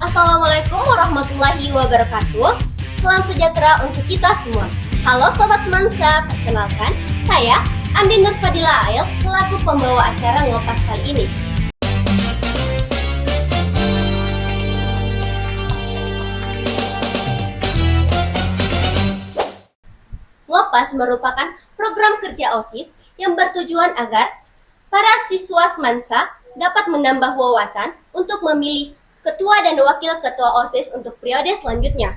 Assalamualaikum warahmatullahi wabarakatuh. Salam sejahtera untuk kita semua. Halo Sobat Semansa, perkenalkan saya Andi Nurfadila Ail selaku pembawa acara Ngopas kali ini. Ngopas merupakan program kerja OSIS yang bertujuan agar para siswa Semansa dapat menambah wawasan untuk memilih ketua dan wakil ketua OSIS untuk periode selanjutnya.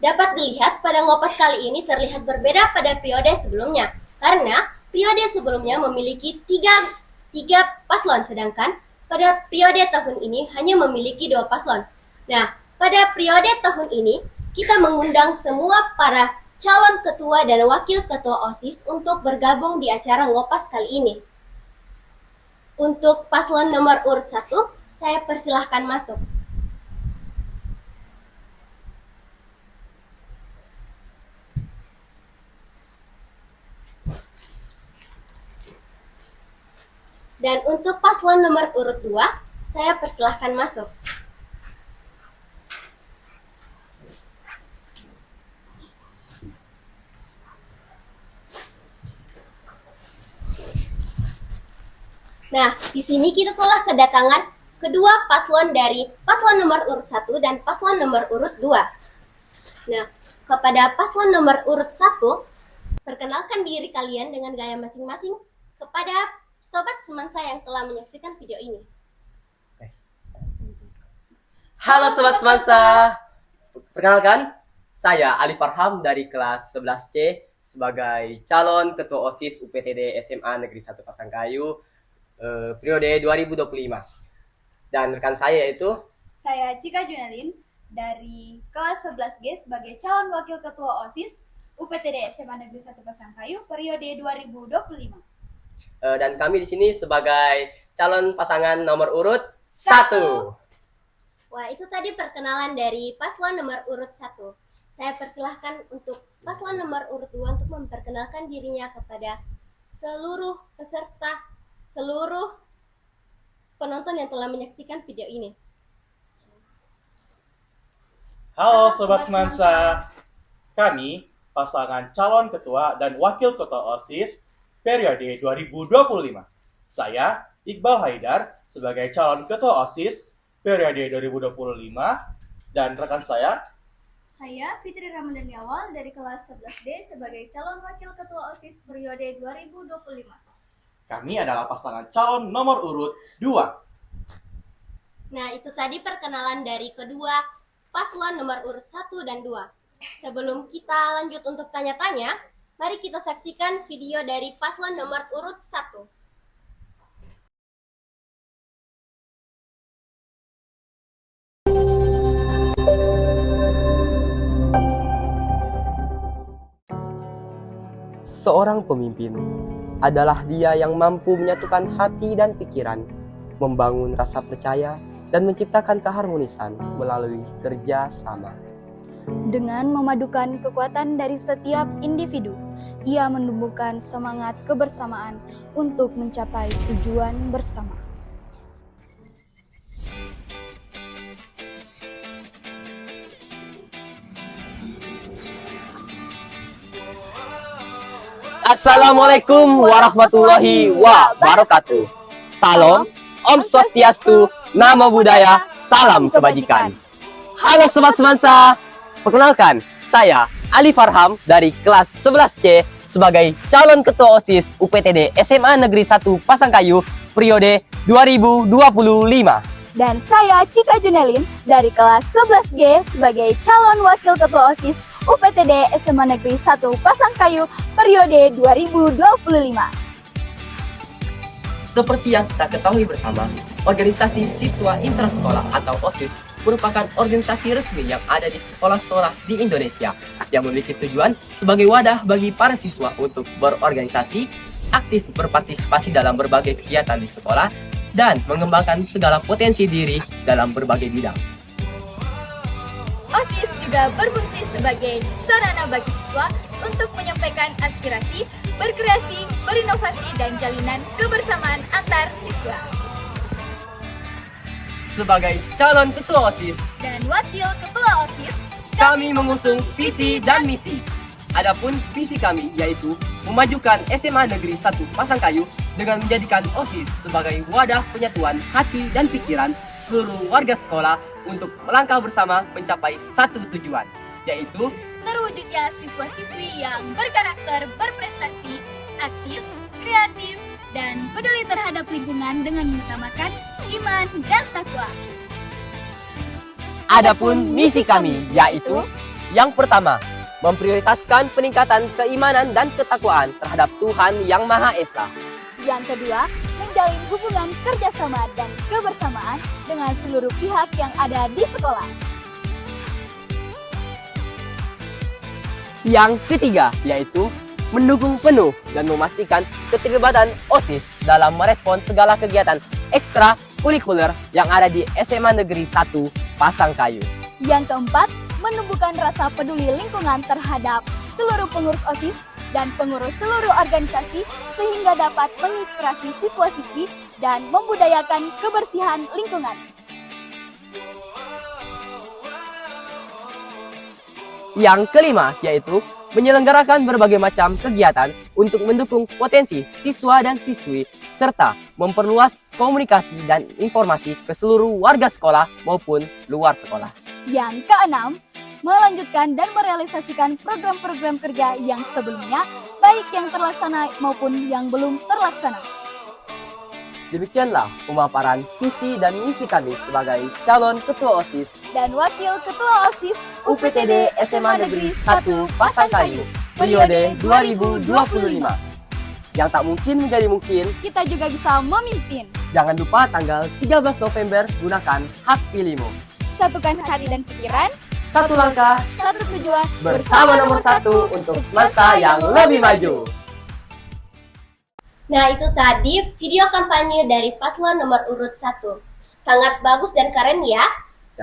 Dapat dilihat pada Ngopas kali ini terlihat berbeda pada periode sebelumnya, karena periode sebelumnya memiliki tiga paslon, sedangkan pada periode tahun ini hanya memiliki 2 paslon. Nah, pada periode tahun ini kita mengundang semua para calon ketua dan wakil ketua OSIS untuk bergabung di acara Ngopas kali ini. Untuk paslon nomor urut 1, saya persilahkan masuk. Dan untuk paslon nomor urut 2, saya persilahkan masuk. Nah, di sini kita telah kedatangan kedua paslon dari paslon nomor urut 1 dan paslon nomor urut 2. Nah, kepada paslon nomor urut 1, perkenalkan diri kalian dengan gaya masing-masing kepada Sobat Semansa yang telah menyaksikan video ini. Halo Sobat Semansa, perkenalkan saya Ali Farham dari kelas 11C sebagai calon ketua OSIS UPTD SMA Negeri 1 Pasangkayu periode 2025. Dan rekan saya yaitu saya Cika Junelin dari kelas 11G sebagai calon wakil ketua OSIS UPTD SMA Negeri 1 Pasangkayu periode 2025. Dan kami di sini sebagai calon pasangan nomor urut 1. Wah, itu tadi perkenalan dari paslon nomor urut 1. Saya persilahkan untuk paslon nomor urut 2 untuk memperkenalkan dirinya kepada seluruh peserta, seluruh penonton yang telah menyaksikan video ini. Halo Sobat Semansa, kami pasangan calon ketua dan wakil ketua OSIS periode 2025. Saya Iqbal Haidar sebagai calon ketua OSIS periode 2025 dan rekan saya Fitri Ramadhani Awal dari kelas 11D sebagai calon wakil ketua OSIS periode 2025. Kami adalah pasangan calon nomor urut 2. Nah, itu tadi perkenalan dari kedua paslon nomor urut 1 dan 2. Sebelum kita lanjut untuk tanya-tanya, mari kita saksikan video dari paslon nomor urut 1. seorang pemimpin adalah dia yang mampu menyatukan hati dan pikiran, membangun rasa percaya, dan menciptakan keharmonisan melalui kerja sama. Dengan memadukan kekuatan dari setiap individu, ia menumbuhkan semangat kebersamaan untuk mencapai tujuan bersama. Assalamualaikum warahmatullahi wabarakatuh. Salam, Om Swastiastu, Namo Buddhaya, salam kebajikan. Halo Sobat Semansa, perkenalkan saya Ali Farham dari kelas 11C sebagai calon ketua OSIS UPTD SMA Negeri 1 Pasangkayu periode 2025. Dan saya Cika Junelin dari kelas 11G sebagai calon wakil ketua OSIS UPTD SMA Negeri 1 Pasangkayu periode 2025. Seperti yang kita ketahui bersama, organisasi siswa intrasekolah atau OSIS merupakan organisasi resmi yang ada di sekolah-sekolah di Indonesia yang memiliki tujuan sebagai wadah bagi para siswa untuk berorganisasi, aktif berpartisipasi dalam berbagai kegiatan di sekolah, dan mengembangkan segala potensi diri dalam berbagai bidang. OSIS juga berfungsi sebagai sarana bagi siswa untuk menyampaikan aspirasi, berkreasi, berinovasi, dan jalinan kebersamaan antar siswa. sebagai calon ketua OSIS, dan wakil ketua OSIS, kami mengusung visi dan misi. Adapun visi kami yaitu memajukan SMA Negeri 1 Pasangkayu dengan menjadikan OSIS sebagai wadah penyatuan hati dan pikiran seluruh warga sekolah untuk melangkah bersama mencapai satu tujuan, yaitu terwujudnya siswa-siswi yang berkarakter, berprestasi, aktif, kreatif, dan peduli terhadap lingkungan dengan mengutamakan iman dan takwa. Adapun misi kami yaitu yang pertama, memprioritaskan peningkatan keimanan dan ketakwaan terhadap Tuhan Yang Maha Esa. Yang kedua, menjalin hubungan kerjasama dan kebersamaan dengan seluruh pihak yang ada di sekolah. Yang ketiga yaitu mendukung penuh dan memastikan keterlibatan OSIS dalam merespon segala kegiatan ekstra kurikuler yang ada di SMA Negeri 1 Pasangkayu. Yang keempat, menumbuhkan rasa peduli lingkungan terhadap seluruh pengurus OSIS dan pengurus seluruh organisasi sehingga dapat menginspirasi siswa-siswi dan membudayakan kebersihan lingkungan. Yang kelima yaitu menyelenggarakan berbagai macam kegiatan untuk mendukung potensi siswa dan siswi serta memperluas komunikasi dan informasi ke seluruh warga sekolah maupun luar sekolah. Yang keenam, melanjutkan dan merealisasikan program-program kerja yang sebelumnya, baik yang terlaksana maupun yang belum terlaksana. Demikianlah pemaparan visi dan misi kami sebagai calon ketua OSIS Dan wakil ketua OSIS UPTD SMA Negeri 1 Pasangkayu periode 2025. Yang tak mungkin menjadi mungkin, kita juga bisa memimpin. jangan lupa tanggal 13 November gunakan hak pilihmu. Satukan hati dan pikiran, Satu langkah satu tujuan, bersama nomor 1 untuk semesta yang lebih maju. Nah, itu tadi video kampanye dari paslon nomor urut 1. Sangat bagus dan keren ya.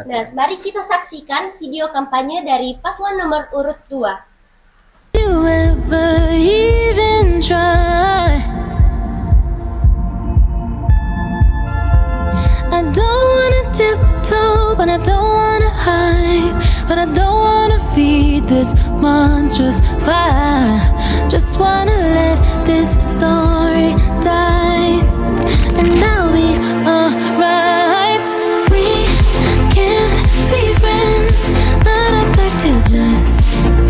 Nah, mari kita saksikan video kampanye dari paslon nomor urut 2. You ever even try? I don't wanna tiptoe, but I don't wanna hide, but I don't wanna feed this monstrous fire. Just wanna let this story die, and I'll be alright. We can't be friends, but I'd like to just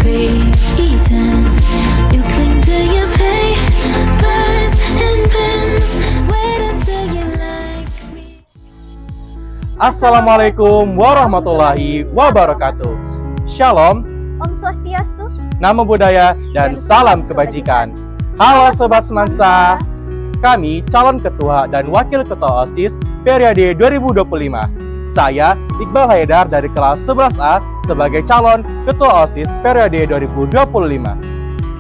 pretend. You cling to your papers and pens. Wait until you like me. Assalamualaikum warahmatullahi wabarakatuh. Shalom, Om Swastiastu. nama budaya, dan salam kebajikan. Halo Sobat Semansa, kami calon ketua dan wakil ketua OSIS periode 2025. Saya Iqbal Haidar dari kelas 11A sebagai calon ketua OSIS periode 2025.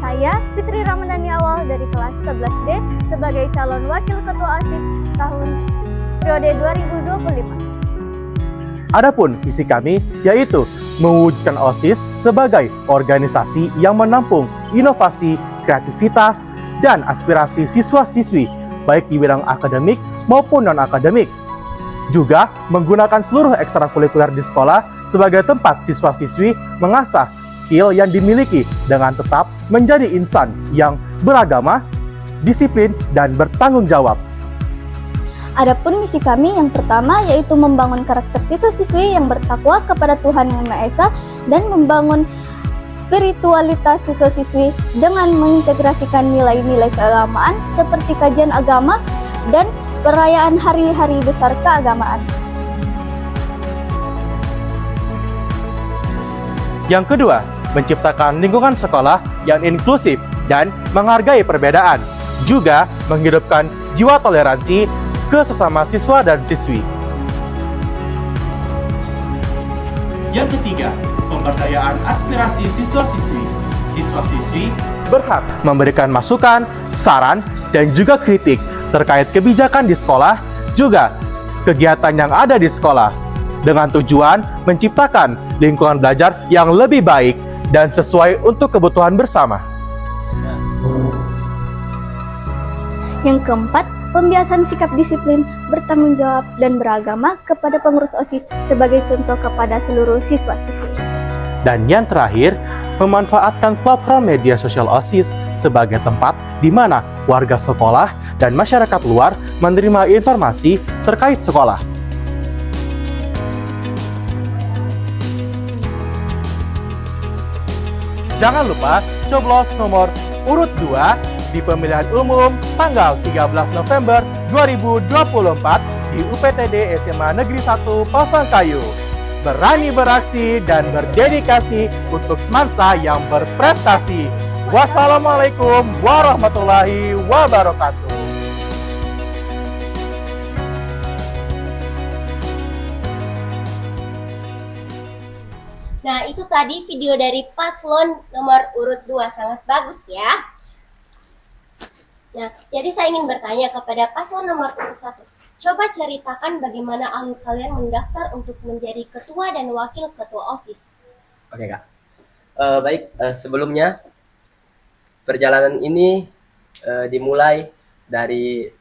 Saya Fitri Ramadhani Awal dari kelas 11D sebagai calon wakil ketua OSIS tahun periode 2025. Adapun visi kami yaitu mewujudkan OSIS sebagai organisasi yang menampung inovasi, kreativitas, dan aspirasi siswa-siswi baik di bidang akademik maupun non-akademik. Juga menggunakan seluruh ekstrakurikuler di sekolah sebagai tempat siswa-siswi mengasah skill yang dimiliki dengan tetap menjadi insan yang beragama, disiplin, dan bertanggung jawab. Adapun misi kami yang pertama yaitu membangun karakter siswa-siswi yang bertakwa kepada Tuhan Yang Maha Esa dan membangun spiritualitas siswa-siswi dengan mengintegrasikan nilai-nilai keagamaan seperti kajian agama dan perayaan hari-hari besar keagamaan. Yang kedua, menciptakan lingkungan sekolah yang inklusif dan menghargai perbedaan, juga menghidupkan jiwa toleransi ke sesama siswa dan siswi. Yang ketiga, pemberdayaan aspirasi siswa-siswi. Siswa-siswi berhak memberikan masukan, saran, dan juga kritik terkait kebijakan di sekolah, juga kegiatan yang ada di sekolah, dengan tujuan menciptakan lingkungan belajar yang lebih baik dan sesuai untuk kebutuhan bersama. Yang keempat, pembiasaan sikap disiplin, bertanggung jawab, dan beragama kepada pengurus OSIS sebagai contoh kepada seluruh siswa-siswi. Dan yang terakhir, memanfaatkan platform media sosial OSIS sebagai tempat di mana warga sekolah dan masyarakat luar menerima informasi terkait sekolah. Jangan lupa coblos nomor urut 2 di pemilihan umum tanggal 13 November 2024 di UPTD SMA Negeri 1 Pasangkayu. Berani beraksi dan berdedikasi untuk semansa yang berprestasi. Wassalamualaikum warahmatullahi wabarakatuh. Nah, itu tadi video dari paslon nomor urut 2, sangat bagus ya. Nah, jadi saya ingin bertanya kepada paslon nomor urut 1. Coba ceritakan bagaimana alur kalian mendaftar untuk menjadi ketua dan wakil ketua OSIS. Oke Kak. Sebelumnya perjalanan ini dimulai dari,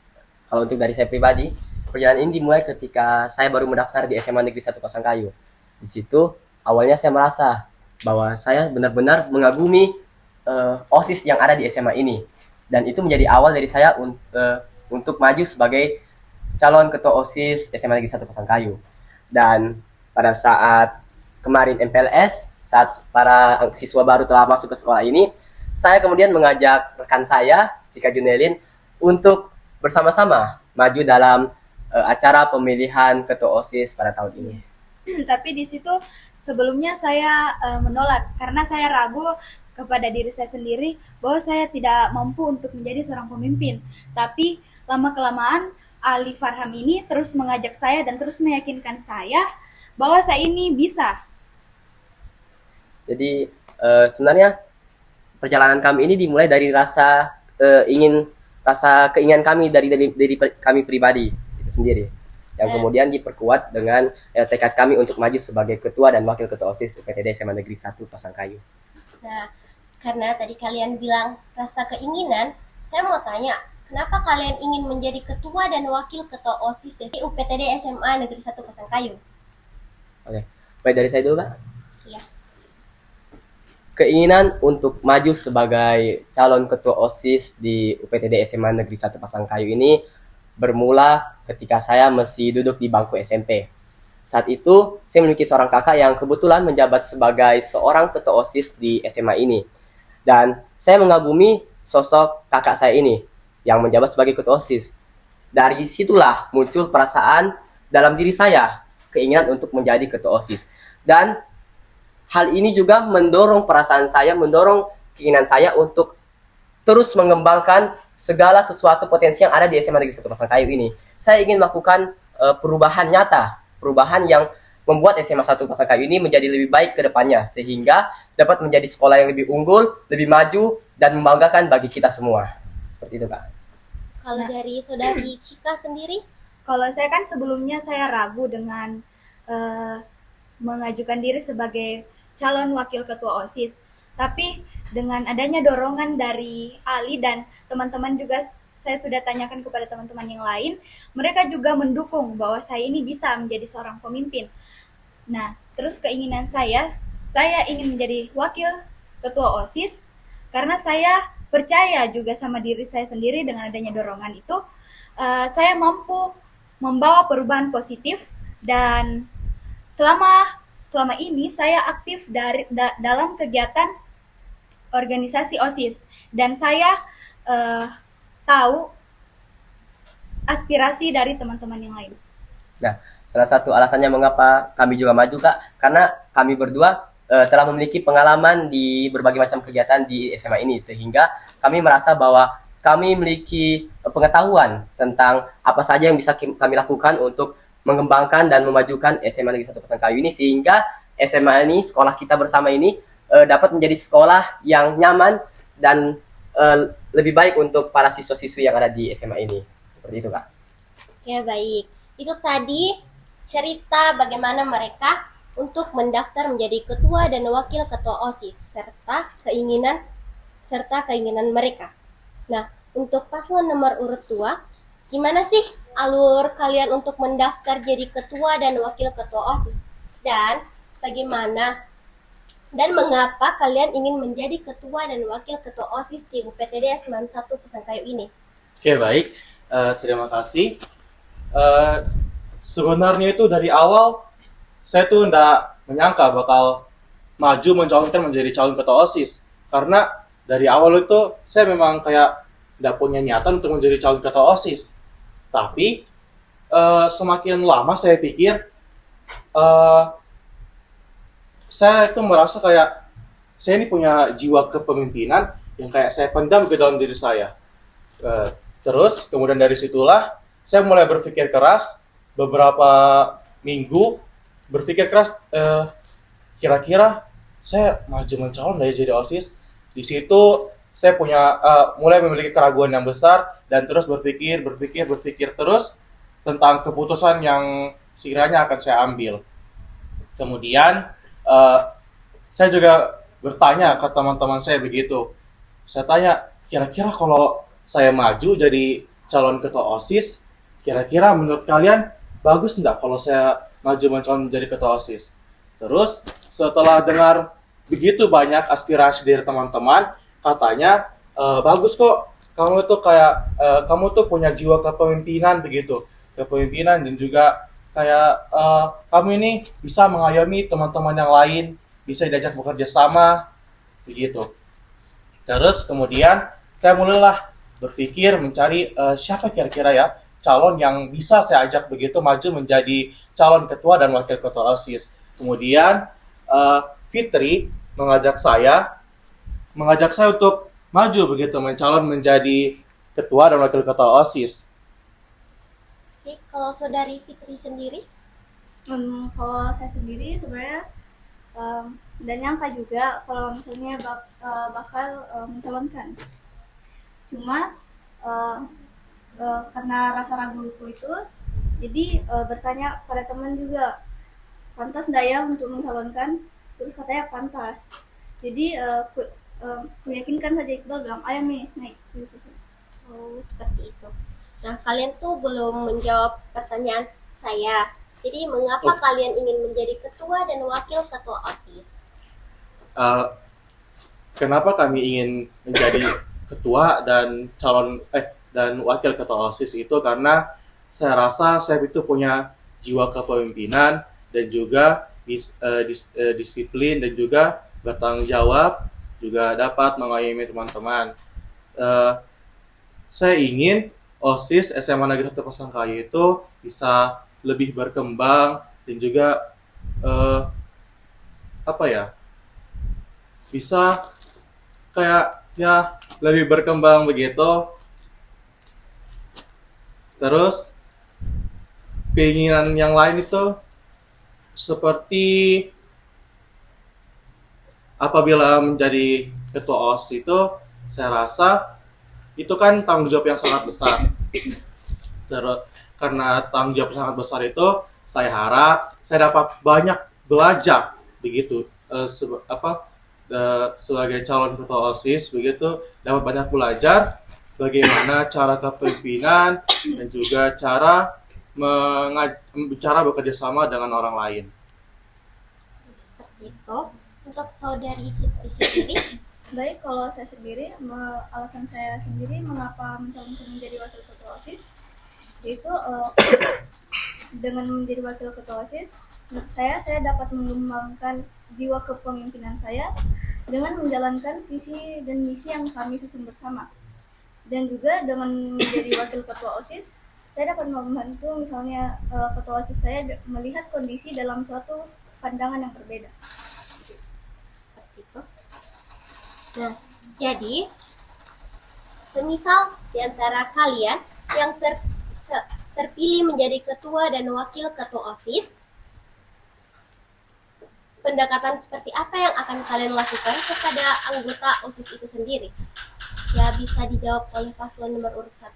kalau untuk dari saya pribadi, perjalanan ini dimulai ketika saya baru mendaftar di SMA Negeri 1 Pasangkayu. Di situ awalnya saya merasa bahwa saya benar-benar mengagumi OSIS yang ada di SMA ini. Dan itu menjadi awal dari saya untuk maju sebagai calon ketua OSIS SMA Negeri 1 Pasangkayu. Dan pada saat kemarin MPLS, saat para siswa baru telah masuk ke sekolah ini, saya kemudian mengajak rekan saya, Sika Junelin, untuk bersama-sama maju dalam acara pemilihan ketua OSIS pada tahun ini. Tapi di situ sebelumnya saya menolak karena saya ragu kepada diri saya sendiri bahwa saya tidak mampu untuk menjadi seorang pemimpin. Tapi lama-kelamaan Ali Farham ini terus mengajak saya dan terus meyakinkan saya bahwa saya ini bisa. Jadi sebenarnya perjalanan kami ini dimulai dari rasa keinginan kami dari kami pribadi itu sendiri, yang kemudian diperkuat dengan tekad kami untuk maju sebagai ketua dan wakil ketua OSIS UPTD SMA Negeri 1 Pasangkayu. Nah, karena tadi kalian bilang rasa keinginan, saya mau tanya, kenapa kalian ingin menjadi ketua dan wakil ketua OSIS di UPTD SMA Negeri 1 Pasangkayu? Oke, baik dari saya dulu Kak. Iya. Keinginan untuk maju sebagai calon ketua OSIS di UPTD SMA Negeri 1 Pasangkayu ini bermula ketika saya masih duduk di bangku SMP. Saat itu, saya memiliki seorang kakak yang kebetulan menjabat sebagai seorang ketua OSIS di SMA ini. Dan saya mengagumi sosok kakak saya ini yang menjabat sebagai ketua OSIS. Dari situlah muncul perasaan dalam diri saya, keinginan untuk menjadi ketua OSIS. Dan hal ini juga mendorong perasaan saya, mendorong keinginan saya untuk terus mengembangkan segala sesuatu potensi yang ada di SMA Negeri 1 Pasangkayu ini. Saya ingin melakukan perubahan nyata, perubahan yang membuat SMA 1 Pasangkayu ini menjadi lebih baik ke depannya, sehingga dapat menjadi sekolah yang lebih unggul, lebih maju, dan membanggakan bagi kita semua. Seperti itu, Kak. Kalau dari saudari Cika sendiri? Kalau saya kan sebelumnya saya ragu dengan mengajukan diri sebagai calon wakil ketua OSIS. Tapi dengan adanya dorongan dari Ali dan teman-teman juga, saya sudah tanyakan kepada teman-teman yang lain, mereka juga mendukung bahwa saya ini bisa menjadi seorang pemimpin. Nah, terus keinginan saya ingin menjadi wakil ketua OSIS karena saya percaya juga sama diri saya sendiri. Dengan adanya dorongan itu, saya mampu membawa perubahan positif. Dan selama ini saya aktif dalam kegiatan organisasi OSIS, dan saya tahu aspirasi dari teman-teman yang lain. Nah, salah satu alasannya mengapa kami juga maju, Kak, karena kami berdua telah memiliki pengalaman di berbagai macam kegiatan di SMA ini, sehingga kami merasa bahwa kami memiliki pengetahuan tentang apa saja yang bisa kami lakukan untuk mengembangkan dan memajukan SMA Negeri 1 Pasangkayu ini, sehingga SMA ini, sekolah kita bersama ini, dapat menjadi sekolah yang nyaman dan lebih baik untuk para siswa-siswi yang ada di SMA ini. Seperti itu, Kak. Oke, baik. Itu tadi cerita bagaimana mereka untuk mendaftar menjadi ketua dan wakil ketua OSIS serta keinginan mereka. Nah, untuk paslon nomor urut 2, Gimana sih alur kalian untuk mendaftar jadi ketua dan wakil ketua OSIS? Dan bagaimana dan mengapa kalian ingin menjadi ketua dan wakil ketua OSIS di UPTD Asman 1 Pasangkayu ini? Oke, baik. Terima kasih. Sebenarnya itu dari awal saya tuh nggak menyangka bakal maju mencalonkan menjadi calon ketua OSIS. Karena dari awal itu saya memang kayak nggak punya niatan untuk menjadi calon ketua OSIS. Tapi semakin lama saya pikir, saya itu merasa kayak saya ini punya jiwa kepemimpinan yang kayak saya pendam ke dalam diri saya. Terus kemudian dari situlah saya mulai berpikir keras beberapa minggu, berpikir keras kira-kira saya maju mencalon dari jadi OSIS. Di situ saya mulai memiliki keraguan yang besar dan terus berpikir terus tentang keputusan yang sekiranya akan saya ambil. Kemudian saya juga bertanya ke teman-teman saya begitu. Saya tanya, kira-kira kalau saya maju jadi calon ketua OSIS, kira-kira menurut kalian bagus nggak kalau saya maju mencalon menjadi ketua OSIS? Terus setelah dengar begitu banyak aspirasi dari teman-teman, katanya bagus kok, kamu tuh punya jiwa kepemimpinan begitu, kepemimpinan dan juga kayak kamu ini bisa mengayomi teman-teman yang lain, bisa diajak bekerja sama begitu. Terus kemudian saya mulailah berpikir mencari siapa kira-kira ya calon yang bisa saya ajak begitu maju menjadi calon ketua dan wakil ketua OSIS. Kemudian Fitri mengajak saya untuk maju begitu mencalon menjadi ketua dan wakil ketua OSIS. Oke, kalau saudari Fitri sendiri? Kalau saya sendiri sebenarnya dan nyangka juga kalau misalnya bakal mencalonkan. Cuma karena rasa raguku itu, jadi bertanya pada teman juga, pantas nggak ya untuk mencalonkan? Terus katanya pantas. Jadi kuyakinkan saja Iqbal bilang, ayo nih naik. Gitu. Oh, seperti itu. Nah, kalian tuh belum menjawab pertanyaan saya. Jadi, mengapa kalian ingin menjadi ketua dan wakil ketua OSIS? Kenapa kami ingin menjadi ketua dan dan wakil ketua OSIS itu karena saya rasa saya itu punya jiwa kepemimpinan dan juga disiplin dan juga bertanggung jawab, juga dapat mengayomi teman-teman. Saya ingin OSIS SMA Negeri 1 Pasangkayu itu bisa lebih berkembang dan juga bisa kayak ya lebih berkembang begitu. Terus keinginan yang lain itu seperti apabila menjadi ketua OSIS itu saya rasa itu kan tanggung jawab yang sangat besar. Terus karena tanggung jawab sangat besar itu, saya harap saya dapat banyak belajar begitu sebagai calon ketua OSIS begitu, dapat banyak belajar bagaimana cara kepemimpinan dan juga cara bekerja sama dengan orang lain. Seperti itu. Untuk saudari Fitri sendiri? Baik, kalau saya sendiri, alasan saya sendiri mengapa mencalonkan menjadi wakil ketua OSIS, yaitu dengan menjadi wakil ketua OSIS, menurut saya dapat mengembangkan jiwa kepemimpinan saya dengan menjalankan visi dan misi yang kami susun bersama. Dan juga dengan menjadi wakil ketua OSIS, saya dapat membantu misalnya ketua OSIS saya melihat kondisi dalam suatu pandangan yang berbeda. Seperti itu. Nah, jadi semisal di antara kalian yang terpilih menjadi ketua dan wakil ketua OSIS, pendekatan seperti apa yang akan kalian lakukan kepada anggota OSIS itu sendiri? Ya, bisa dijawab oleh paslon nomor urut 1.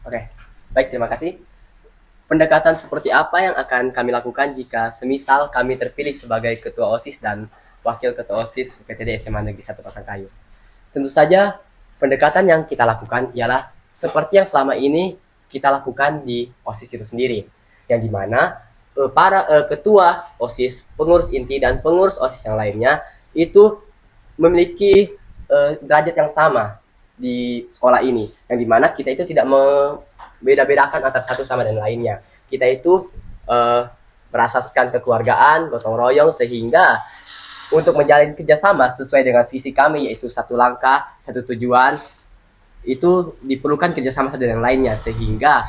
Oke, baik, terima kasih. Pendekatan seperti apa yang akan kami lakukan jika semisal kami terpilih sebagai ketua OSIS dan wakil ketua OSIS UPTD SMA Negeri 1 Pasangkayu? Tentu saja pendekatan yang kita lakukan ialah seperti yang selama ini kita lakukan di OSIS itu sendiri, yang dimana para ketua OSIS, pengurus inti dan pengurus OSIS yang lainnya itu memiliki derajat yang sama di sekolah ini, yang dimana kita itu tidak membeda-bedakan antara satu sama dan lainnya. Kita itu berasaskan kekeluargaan, gotong royong, sehingga untuk menjalin kerjasama sesuai dengan visi kami, yaitu satu langkah, satu tujuan, itu diperlukan kerjasama satu dengan lainnya, sehingga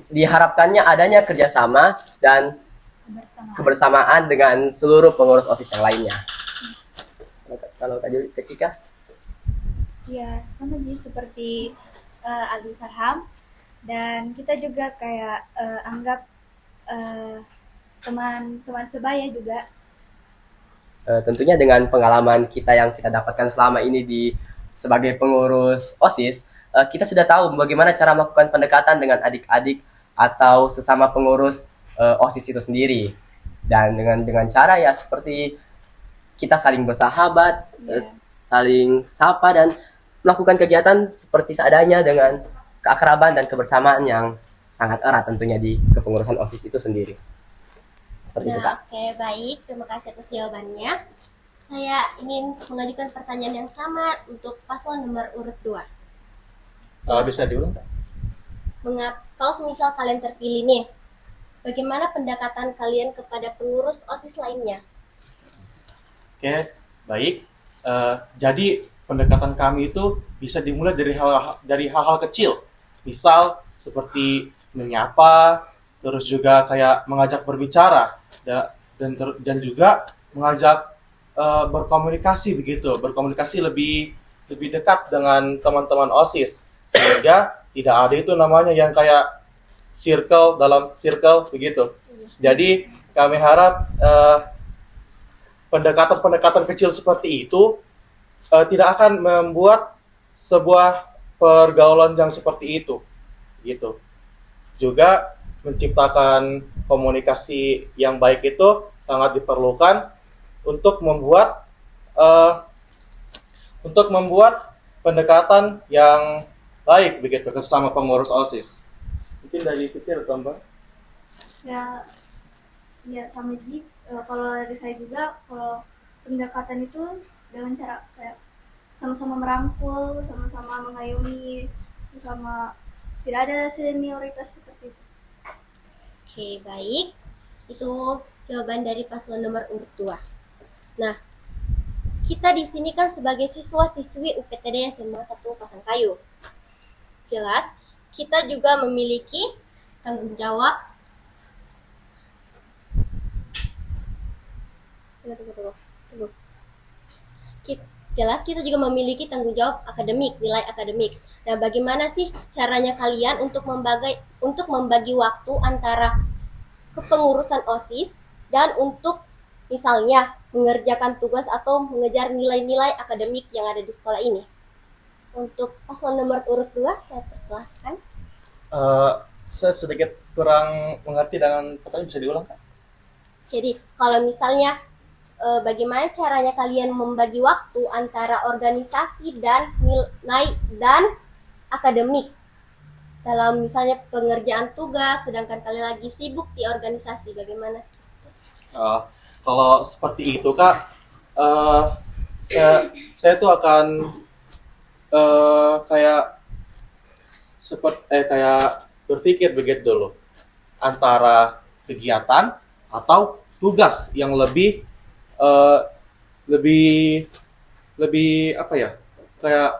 diharapkannya adanya kerjasama dan kebersamaan dengan seluruh pengurus OSIS yang lainnya. Kalau Kak Juli, Kak Cika? Ya, sama sih seperti Aldi Farham, dan kita juga kayak anggap teman-teman sebaya juga. Tentunya dengan pengalaman kita yang kita dapatkan selama ini sebagai pengurus OSIS, kita sudah tahu bagaimana cara melakukan pendekatan dengan adik-adik atau sesama pengurus OSIS itu sendiri. Dan dengan cara ya seperti kita saling bersahabat, saling sapa dan melakukan kegiatan seperti seadanya dengan keakraban dan kebersamaan yang sangat erat tentunya di kepengurusan OSIS itu sendiri. Seperti itu, Kak. Oke, baik. Terima kasih atas jawabannya. Saya ingin mengajukan pertanyaan yang sama untuk paslon nomor urut 2. Bisa diulang, Kak? Kalau semisal kalian terpilih nih, bagaimana pendekatan kalian kepada pengurus OSIS lainnya? Oke, baik. Jadi pendekatan kami itu bisa dimulai dari hal-hal kecil. Misal seperti menyapa, terus juga kayak mengajak berbicara dan juga mengajak berkomunikasi begitu, berkomunikasi lebih dekat dengan teman-teman OSIS, sehingga tidak ada itu namanya yang kayak circle dalam circle begitu. Jadi kami harap pendekatan-pendekatan kecil seperti itu tidak akan membuat sebuah pergaulan yang seperti itu gitu. Juga menciptakan komunikasi yang baik itu sangat diperlukan untuk membuat pendekatan yang baik begitu ke sesama pengurus OSIS. Mungkin dari Fikir tambah. Ya sama sih. Kalau dari saya juga, kalau pendekatan itu dengan cara kayak sama-sama merangkul, sama-sama mengayomi, sesama, tidak ada senioritas seperti itu. Oke, baik. Itu jawaban dari paslon nomor urut 2. Nah, kita di sini kan sebagai siswa-siswi UPTD SMA 1 Pasangkayu. Jelas, kita juga memiliki tanggung jawab. Tunggu. Jelas kita juga memiliki tanggung jawab akademik, nilai akademik. Nah, bagaimana sih caranya kalian untuk membagi waktu antara kepengurusan OSIS dan untuk misalnya mengerjakan tugas atau mengejar nilai-nilai akademik yang ada di sekolah ini? Untuk paslon nomor urut 2, saya persilahkan. Saya sedikit kurang mengerti dengan pertanyaan, bisa diulang, Kak? Jadi, kalau misalnya bagaimana caranya kalian membagi waktu antara organisasi dan nilai dan akademik dalam misalnya pengerjaan tugas, sedangkan kalian lagi sibuk di organisasi, bagaimana? Kalau seperti itu, Kak, saya tuh akan kayak berpikir begitu dulu antara kegiatan atau tugas yang lebih apa ya, kayak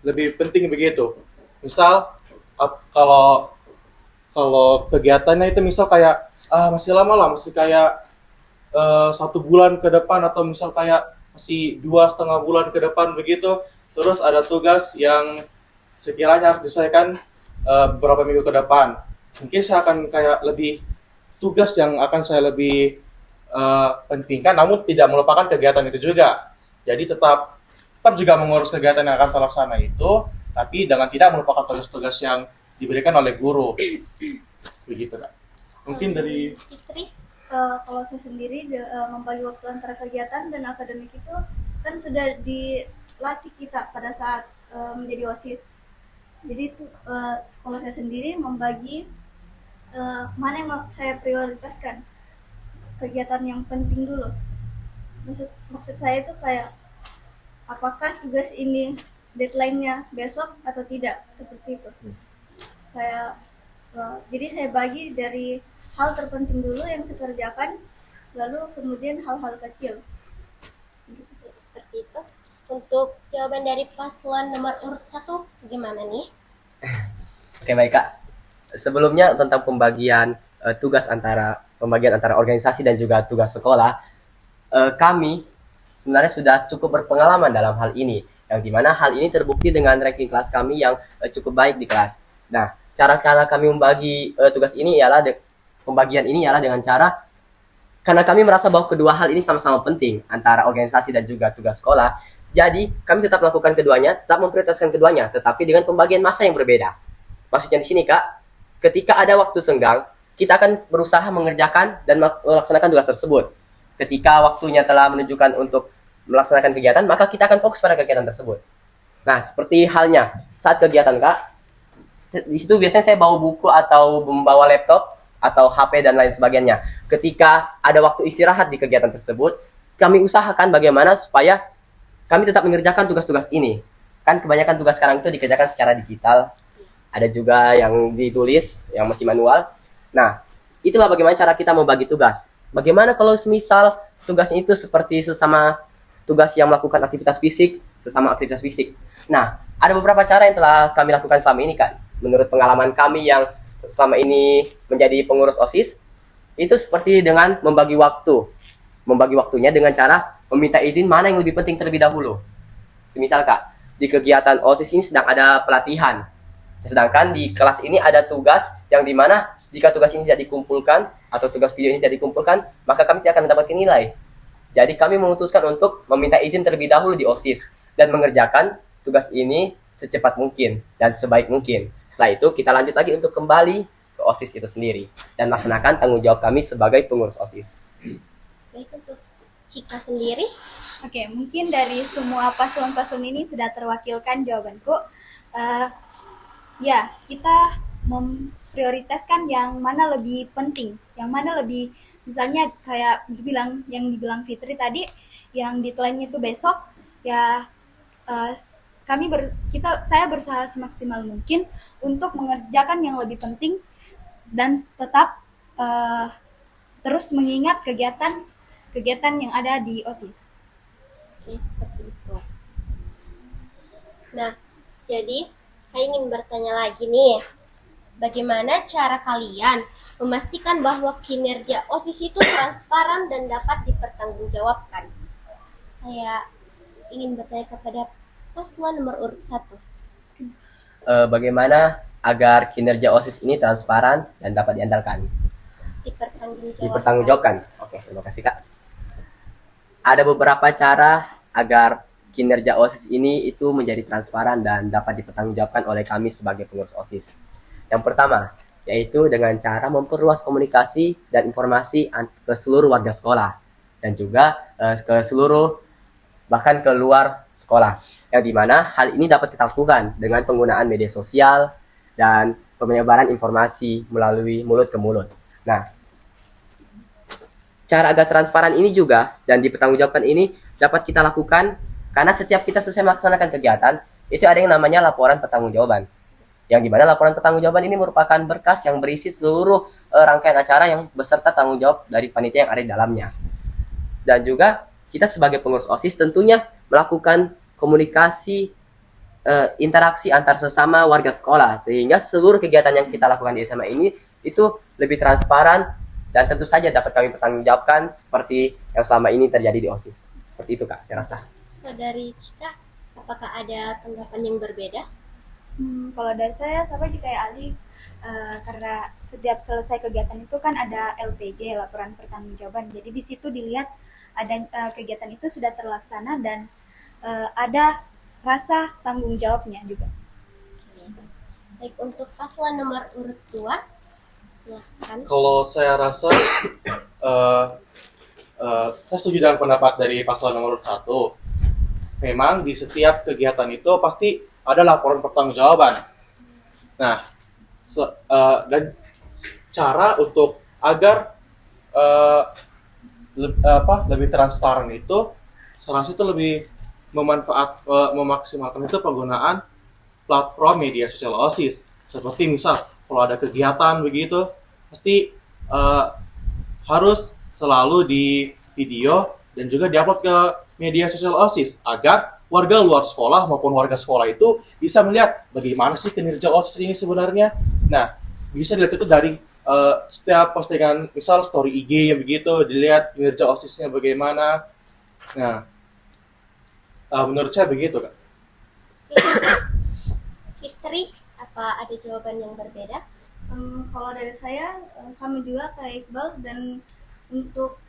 lebih penting begitu. Misal kalau kegiatannya itu misal kayak masih lama lah, masih kayak 1 bulan ke depan, atau misal kayak masih 2,5 bulan ke depan begitu. Terus ada tugas yang sekiranya harus diselesaikan beberapa minggu ke depan. Mungkin saya akan kayak tugas yang akan saya lebih pentingkan, namun tidak melupakan kegiatan itu juga. Jadi tetap juga mengurus kegiatan yang akan terlaksana itu, tapi dengan tidak melupakan tugas-tugas yang diberikan oleh guru. Begitu, Kak. Mungkin dari Fitri? Kalau saya sendiri membagi waktu antara kegiatan dan akademik itu kan sudah dilatih kita pada saat menjadi OSIS. Jadi kalau saya sendiri membagi mana yang mau saya prioritaskan, kegiatan yang penting dulu. Maksud saya itu kayak apakah tugas ini deadline-nya besok atau tidak, seperti itu. Kayak jadi saya bagi dari hal terpenting dulu yang saya kerjakan, lalu kemudian hal-hal kecil. Seperti itu. Untuk jawaban dari paslon nomor urut 1 gimana nih? Oke baik Kak. Sebelumnya tentang pembagian pembagian antara organisasi dan juga tugas sekolah, kami sebenarnya sudah cukup berpengalaman dalam hal ini, yang dimana hal ini terbukti dengan ranking kelas kami yang cukup baik di kelas. Nah, cara-cara kami membagi pembagian ini ialah dengan cara, karena kami merasa bahwa kedua hal ini sama-sama penting, antara organisasi dan juga tugas sekolah. Jadi, kami tetap melakukan keduanya, tetap memprioritaskan keduanya, tetapi dengan pembagian masa yang berbeda. Maksudnya di sini, Kak, ketika ada waktu senggang, kita akan berusaha mengerjakan dan melaksanakan tugas tersebut. Ketika waktunya telah menunjukkan untuk melaksanakan kegiatan, maka kita akan fokus pada kegiatan tersebut. Nah, seperti halnya saat kegiatan, Kak, di situ biasanya saya bawa buku atau membawa laptop atau HP dan lain sebagainya. Ketika ada waktu istirahat di kegiatan tersebut, kami usahakan bagaimana supaya kami tetap mengerjakan tugas-tugas ini. Kan kebanyakan tugas sekarang itu dikerjakan secara digital. Ada juga yang ditulis, yang masih manual. Nah, itulah bagaimana cara kita membagi tugas. Bagaimana kalau semisal tugasnya itu seperti sesama tugas yang melakukan aktivitas fisik, sesama aktivitas fisik. Nah, ada beberapa cara yang telah kami lakukan selama ini, Kak. Menurut pengalaman kami yang selama ini menjadi pengurus OSIS, itu seperti dengan membagi waktu. Membagi waktunya dengan cara meminta izin mana yang lebih penting terlebih dahulu. Semisal, Kak, di kegiatan OSIS ini sedang ada pelatihan. Sedangkan di kelas ini ada tugas yang dimana jika tugas ini tidak dikumpulkan atau tugas video ini tidak dikumpulkan, maka kami tidak akan mendapatkan nilai. Jadi kami memutuskan untuk meminta izin terlebih dahulu di OSIS dan mengerjakan tugas ini secepat mungkin dan sebaik mungkin. Setelah itu kita lanjut lagi untuk kembali ke OSIS itu sendiri dan melaksanakan tanggung jawab kami sebagai pengurus OSIS. Baik, untuk Cika sendiri? Oke, mungkin dari semua paslon-paslon ini sudah terwakilkan jawabanku. Ya, kita memprioritaskan yang mana lebih penting, yang mana lebih, misalnya kayak yang dibilang Fitri tadi, yang deadline-nya itu besok, ya saya berusaha semaksimal mungkin untuk mengerjakan yang lebih penting dan tetap terus mengingat kegiatan yang ada di OSIS. Oke, seperti itu. Nah, jadi saya ingin bertanya lagi nih, bagaimana cara kalian memastikan bahwa kinerja OSIS itu transparan dan dapat dipertanggungjawabkan? Saya ingin bertanya kepada paslon nomor urut 1. Bagaimana agar kinerja OSIS ini transparan dan dapat diandalkan? Dipertanggungjawabkan. Oke, terima kasih, Kak. Ada beberapa cara agar kinerja OSIS ini itu menjadi transparan dan dapat dipertanggungjawabkan oleh kami sebagai pengurus OSIS. Yang pertama, yaitu dengan cara memperluas komunikasi dan informasi ke seluruh warga sekolah dan juga ke seluruh bahkan ke luar sekolah, yang dimana hal ini dapat kita lakukan dengan penggunaan media sosial dan penyebaran informasi melalui mulut ke mulut. Nah, cara agar transparan ini juga dan dipertanggungjawabkan ini dapat kita lakukan karena setiap kita selesai melaksanakan kegiatan, itu ada yang namanya laporan pertanggungjawaban. Yang dimana laporan pertanggungjawaban ini merupakan berkas yang berisi seluruh rangkaian acara yang beserta tanggung jawab dari panitia yang ada di dalamnya. Dan juga kita sebagai pengurus OSIS tentunya melakukan komunikasi interaksi antar sesama warga sekolah sehingga seluruh kegiatan yang kita lakukan di SMA ini itu lebih transparan dan tentu saja dapat kami pertanggungjawabkan seperti yang selama ini terjadi di OSIS. Seperti itu, Kak, saya rasa. Saudari Cika, apakah ada tanggapan yang berbeda? Kalau dari saya sama juga kayak Ali, karena setiap selesai kegiatan itu kan ada LPJ, laporan pertanggungjawaban. Jadi di situ dilihat ada kegiatan itu sudah terlaksana dan ada rasa tanggung jawabnya juga. Baik, untuk paslon nomor urut 2, silahkan. Kalau saya rasa, saya setuju dengan pendapat dari paslon nomor 1. Memang di setiap kegiatan itu pasti ada laporan pertanggungjawaban. Nah, dan cara untuk agar lebih transparan itu, salah satu lebih memaksimalkan itu penggunaan platform media sosial OSIS. Seperti misal kalau ada kegiatan begitu, pasti harus selalu di video dan juga diupload ke media sosial OSIS agar warga luar sekolah maupun warga sekolah itu bisa melihat bagaimana sih kinerja OSIS ini sebenarnya. Nah, bisa dilihat itu dari setiap postingan, misal story IG yang begitu, dilihat kinerja OSISnya bagaimana. Nah, menurut saya begitu, Kak. Fitri, apa ada jawaban yang berbeda? Kalau dari saya sama juga kayak Iqbal, dan untuk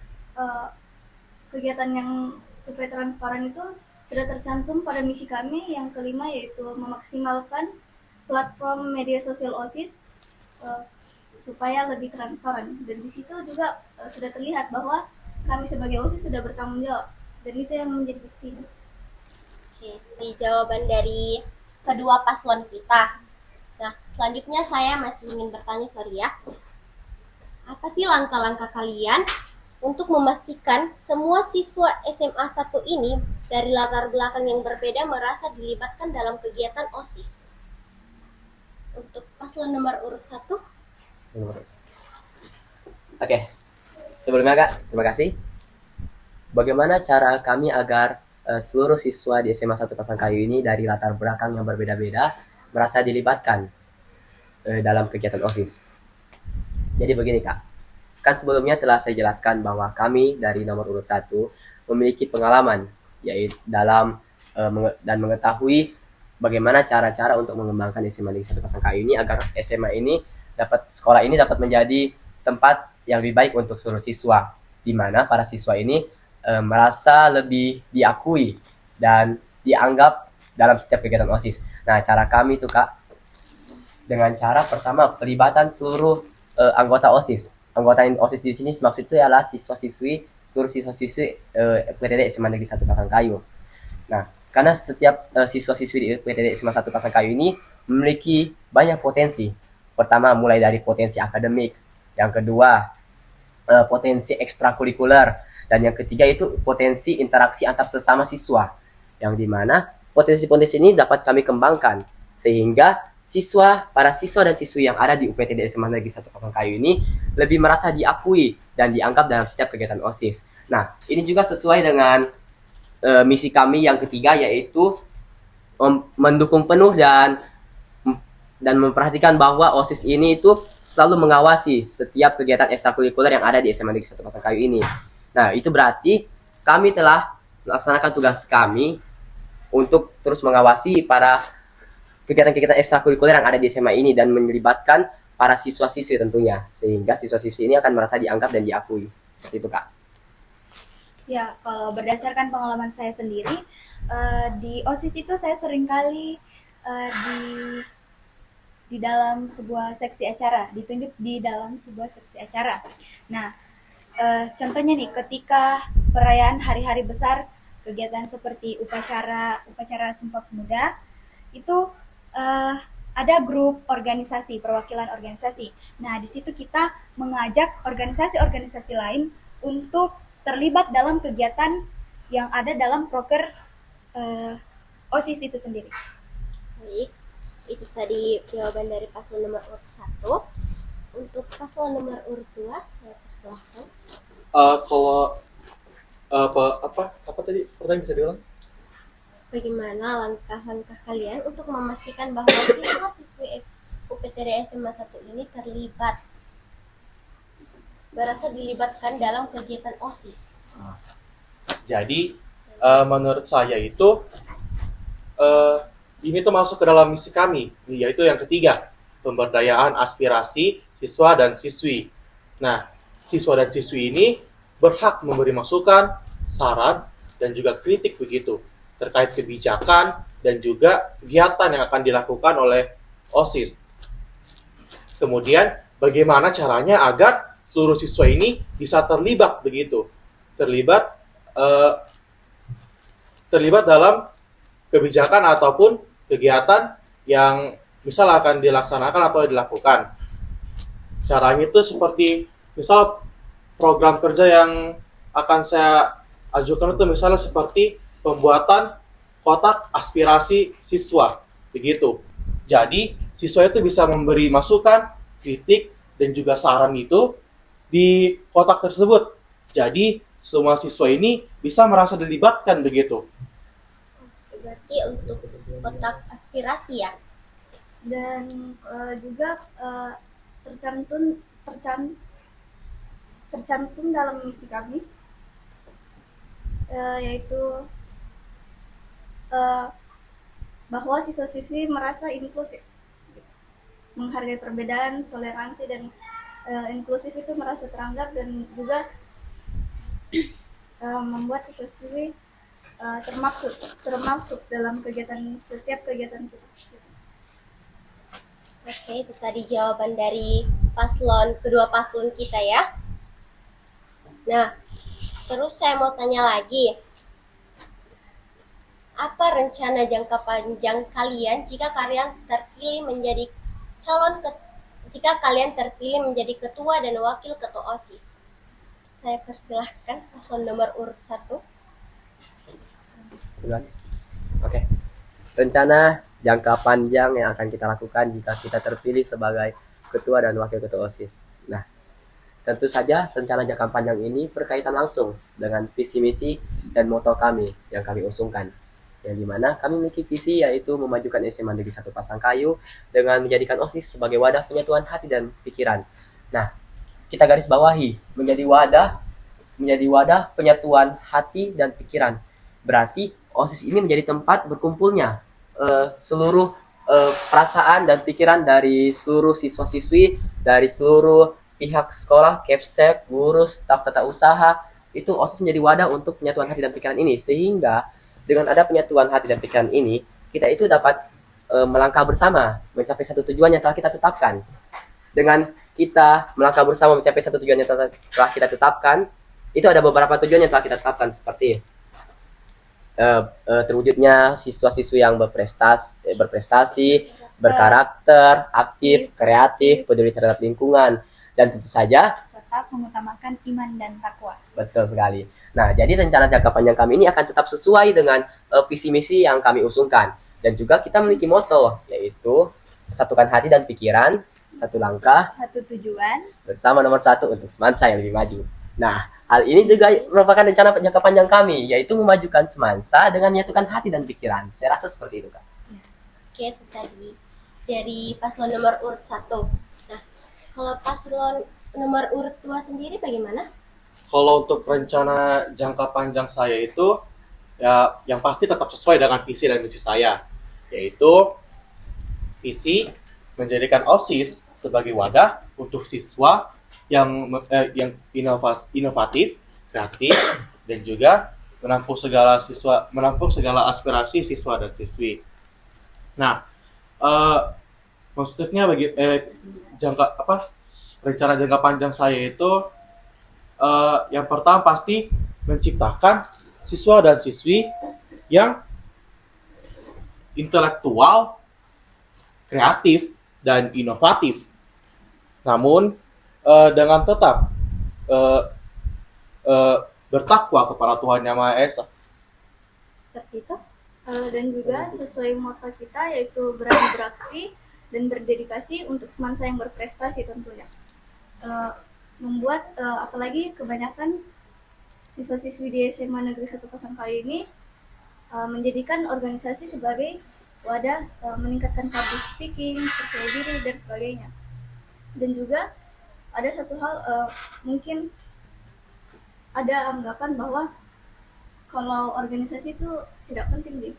kegiatan yang supaya transparan itu sudah tercantum pada misi kami yang kelima, yaitu memaksimalkan platform media sosial OSIS supaya lebih transparan. Dan di situ juga sudah terlihat bahwa kami sebagai OSIS sudah bertanggung jawab, dan itu yang menjadi bukti. Oke, di jawaban dari kedua paslon kita. Nah, selanjutnya saya masih ingin bertanya, sorry ya. Apa sih langkah-langkah kalian untuk memastikan semua siswa SMA 1 ini dari latar belakang yang berbeda merasa dilibatkan dalam kegiatan OSIS? Untuk paslon nomor urut 1. Oke, sebelumnya Kak, terima kasih. Bagaimana cara kami agar seluruh siswa di SMA 1 Pasangkayu ini dari latar belakang yang berbeda-beda merasa dilibatkan dalam kegiatan OSIS? Jadi begini Kak, kan sebelumnya telah saya jelaskan bahwa kami dari nomor urut 1 memiliki pengalaman yaitu dalam dan mengetahui bagaimana cara-cara untuk mengembangkan SMA Negeri 1 Pasangkayu ini agar sekolah ini dapat menjadi tempat yang lebih baik untuk seluruh siswa, di mana para siswa ini merasa lebih diakui dan dianggap dalam setiap kegiatan OSIS. Nah, cara kami itu Kak, dengan cara pertama pelibatan seluruh anggota OSIS. Anggota OSIS di sini maksud itu adalah seluruh siswa-siswi UPTD SMA Negeri 1 Pasangkayu. Nah, karena setiap siswa-siswi di UPTD SMA 1 Pasangkayu ini memiliki banyak potensi. Pertama, mulai dari potensi akademik, yang kedua potensi ekstrakurikuler, dan yang ketiga itu potensi interaksi antar sesama siswa, yang dimana potensi-potensi ini dapat kami kembangkan sehingga para siswa dan siswi yang ada di UPTD SMA Negeri 1 Pasangkayu ini lebih merasa diakui dan dianggap dalam setiap kegiatan OSIS. Nah, ini juga sesuai dengan misi kami yang ketiga, yaitu mendukung penuh dan memperhatikan bahwa OSIS ini itu selalu mengawasi setiap kegiatan ekstrakurikuler yang ada di SMA Negeri 1 Pasangkayu ini. Nah, itu berarti kami telah melaksanakan tugas kami untuk terus mengawasi para kegiatan-kegiatan ekstrakurikuler yang ada di SMA ini dan melibatkan para siswa-siswi tentunya, sehingga siswa-siswi ini akan merasa dianggap dan diakui. Seperti itu, Kak. Ya, kalau berdasarkan pengalaman saya sendiri, di OSIS itu saya seringkali di dalam sebuah seksi acara, ditunjuk di dalam sebuah seksi acara. Nah, contohnya nih, ketika perayaan hari-hari besar, kegiatan seperti upacara Sumpah Pemuda, itu ada grup organisasi, perwakilan organisasi. Nah, di situ kita mengajak organisasi-organisasi lain untuk terlibat dalam kegiatan yang ada dalam proker OSIS itu sendiri. Baik, itu tadi jawaban dari paslon nomor urut 1. Untuk paslon nomor urut 2, saya persilahkan. Kalau apa tadi pertanyaan bisa diulang? Bagaimana langkah-langkah kalian untuk memastikan bahwa siswa-siswi UPTD SMA 1 ini berasa dilibatkan dalam kegiatan OSIS? Jadi menurut saya itu ini tuh masuk ke dalam misi kami, yaitu yang ketiga, pemberdayaan aspirasi siswa dan siswi. Nah, siswa dan siswi ini berhak memberi masukan, saran, dan juga kritik begitu terkait kebijakan dan juga kegiatan yang akan dilakukan oleh OSIS. Kemudian bagaimana caranya agar seluruh siswa ini bisa terlibat begitu, terlibat dalam kebijakan ataupun kegiatan yang misal akan dilaksanakan atau dilakukan. Caranya itu seperti misal program kerja yang akan saya ajukan itu misalnya seperti pembuatan kotak aspirasi siswa, begitu. Jadi siswa itu bisa memberi masukan, kritik, dan juga saran itu di kotak tersebut. Jadi semua siswa ini bisa merasa dilibatkan begitu. Berarti untuk kotak aspirasi ya. Dan juga tercantum dalam misi kami, yaitu bahwa siswa-siswi merasa inklusif, menghargai perbedaan, toleransi, dan inklusif itu merasa teranggap, dan juga membuat siswa-siswi termasuk dalam setiap kegiatan kita. Oke, itu tadi jawaban dari kedua paslon kita ya. Nah, terus saya mau tanya lagi. Apa rencana jangka panjang kalian jika kalian terpilih menjadi ketua dan wakil ketua OSIS? Saya persilahkan paslon nomor urut 1. Oke. Rencana jangka panjang yang akan kita lakukan jika kita terpilih sebagai ketua dan wakil ketua OSIS. Nah, tentu saja rencana jangka panjang ini berkaitan langsung dengan visi misi dan moto kami yang kami usungkan. Yang dimana kami memiliki visi yaitu memajukan SMA Negeri 1 Pasangkayu dengan menjadikan OSIS sebagai wadah penyatuan hati dan pikiran. Nah, kita garis bawahi menjadi wadah penyatuan hati dan pikiran. Berarti OSIS ini menjadi tempat berkumpulnya seluruh perasaan dan pikiran dari seluruh siswa-siswi, dari seluruh pihak sekolah, Kepsek, guru, staf tata usaha. Itu OSIS menjadi wadah untuk penyatuan hati dan pikiran ini, sehingga dengan ada penyatuan hati dan pikiran ini, kita itu dapat melangkah bersama mencapai satu tujuan yang telah kita tetapkan. Dengan kita melangkah bersama mencapai satu tujuan yang telah kita tetapkan, itu ada beberapa tujuan yang telah kita tetapkan, seperti terwujudnya siswa-siswi yang berprestasi, berkarakter, aktif, kreatif, peduli terhadap lingkungan, dan tentu saja Tetap mengutamakan iman dan takwa. betul sekali. Nah, jadi rencana jangka panjang kami ini akan tetap sesuai dengan visi misi yang kami usungkan, dan juga kita memiliki moto, yaitu satukan hati dan pikiran, satu langkah, Satu tujuan. bersama nomor 1 untuk Semansa yang lebih maju. Nah, hal ini juga merupakan rencana jangka panjang kami, yaitu memajukan Semansa dengan menyatukan hati dan pikiran. Saya rasa seperti itu, Kak. Oke, itu tadi dari paslon nomor urut 1. Nah, kalau paslon nomor urut 2 sendiri bagaimana? Kalau untuk rencana jangka panjang saya itu, ya yang pasti tetap sesuai dengan visi dan misi saya, yaitu visi menjadikan OSIS sebagai wadah untuk siswa yang inovatif, kreatif, dan juga menampung segala aspirasi siswa dan siswi. Nah, maksudnya rencana jangka panjang saya itu yang pertama pasti menciptakan siswa dan siswi yang intelektual, kreatif, dan inovatif. Namun dengan tetap bertakwa kepada Tuhan Yang Maha Esa. Seperti itu. Dan juga sesuai moto kita, yaitu berani beraksi dan berdedikasi untuk semansa yang berprestasi tentunya. Membuat apalagi kebanyakan siswa-siswi di SMA Negeri 1 Pasangkayu ini menjadikan organisasi sebagai wadah meningkatkan public speaking, percaya diri, dan sebagainya. Dan juga ada satu hal, mungkin ada anggapan bahwa kalau organisasi itu tidak penting,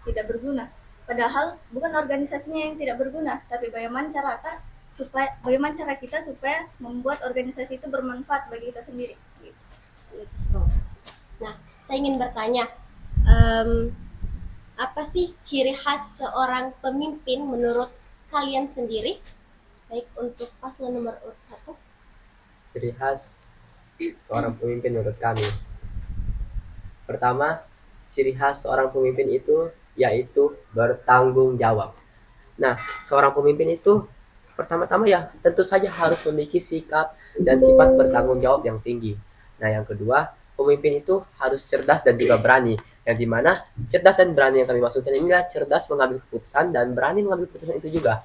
tidak berguna. Padahal bukan organisasinya yang tidak berguna, tapi bagaimana cara kita supaya membuat organisasi itu bermanfaat bagi kita sendiri. Gitu. Nah, saya ingin bertanya, apa sih ciri khas seorang pemimpin menurut kalian sendiri? Baik untuk paslon nomor urut 1. Ciri khas seorang pemimpin menurut kami. Pertama, ciri khas seorang pemimpin itu yaitu bertanggung jawab. Nah, seorang pemimpin itu pertama-tama ya tentu saja harus memiliki sikap dan sifat bertanggung jawab yang tinggi. Nah, yang kedua, pemimpin itu harus cerdas dan juga berani. Yang dimana cerdas dan berani yang kami maksudkan inilah cerdas mengambil keputusan dan berani mengambil keputusan itu juga.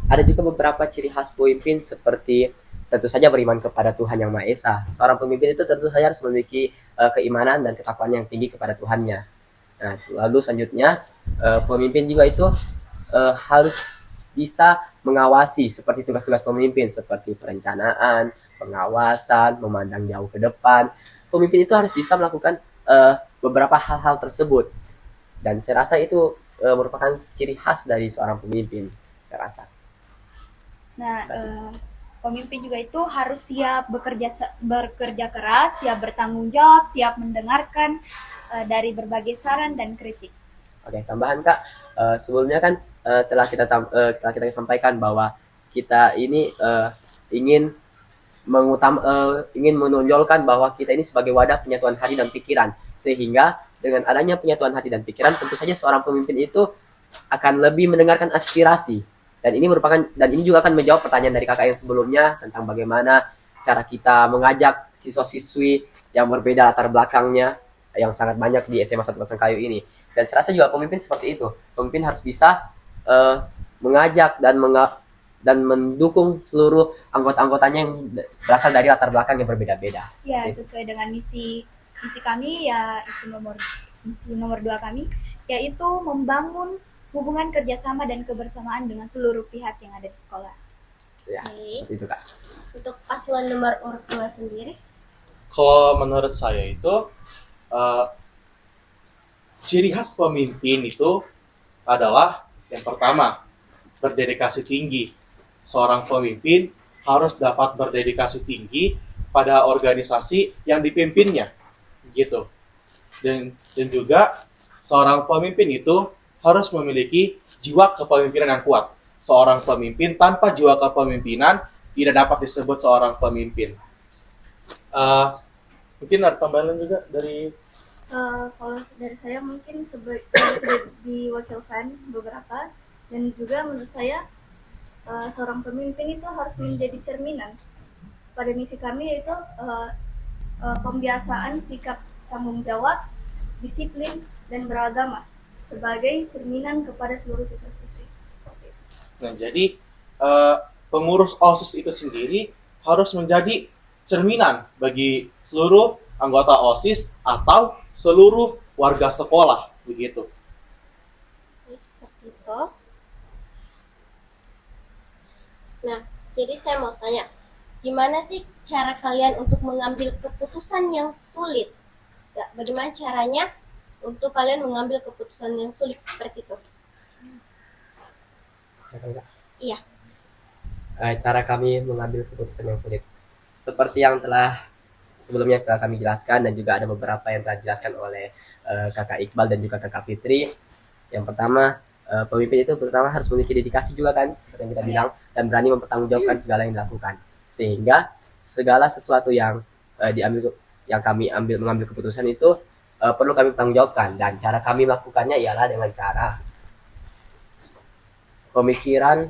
Ada juga beberapa ciri khas pemimpin seperti tentu saja beriman kepada Tuhan Yang Maha Esa. Seorang pemimpin itu tentu saja harus memiliki keimanan dan ketakwaan yang tinggi kepada Tuhannya. Nah, lalu selanjutnya pemimpin juga itu harus bisa mengawasi seperti tugas-tugas pemimpin seperti perencanaan, pengawasan, memandang jauh ke depan. Pemimpin itu harus bisa melakukan beberapa hal-hal tersebut. Dan saya rasa itu merupakan ciri khas dari seorang pemimpin, saya rasa. Nah, pemimpin juga itu harus siap bekerja keras, siap bertanggung jawab, siap mendengarkan dari berbagai saran dan kritik. Oke, tambahan Kak, sebelumnya kan telah kita sampaikan bahwa kita ini ingin menonjolkan bahwa kita ini sebagai wadah penyatuan hati dan pikiran, sehingga dengan adanya penyatuan hati dan pikiran tentu saja seorang pemimpin itu akan lebih mendengarkan aspirasi, dan ini juga akan menjawab pertanyaan dari kakak yang sebelumnya tentang bagaimana cara kita mengajak siswa-siswi yang berbeda latar belakangnya yang sangat banyak di SMA 1 Pasangkayu ini. Dan saya rasa juga pemimpin seperti itu. Pemimpin harus bisa mengajak dan mendukung seluruh anggota-anggotanya yang berasal dari latar belakang yang berbeda-beda. Ya, sesuai dengan misi kami, yaitu misi nomor 2 kami, yaitu membangun hubungan kerjasama dan kebersamaan dengan seluruh pihak yang ada di sekolah. Ya, Oke. seperti itu Kak. Untuk paslon nomor urut 2 sendiri, Kalau menurut saya itu ciri khas pemimpin itu adalah yang pertama, berdedikasi tinggi. Seorang pemimpin harus dapat berdedikasi tinggi pada organisasi yang dipimpinnya, gitu. Dan juga seorang pemimpin itu harus memiliki jiwa kepemimpinan yang kuat. Seorang pemimpin tanpa jiwa kepemimpinan tidak dapat disebut seorang pemimpin. Mungkin ada tambahan juga dari Kalau dari saya mungkin sudah diwakilkan beberapa, dan juga menurut saya seorang pemimpin itu harus menjadi cerminan pada misi kami, yaitu pembiasaan sikap tanggung jawab, disiplin, dan beragama sebagai cerminan kepada seluruh siswa-siswi. Seperti itu. Nah, jadi pengurus OSIS itu sendiri harus menjadi cerminan bagi seluruh anggota OSIS atau seluruh warga sekolah, begitu. seperti itu. Nah, jadi saya mau tanya, gimana sih cara kalian untuk mengambil keputusan yang sulit? Ya, bagaimana caranya untuk kalian mengambil keputusan yang sulit seperti itu? Iya. Cara kami mengambil keputusan yang sulit, seperti yang telah sebelumnya telah kami jelaskan, dan juga ada beberapa yang telah dijelaskan oleh kakak Iqbal dan juga kakak Fitri. Yang pertama, pemimpin itu pertama harus memiliki dedikasi juga kan, seperti yang kita bilang, dan berani mempertanggungjawabkan segala yang dilakukan, sehingga segala sesuatu yang kami mengambil keputusan itu perlu kami pertanggungjawabkan. Dan cara kami melakukannya ialah dengan cara pemikiran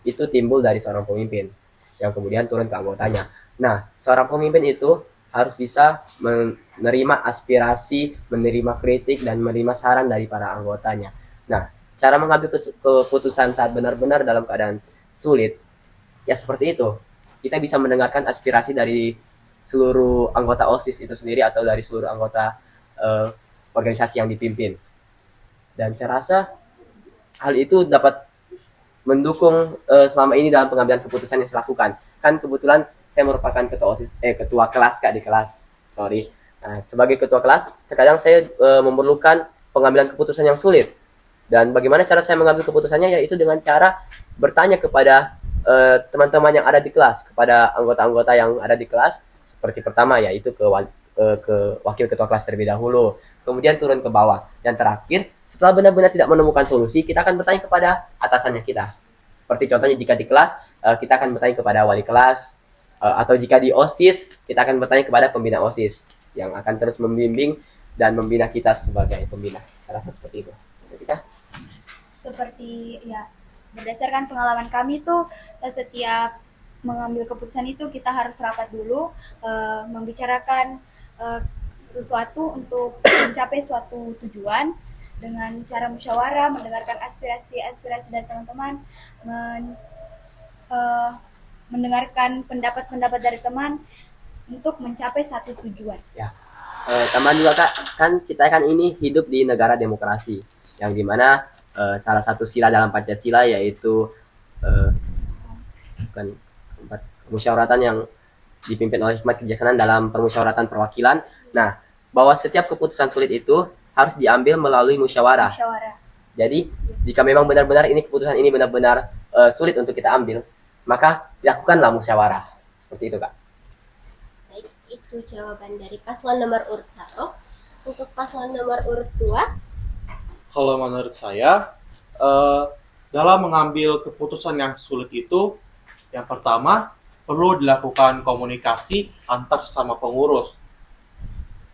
itu timbul dari seorang pemimpin yang kemudian turun ke anggotanya. Nah, seorang pemimpin itu harus bisa menerima aspirasi, menerima kritik, dan menerima saran dari para anggotanya. Nah, cara mengambil keputusan saat benar-benar dalam keadaan sulit, ya seperti itu. Kita bisa mendengarkan aspirasi dari seluruh anggota OSIS itu sendiri atau dari seluruh anggota organisasi yang dipimpin. Dan saya rasa hal itu dapat mendukung selama ini dalam pengambilan keputusan yang saya lakukan. Kan kebetulan saya merupakan ketua kelas Kak, di kelas. Sebagai ketua kelas, terkadang saya memerlukan pengambilan keputusan yang sulit. Dan bagaimana cara saya mengambil keputusannya, yaitu dengan cara bertanya kepada teman-teman yang ada di kelas, kepada anggota-anggota yang ada di kelas. Seperti pertama, yaitu ke wakil ketua kelas terlebih dahulu, kemudian turun ke bawah, dan terakhir setelah benar-benar tidak menemukan solusi, kita akan bertanya kepada atasannya kita. Seperti contohnya jika di kelas, kita akan bertanya kepada wali kelas, atau jika di OSIS, kita akan bertanya kepada pembina OSIS yang akan terus membimbing dan membina kita sebagai pembina. Saya rasa seperti itu. Jessica? Seperti ya, berdasarkan pengalaman kami tuh setiap mengambil keputusan itu kita harus rapat dulu, membicarakan sesuatu untuk mencapai suatu tujuan dengan cara musyawarah, mendengarkan aspirasi dari teman-teman, mendengarkan pendapat-pendapat dari teman untuk mencapai satu tujuan. Ya, tambahan juga Kak, kan kita kan ini hidup di negara demokrasi, yang dimana salah satu sila dalam Pancasila yaitu musyawaratan yang dipimpin oleh hikmat kebijaksanaan dalam permusyawaratan perwakilan. Nah, bahwa setiap keputusan sulit itu harus diambil melalui musyawarah. Jadi, jika memang benar-benar keputusan ini benar-benar sulit untuk kita ambil, maka lakukanlah musyawarah. Seperti itu, Kak. Baik, itu jawaban dari paslon nomor urut 1. Untuk paslon nomor urut 2, Kalau menurut saya, dalam mengambil keputusan yang sulit itu, yang pertama, perlu dilakukan komunikasi antar sesama pengurus.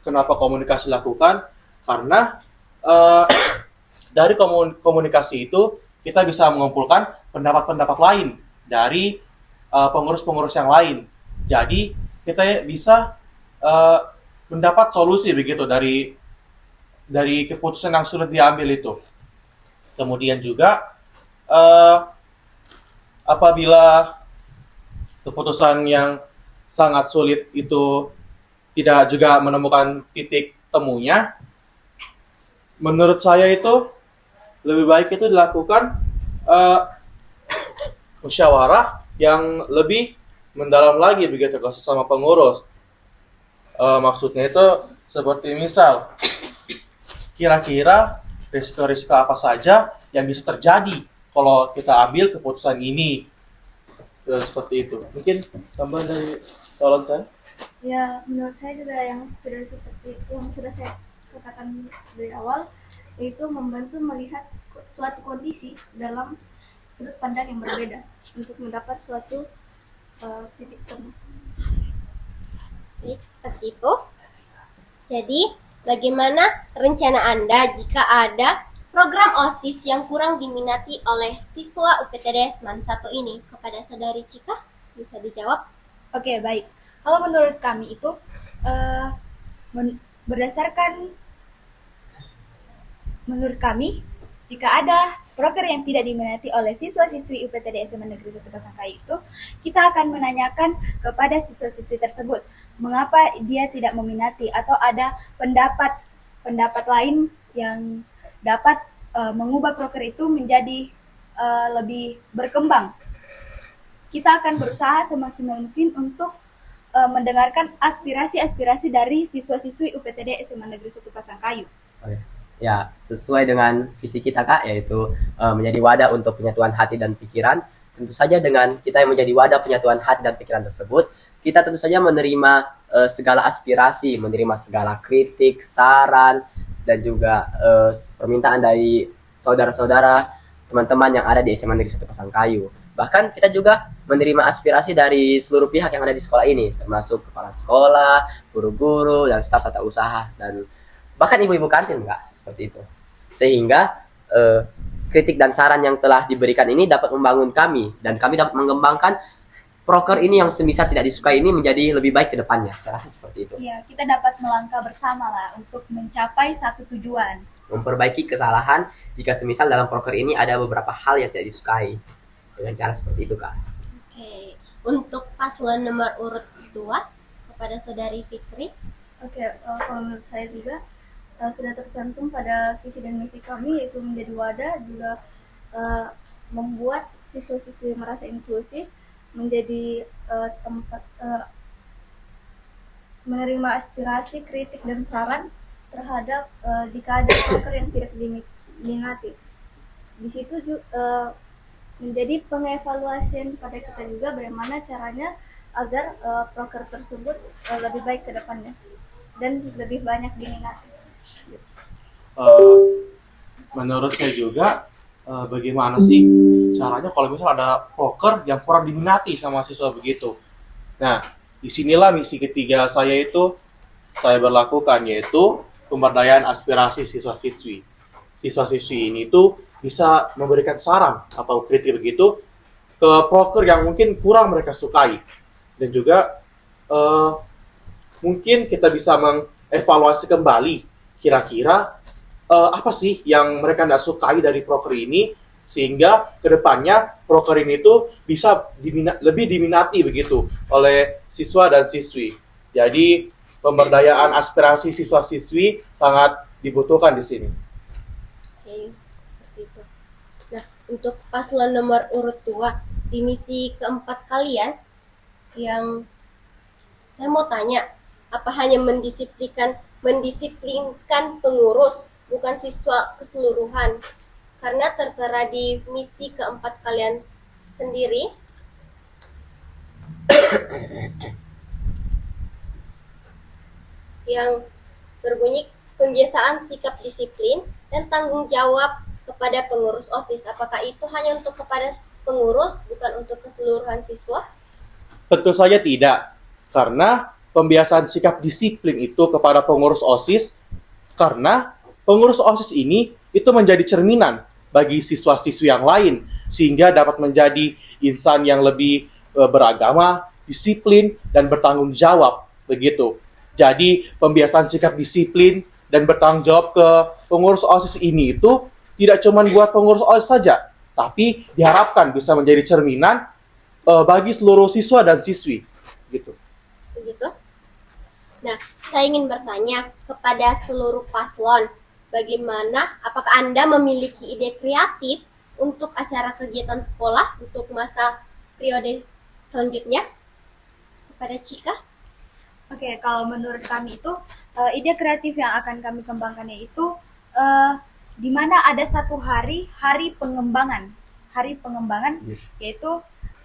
Kenapa komunikasi dilakukan? Karena dari komunikasi itu, kita bisa mengumpulkan pendapat-pendapat lain dari pengurus-pengurus yang lain. Jadi, kita bisa mendapat solusi begitu dari keputusan yang sulit diambil itu. Kemudian juga apabila keputusan yang sangat sulit itu tidak juga menemukan titik temunya, menurut saya itu lebih baik itu dilakukan musyawarah yang lebih mendalam lagi begitu ke sesama pengurus. Maksudnya itu seperti misal, kira-kira risiko-risiko apa saja yang bisa terjadi kalau kita ambil keputusan ini. Seperti itu. Mungkin tambahan dari calon saya? Ya, menurut saya juga yang sudah saya katakan dari awal, yaitu membantu melihat suatu kondisi dalam sudut pandang yang berbeda untuk mendapat suatu titik temu. baik seperti itu. Jadi, bagaimana rencana Anda jika ada program OSIS yang kurang diminati oleh siswa UPTD Seman 1 ini? Kepada Saudari Cika, bisa dijawab? Oke, baik. Kalau menurut kami itu berdasarkan menurut kami, jika ada proker yang tidak diminati oleh siswa-siswi UPTD SMA Negeri 1 Pasangkayu itu, kita akan menanyakan kepada siswa-siswi tersebut mengapa dia tidak meminati atau ada pendapat lain yang dapat mengubah proker itu menjadi lebih berkembang. Kita akan berusaha semaksimal mungkin untuk mendengarkan aspirasi-aspirasi dari siswa-siswi UPTD SMA Negeri 1 Pasangkayu. Ya, sesuai dengan visi kita Kak, yaitu menjadi wadah untuk penyatuan hati dan pikiran. Tentu saja dengan kita yang menjadi wadah penyatuan hati dan pikiran tersebut, kita tentu saja menerima segala aspirasi, menerima segala kritik, saran, dan juga permintaan dari saudara-saudara, teman-teman yang ada di SMA Negeri 1 Pasangkayu. Bahkan kita juga menerima aspirasi dari seluruh pihak yang ada di sekolah ini, termasuk kepala sekolah, guru-guru, dan staf tata usaha, dan bahkan ibu-ibu kantin Kak, seperti itu. Sehingga kritik dan saran yang telah diberikan ini dapat membangun kami, dan kami dapat mengembangkan proker ini yang semisal tidak disukai ini menjadi lebih baik ke depannya. Saya rasa seperti itu. Ya, kita dapat melangkah bersama lah untuk mencapai satu tujuan. Memperbaiki kesalahan jika semisal dalam proker ini ada beberapa hal yang tidak disukai. Dengan cara seperti itu Kak. Oke, untuk paslon nomor urut 2, kepada Saudari Fikri. Oke, kalau menurut saya juga sudah tercantum pada visi dan misi kami, yaitu menjadi wadah, juga membuat siswa-siswi merasa inklusif, menjadi tempat menerima aspirasi, kritik, dan saran terhadap jika ada proker yang tidak diminati. Di situ menjadi pengevaluasian pada kita juga bagaimana caranya agar proker tersebut lebih baik ke depannya dan lebih banyak diminati. Menurut saya juga bagaimana sih caranya kalau misalnya ada proker yang kurang diminati sama siswa begitu. Nah, disinilah misi ketiga saya berlakukan, yaitu pemberdayaan aspirasi siswa-siswi. Siswa-siswi ini tuh bisa memberikan saran atau kritik begitu ke proker yang mungkin kurang mereka sukai. Dan juga mungkin kita bisa mengevaluasi kembali kira-kira apa sih yang mereka tidak sukai dari proker ini, sehingga kedepannya proker ini tuh bisa lebih diminati begitu oleh siswa dan siswi. Jadi pemberdayaan aspirasi siswa-siswi sangat dibutuhkan di sini. Oke, seperti itu. Nah, untuk paslon nomor urut 2 di misi keempat kalian, yang saya mau tanya, apa hanya mendisiplinkan pengurus, bukan siswa keseluruhan? Karena tertera di misi keempat kalian sendiri, yang berbunyi pembiasaan sikap disiplin dan tanggung jawab kepada pengurus OSIS. Apakah itu hanya untuk kepada pengurus, bukan untuk keseluruhan siswa? Tentu saja tidak, karena pembiasaan sikap disiplin itu kepada pengurus OSIS, karena pengurus OSIS ini itu menjadi cerminan bagi siswa-siswi yang lain, sehingga dapat menjadi insan yang lebih beragama, disiplin, dan bertanggung jawab, begitu. Jadi pembiasaan sikap disiplin dan bertanggung jawab ke pengurus OSIS ini itu tidak cuma buat pengurus OSIS saja, tapi diharapkan bisa menjadi cerminan bagi seluruh siswa dan siswi, gitu. Begitu. Nah, saya ingin bertanya kepada seluruh paslon, bagaimana, apakah Anda memiliki ide kreatif untuk acara kegiatan sekolah untuk masa periode selanjutnya? Kepada Cika? Oke, kalau menurut kami itu ide kreatif yang akan kami kembangkan yaitu di mana ada satu hari pengembangan, yaitu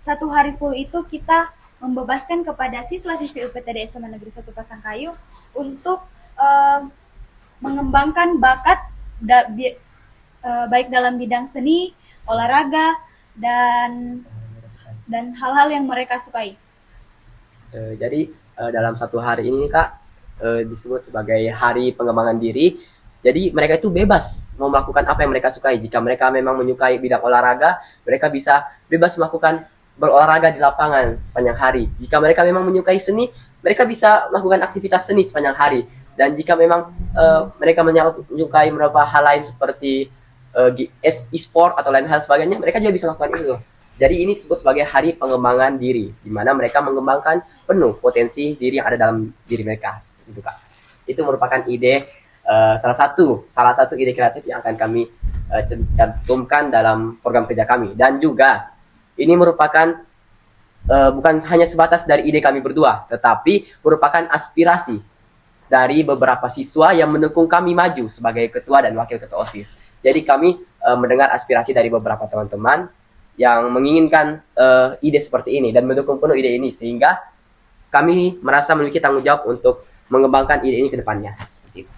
satu hari full itu kita membebaskan kepada siswa-siswi UPTD SMA Negeri 1 Pasangkayu untuk mengembangkan bakat baik dalam bidang seni, olahraga, dan hal-hal yang mereka sukai. Jadi dalam satu hari ini Kak disebut sebagai hari pengembangan diri. Jadi mereka itu bebas mau melakukan apa yang mereka sukai. Jika mereka memang menyukai bidang olahraga, mereka bisa bebas melakukan berolahraga di lapangan sepanjang hari. Jika mereka memang menyukai seni, mereka bisa melakukan aktivitas seni sepanjang hari. Dan jika memang mereka menyukai beberapa hal lain seperti e-sport atau lain hal sebagainya, mereka juga bisa melakukan itu. Jadi ini disebut sebagai hari pengembangan diri, di mana mereka mengembangkan penuh potensi diri yang ada dalam diri mereka. Seperti itu Kak. Itu merupakan ide salah satu ide kreatif yang akan kami cantumkan dalam program kerja kami. Dan juga ini merupakan bukan hanya sebatas dari ide kami berdua, tetapi merupakan aspirasi dari beberapa siswa yang mendukung kami maju sebagai ketua dan wakil ketua OSIS. Jadi kami mendengar aspirasi dari beberapa teman-teman yang menginginkan ide seperti ini dan mendukung penuh ide ini, sehingga kami merasa memiliki tanggung jawab untuk mengembangkan ide ini ke depannya. Seperti itu.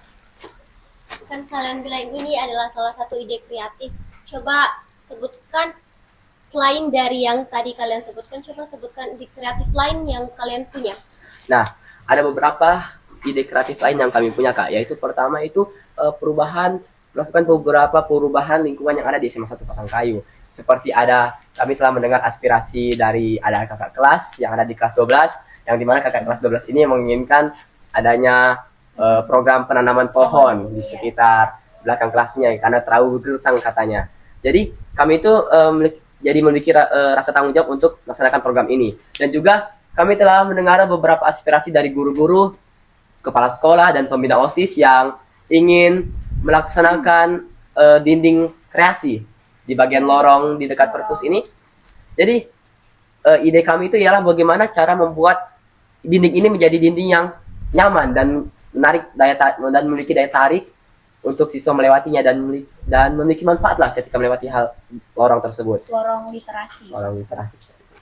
Kan kalian bilang ini adalah salah satu ide kreatif. Coba sebutkan, selain dari yang tadi kalian sebutkan, coba sebutkan ide kreatif lain yang kalian punya. Nah, ada beberapa ide kreatif lain yang kami punya Kak, yaitu pertama itu melakukan beberapa perubahan lingkungan yang ada di SMA 1 Pasangkayu. Seperti kami telah mendengar aspirasi dari ada kakak kelas yang ada di kelas 12, yang dimana kakak kelas 12 ini menginginkan adanya program penanaman pohon di sekitar belakang kelasnya karena terlalu gersang katanya. Jadi kami itu memiliki rasa tanggung jawab untuk melaksanakan program ini. Dan juga kami telah mendengar beberapa aspirasi dari guru-guru, kepala sekolah, dan pembina OSIS yang ingin melaksanakan dinding kreasi di bagian lorong di dekat perpus ini. Jadi ide kami itu ialah bagaimana cara membuat dinding ini menjadi dinding yang nyaman dan menarik dan memiliki daya tarik untuk siswa melewatinya dan memiliki manfaat lah ketika melewati lorong tersebut. Lorong literasi. Lorong literasi seperti itu.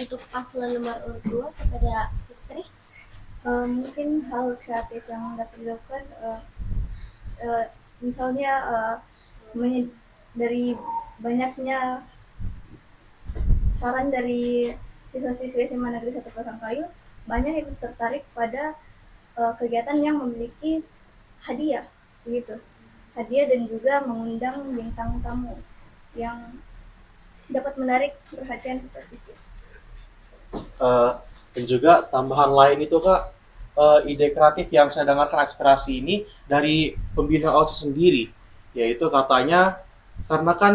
Untuk paslon nomor urut 2 kepada Fitri. Mungkin hal kreatif yang dapat dilakukan misalnya dari banyaknya saran dari siswa-siswi SMA Negeri 1 Pasangkayu, banyak yang tertarik pada kegiatan yang memiliki hadiah, begitu. hadiah dan juga mengundang bintang tamu yang dapat menarik perhatian siswa-siswi. Dan juga tambahan lain itu Kak, ide kreatif yang saya dengarkan aspirasi ini dari pembina OSIS sendiri, yaitu katanya karena kan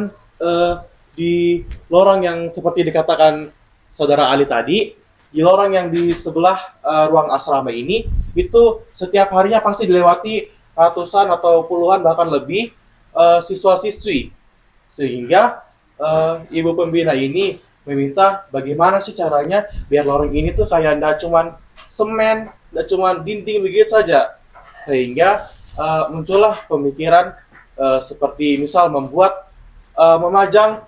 di lorong yang seperti dikatakan Saudara Ali tadi, di lorong yang di sebelah ruang asrama ini itu setiap harinya pasti dilewati ratusan atau puluhan bahkan lebih siswa-siswi, sehingga ibu pembina ini meminta bagaimana sih caranya biar lorong ini tuh kayak nggak cuman semen, nggak cuman dinding begitu saja, sehingga muncullah pemikiran seperti misal memajang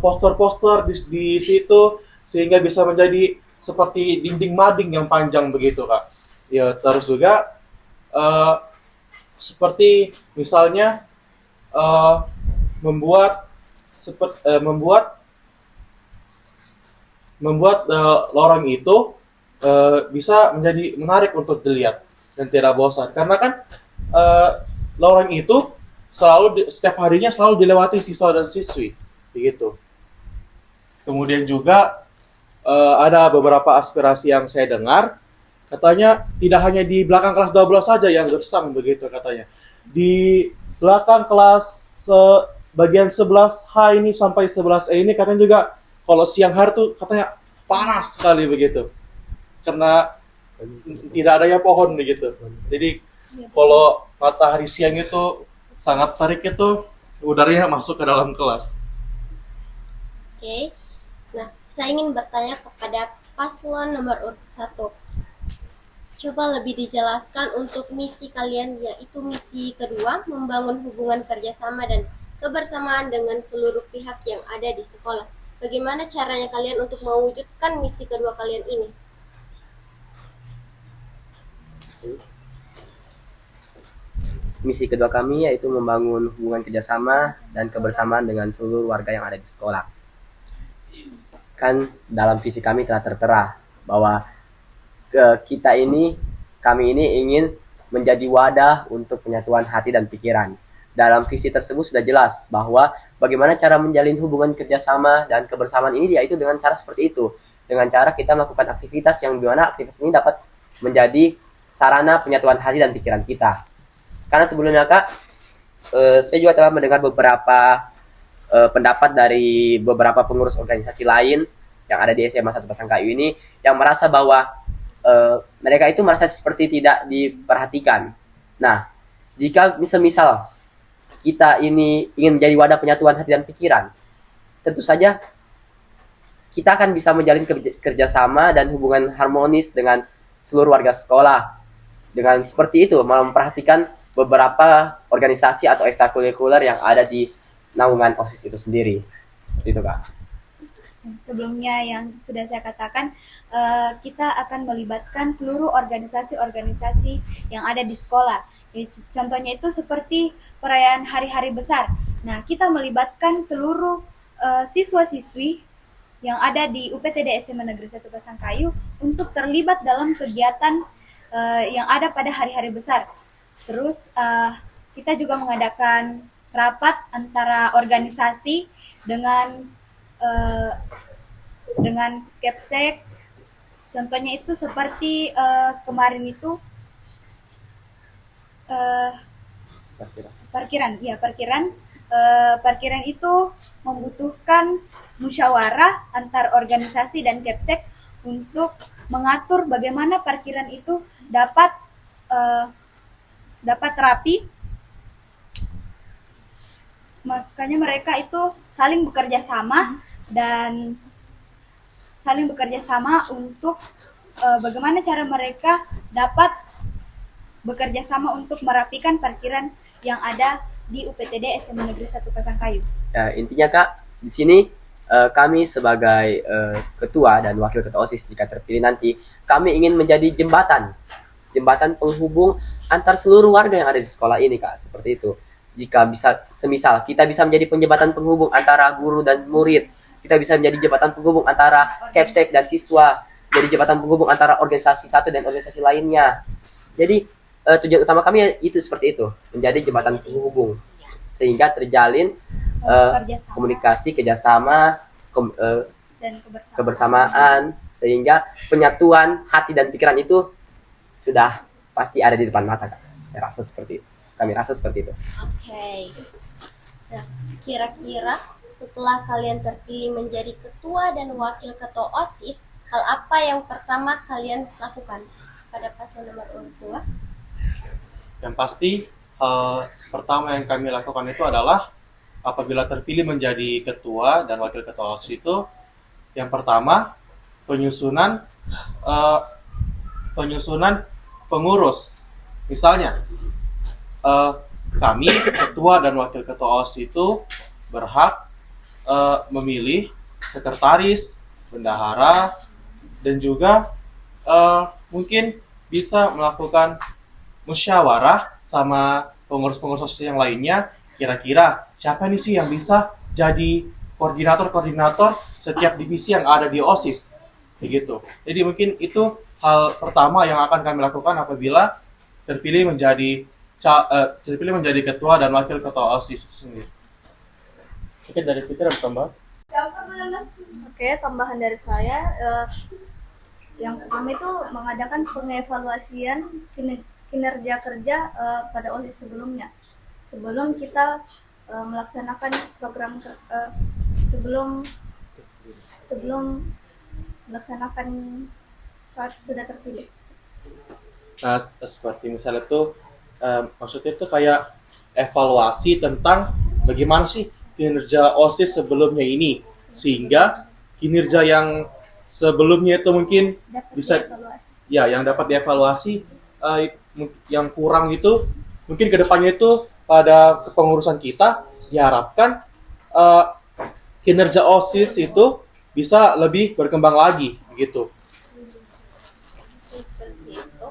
poster-poster di situ sehingga bisa menjadi seperti dinding mading yang panjang begitu Kak. Ya terus juga seperti misalnya membuat lorong itu bisa menjadi menarik untuk dilihat dan tidak bosan, karena kan lorong itu setiap harinya selalu dilewati siswa dan siswi begitu. Kemudian juga ada beberapa aspirasi yang saya dengar, katanya tidak hanya di belakang kelas 12 saja yang gersang begitu katanya. Di belakang kelas bagian 11H ini sampai 11E ini katanya juga kalau siang hari tuh katanya panas sekali begitu. Karena tidak adanya pohon begitu. Jadi kalau matahari siang itu sangat terik itu udaranya masuk ke dalam kelas. Oke. Nah, saya ingin bertanya kepada paslon nomor urut 1. Coba lebih dijelaskan untuk misi kalian, yaitu misi kedua, membangun hubungan kerjasama dan kebersamaan dengan seluruh pihak yang ada di sekolah. Bagaimana caranya kalian untuk mewujudkan misi kedua kalian ini? Misi kedua kami yaitu membangun hubungan kerjasama dan kebersamaan dengan seluruh warga yang ada di sekolah. Kan dalam visi kami telah tertera bahwa kami ini ingin menjadi wadah untuk penyatuan hati dan pikiran. Dalam visi tersebut sudah jelas bahwa bagaimana cara menjalin hubungan kerjasama dan kebersamaan ini, yaitu dengan cara seperti itu. Dengan cara kita melakukan aktivitas yang dimana aktivitas ini dapat menjadi sarana penyatuan hati dan pikiran kita. Karena sebelumnya Kak, saya juga telah mendengar beberapa pendapat dari beberapa pengurus organisasi lain yang ada di SMA 1 Pasangkayu ini yang merasa bahwa mereka itu merasa seperti tidak diperhatikan. Nah, jika misal kita ini ingin menjadi wadah penyatuan hati dan pikiran, tentu saja kita akan bisa menjalin kerjasama dan hubungan harmonis dengan seluruh warga sekolah. Dengan seperti itu, memperhatikan beberapa organisasi atau ekstrakurikuler yang ada di naungan OSIS itu sendiri. Seperti itu Kak. Sebelumnya yang sudah saya katakan, kita akan melibatkan seluruh organisasi-organisasi yang ada di sekolah. Contohnya itu seperti perayaan hari-hari besar. Nah, kita melibatkan seluruh siswa-siswi yang ada di UPTD SMA Negeri 1 Pasangkayu untuk terlibat dalam kegiatan yang ada pada hari-hari besar. Terus kita juga mengadakan rapat antara organisasi dengan Kepsek. Contohnya itu seperti kemarin itu parkiran. Parkiran itu membutuhkan musyawarah antar organisasi dan Kepsek untuk mengatur bagaimana parkiran itu dapat rapi. Makanya mereka itu saling bekerja sama untuk bagaimana cara mereka dapat bekerja sama untuk merapikan parkiran yang ada di UPTD SMA Negeri 1 Pasangkayu. Ya, intinya Kak, di sini kami sebagai ketua dan wakil ketua OSIS jika terpilih nanti, kami ingin menjadi jembatan penghubung antar seluruh warga yang ada di sekolah ini Kak, seperti itu. Jika bisa, semisal kita bisa menjadi penjembatan penghubung antara guru dan murid, kita bisa menjadi jembatan penghubung antara Kepsek dan siswa, jadi jembatan penghubung antara organisasi satu dan organisasi lainnya. Jadi tujuan utama kami itu seperti itu, menjadi jembatan penghubung sehingga terjalin Kerjasama komunikasi, kerjasama, dan kebersamaan, sehingga penyatuan hati dan pikiran itu sudah pasti ada di depan mata, Kak. Saya rasa seperti itu. Kami rasa seperti itu. Oke. Nah, kira-kira setelah kalian terpilih menjadi ketua dan wakil ketua OSIS, hal apa yang pertama kalian lakukan pada paslon nomor urut 2? Yang pasti, hal pertama yang kami lakukan itu adalah apabila terpilih menjadi ketua dan wakil ketua OSIS itu, yang pertama penyusunan pengurus. Misalnya, kami ketua dan wakil ketua OSIS itu berhak memilih sekretaris, bendahara, dan juga mungkin bisa melakukan musyawarah sama pengurus-pengurus OSIS yang lainnya. Kira-kira siapa nih sih yang bisa jadi koordinator setiap divisi yang ada di OSIS, begitu. Jadi mungkin itu hal pertama yang akan kami lakukan apabila terpilih menjadi ketua dan wakil ketua OSIS itu sendiri. Mungkin dari Peter ada tambah? Oke, tambahan dari saya, yang pertama itu mengadakan pengevaluasian kinerja kerja pada OSIS sebelumnya. Sebelum kita melaksanakan program sebelum melaksanakan saat sudah terpilih. Nah, seperti misalnya tuh maksudnya tuh kayak evaluasi tentang bagaimana sih kinerja OSIS sebelumnya ini, sehingga kinerja yang sebelumnya itu mungkin Dapat bisa dievaluasi. ya yang dapat dievaluasi, yang kurang itu mungkin kedepannya itu pada kepengurusan kita diharapkan kinerja OSIS itu bisa lebih berkembang lagi gitu. Seperti itu.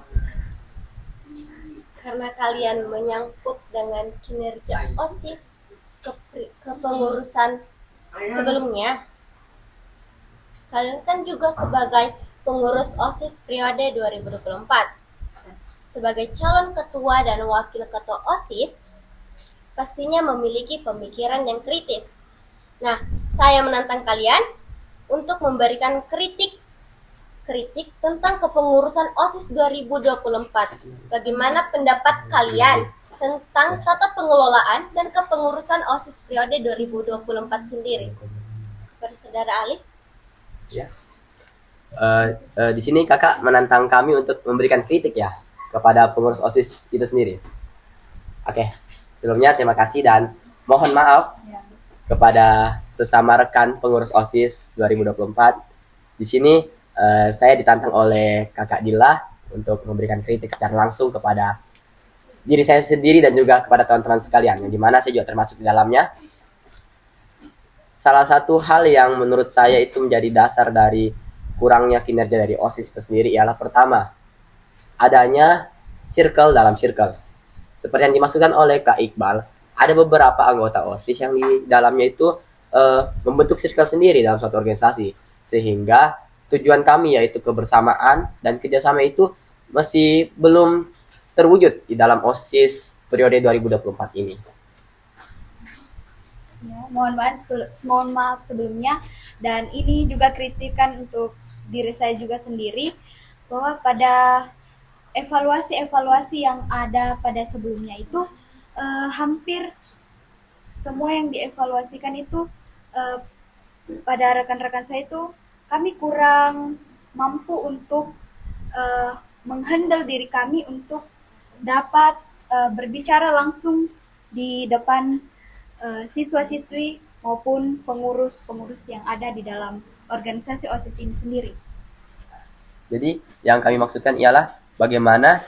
Karena kalian menyangkut dengan kinerja OSIS kepengurusan sebelumnya, kalian kan juga sebagai pengurus OSIS periode 2024. Sebagai calon ketua dan wakil ketua OSIS, pastinya memiliki pemikiran yang kritis. Nah, saya menantang kalian untuk memberikan kritik tentang kepengurusan OSIS 2024. Bagaimana pendapat kalian tentang tata pengelolaan dan kepengurusan OSIS periode 2024 sendiri? Kepada Saudara Ali. Ya. Di sini kakak menantang kami untuk memberikan kritik ya kepada pengurus OSIS itu sendiri. Oke. Sebelumnya terima kasih dan mohon maaf kepada sesama rekan pengurus OSIS 2024. Di sini saya ditantang oleh Kakak Dila untuk memberikan kritik secara langsung kepada diri saya sendiri dan juga kepada teman-teman sekalian, yang dimana saya juga termasuk di dalamnya. Salah satu hal yang menurut saya itu menjadi dasar dari kurangnya kinerja dari OSIS itu sendiri ialah pertama, adanya circle dalam circle. Seperti yang dimaksudkan oleh Kak Iqbal, ada beberapa anggota OSIS yang di dalamnya itu membentuk circle sendiri dalam suatu organisasi, sehingga tujuan kami yaitu kebersamaan dan kerjasama itu masih belum terwujud di dalam OSIS periode 2024 ini. Ya, mohon maaf sebelumnya, dan ini juga kritikan untuk diri saya juga sendiri, bahwa pada evaluasi yang ada pada sebelumnya itu hampir semua yang dievaluasikan itu pada rekan-rekan saya itu kami kurang mampu untuk menghandle diri kami untuk dapat berbicara langsung di depan siswa-siswi maupun pengurus-pengurus yang ada di dalam organisasi OSIS ini sendiri. Jadi yang kami maksudkan ialah bagaimana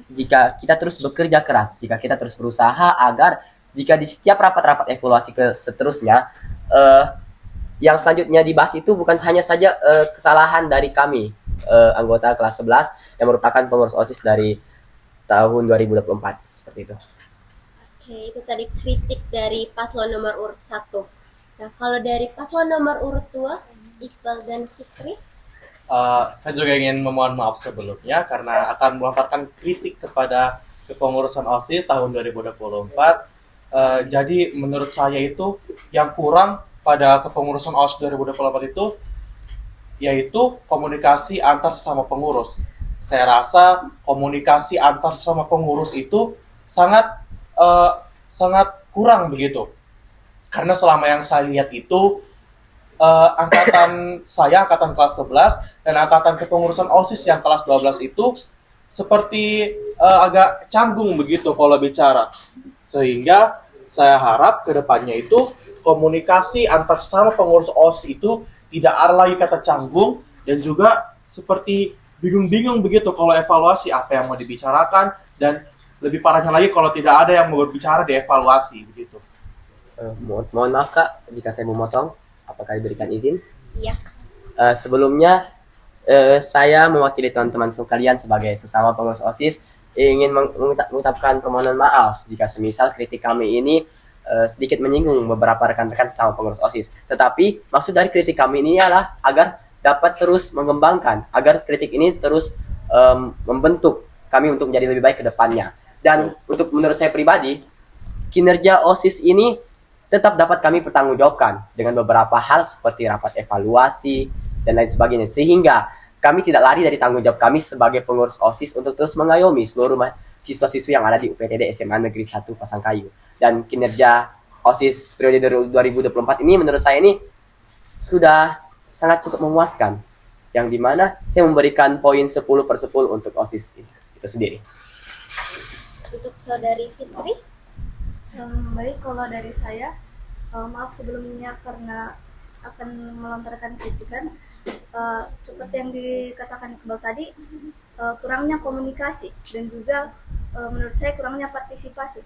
jika kita terus bekerja keras, jika kita terus berusaha agar jika di setiap rapat-rapat evaluasi seterusnya, yang selanjutnya dibahas itu bukan hanya saja kesalahan dari kami, anggota kelas 11 yang merupakan pengurus OSIS dari tahun 2024, seperti itu. Oke, itu tadi kritik dari paslon nomor urut 1. Nah, kalau dari paslon nomor urut 2, Iqbal dan Fikri? Saya juga ingin memohon maaf sebelumnya karena akan melontarkan kritik kepada kepengurusan OSIS tahun 2024. Jadi menurut saya itu yang kurang pada kepengurusan OSIS 2024 itu yaitu komunikasi antar sesama pengurus. Saya rasa komunikasi antar sesama pengurus itu sangat kurang begitu. Karena selama yang saya lihat itu angkatan saya, angkatan kelas 11 dan angkatan kepengurusan OSIS yang kelas 12 itu seperti agak canggung begitu kalau bicara. Sehingga saya harap ke depannya itu komunikasi antar sesama pengurus OSIS itu tidak ada lagi kata canggung dan juga seperti bingung-bingung begitu kalau evaluasi apa yang mau dibicarakan, dan lebih parahnya lagi kalau tidak ada yang mau berbicara dievaluasi begitu. Mohon maaf Kak jika saya memotong. Apakah diberikan izin? Iya. Sebelumnya saya mewakili teman-teman sekalian sebagai sesama pengurus OSIS ingin mengucapkan permohonan maaf jika semisal kritik kami ini sedikit menyinggung beberapa rekan-rekan sesama pengurus OSIS. Tetapi maksud dari kritik kami ini adalah agar dapat terus mengembangkan, agar kritik ini terus membentuk kami untuk menjadi lebih baik ke depannya. Dan untuk menurut saya pribadi, kinerja OSIS ini tetap dapat kami pertanggungjawabkan dengan beberapa hal seperti rapat evaluasi dan lain sebagainya, sehingga kami tidak lari dari tanggung jawab kami sebagai pengurus OSIS untuk terus mengayomi seluruh siswa-siswi yang ada di UPTD SMA Negeri 1 Pasangkayu. Dan kinerja OSIS periode 2024 ini menurut saya ini sudah sangat cukup memuaskan, yang dimana saya memberikan poin 10/10 untuk OSIS itu sendiri. Untuk saudari Fitri? Baik, kalau dari saya, maaf sebelumnya karena akan melontarkan kritikan. Seperti yang dikatakan Iqbal tadi, kurangnya komunikasi dan juga menurut saya kurangnya partisipasi.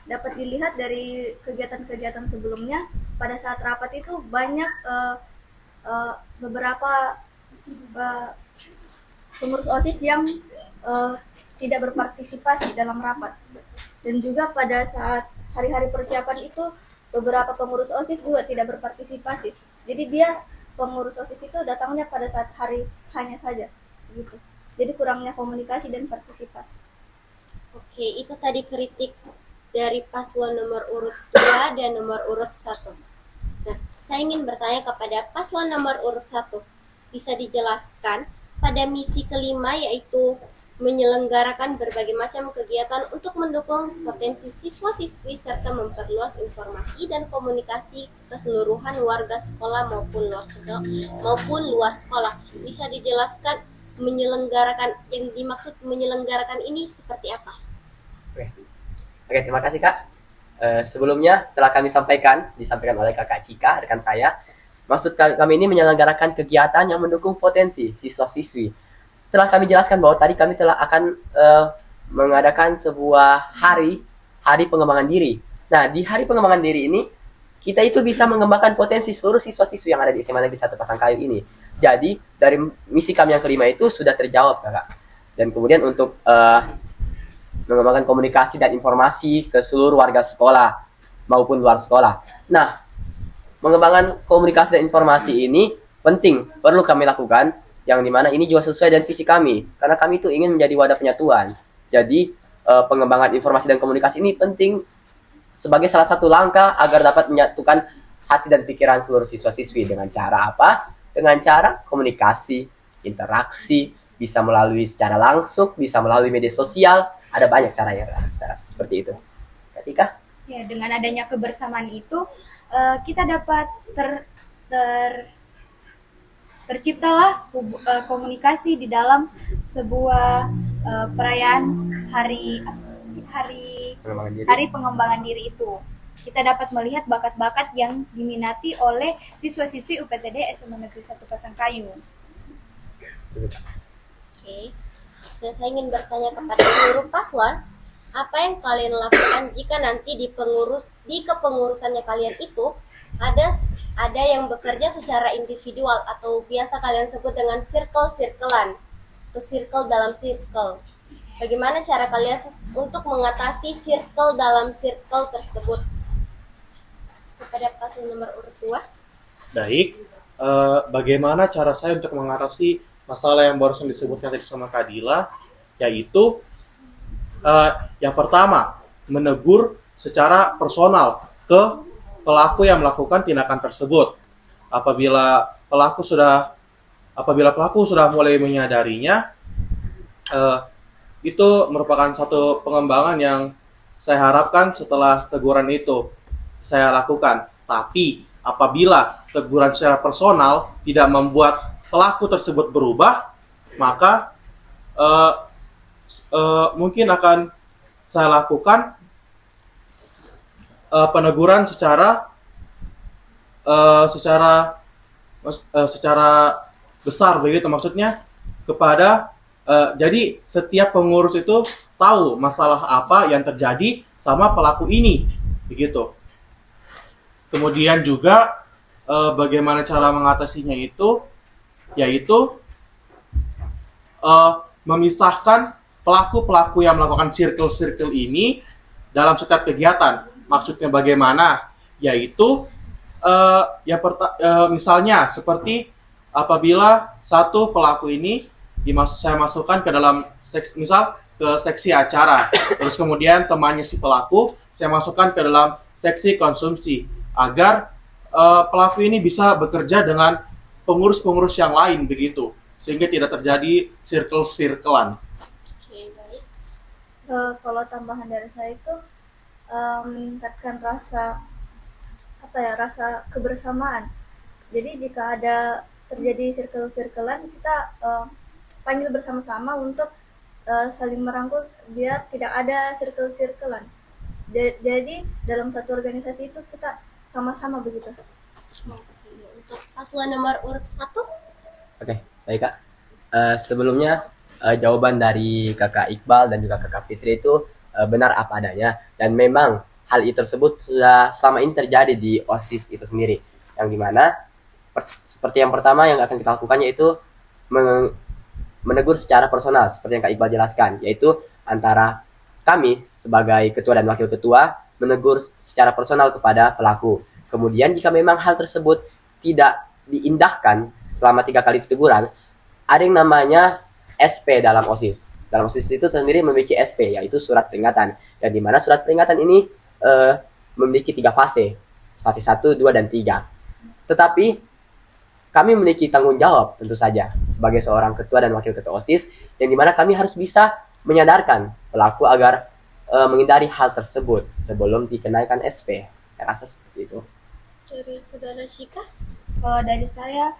Dapat dilihat dari kegiatan-kegiatan sebelumnya, pada saat rapat itu banyak beberapa pengurus OSIS yang tidak berpartisipasi dalam rapat. Dan juga pada saat hari-hari persiapan itu beberapa pengurus OSIS juga tidak berpartisipasi. Jadi pengurus OSIS itu datangnya pada saat hari hanya saja gitu. Jadi kurangnya komunikasi dan partisipasi. Oke, itu tadi kritik dari paslon nomor urut 2 dan nomor urut 1. Nah, saya ingin bertanya kepada paslon nomor urut 1. Bisa dijelaskan pada misi kelima yaitu menyelenggarakan berbagai macam kegiatan untuk mendukung potensi siswa-siswi serta memperluas informasi dan komunikasi keseluruhan warga sekolah maupun luar sekolah. Bisa dijelaskan menyelenggarakan, yang dimaksud menyelenggarakan ini seperti apa? Oke, terima kasih Kak. Sebelumnya telah kami disampaikan oleh Kakak Cika, rekan saya. Maksud kami ini menyelenggarakan kegiatan yang mendukung potensi siswa-siswi. Telah kami jelaskan bahwa tadi kami telah akan mengadakan sebuah hari pengembangan diri. Nah, di hari pengembangan diri ini kita itu bisa mengembangkan potensi seluruh siswa-siswi yang ada di SMA Negeri 1 Pasangkayu ini. Jadi dari misi kami yang kelima itu sudah terjawab Kakak. Dan kemudian untuk mengembangkan komunikasi dan informasi ke seluruh warga sekolah maupun luar sekolah. Nah, mengembangkan komunikasi dan informasi ini penting, perlu kami lakukan, yang dimana ini juga sesuai dengan visi kami, karena kami itu ingin menjadi wadah penyatuan. Jadi pengembangan informasi dan komunikasi ini penting sebagai salah satu langkah agar dapat menyatukan hati dan pikiran seluruh siswa-siswi. Dengan cara apa? Dengan cara komunikasi, interaksi, bisa melalui secara langsung, bisa melalui media sosial, ada banyak cara yang seperti itu. Ketika ya, dengan adanya kebersamaan itu kita dapat terciptalah komunikasi di dalam sebuah perayaan hari pengembangan diri itu. Kita dapat melihat bakat-bakat yang diminati oleh siswa-siswi UPTD SMA Negeri 1 Pasangkayu. Oke. Dan saya ingin bertanya kepada seluruh paslon, apa yang kalian lakukan jika nanti di kepengurusannya kalian itu ada yang bekerja secara individual atau biasa kalian sebut dengan circle-circlean atau circle dalam circle. Bagaimana cara kalian untuk mengatasi circle dalam circle tersebut? Kepada paslon nomor urut 2. Baik, bagaimana cara saya untuk mengatasi masalah yang barusan disebutkan tadi sama Kak Dila, yaitu yang pertama, menegur secara personal ke pelaku yang melakukan tindakan tersebut. Apabila pelaku sudah mulai menyadarinya, itu merupakan satu pengembangan yang saya harapkan setelah teguran itu saya lakukan. Tapi apabila teguran secara personal tidak membuat pelaku tersebut berubah, maka mungkin akan saya lakukan peneguran secara besar begitu, maksudnya kepada jadi setiap pengurus itu tahu masalah apa yang terjadi sama pelaku ini begitu. Kemudian juga bagaimana cara mengatasinya itu, yaitu memisahkan pelaku-pelaku yang melakukan circle-circle ini dalam setiap kegiatan. Maksudnya bagaimana? Yaitu misalnya seperti apabila satu pelaku ini saya masukkan ke dalam seksi acara, terus kemudian temannya si pelaku saya masukkan ke dalam seksi konsumsi, agar pelaku ini bisa bekerja dengan pengurus-pengurus yang lain begitu, sehingga tidak terjadi circle-circlean. Oke, baik. Kalau tambahan dari saya itu meningkatkan rasa kebersamaan. Jadi jika ada terjadi circle-circlean, kita panggil bersama-sama untuk saling merangkul biar tidak ada circle-circlean. Jadi dalam satu organisasi itu kita sama-sama begitu. Oke, untuk paslon nomor urut 1. Oke, baik Kak. Sebelumnya jawaban dari Kakak Iqbal dan juga Kakak Fitri itu benar apa adanya, dan memang hal itu tersebut sudah selama ini terjadi di OSIS itu sendiri, yang dimana seperti yang pertama yang akan kita lakukan yaitu menegur secara personal seperti yang Kak Iqbal jelaskan, yaitu antara kami sebagai ketua dan wakil ketua menegur secara personal kepada pelaku. Kemudian jika memang hal tersebut tidak diindahkan selama 3 kali teguran, ada yang namanya SP dalam OSIS. Dalam OSIS itu sendiri memiliki SP, yaitu surat peringatan, dan di mana surat peringatan ini memiliki 3 fase 1, 2, dan 3. Tetapi kami memiliki tanggung jawab tentu saja sebagai seorang ketua dan wakil ketua OSIS, yang dimana kami harus bisa menyadarkan pelaku agar menghindari hal tersebut sebelum dikenaikan SP. Saya rasa seperti itu. Dari saudara Shika. Kalau dari saya,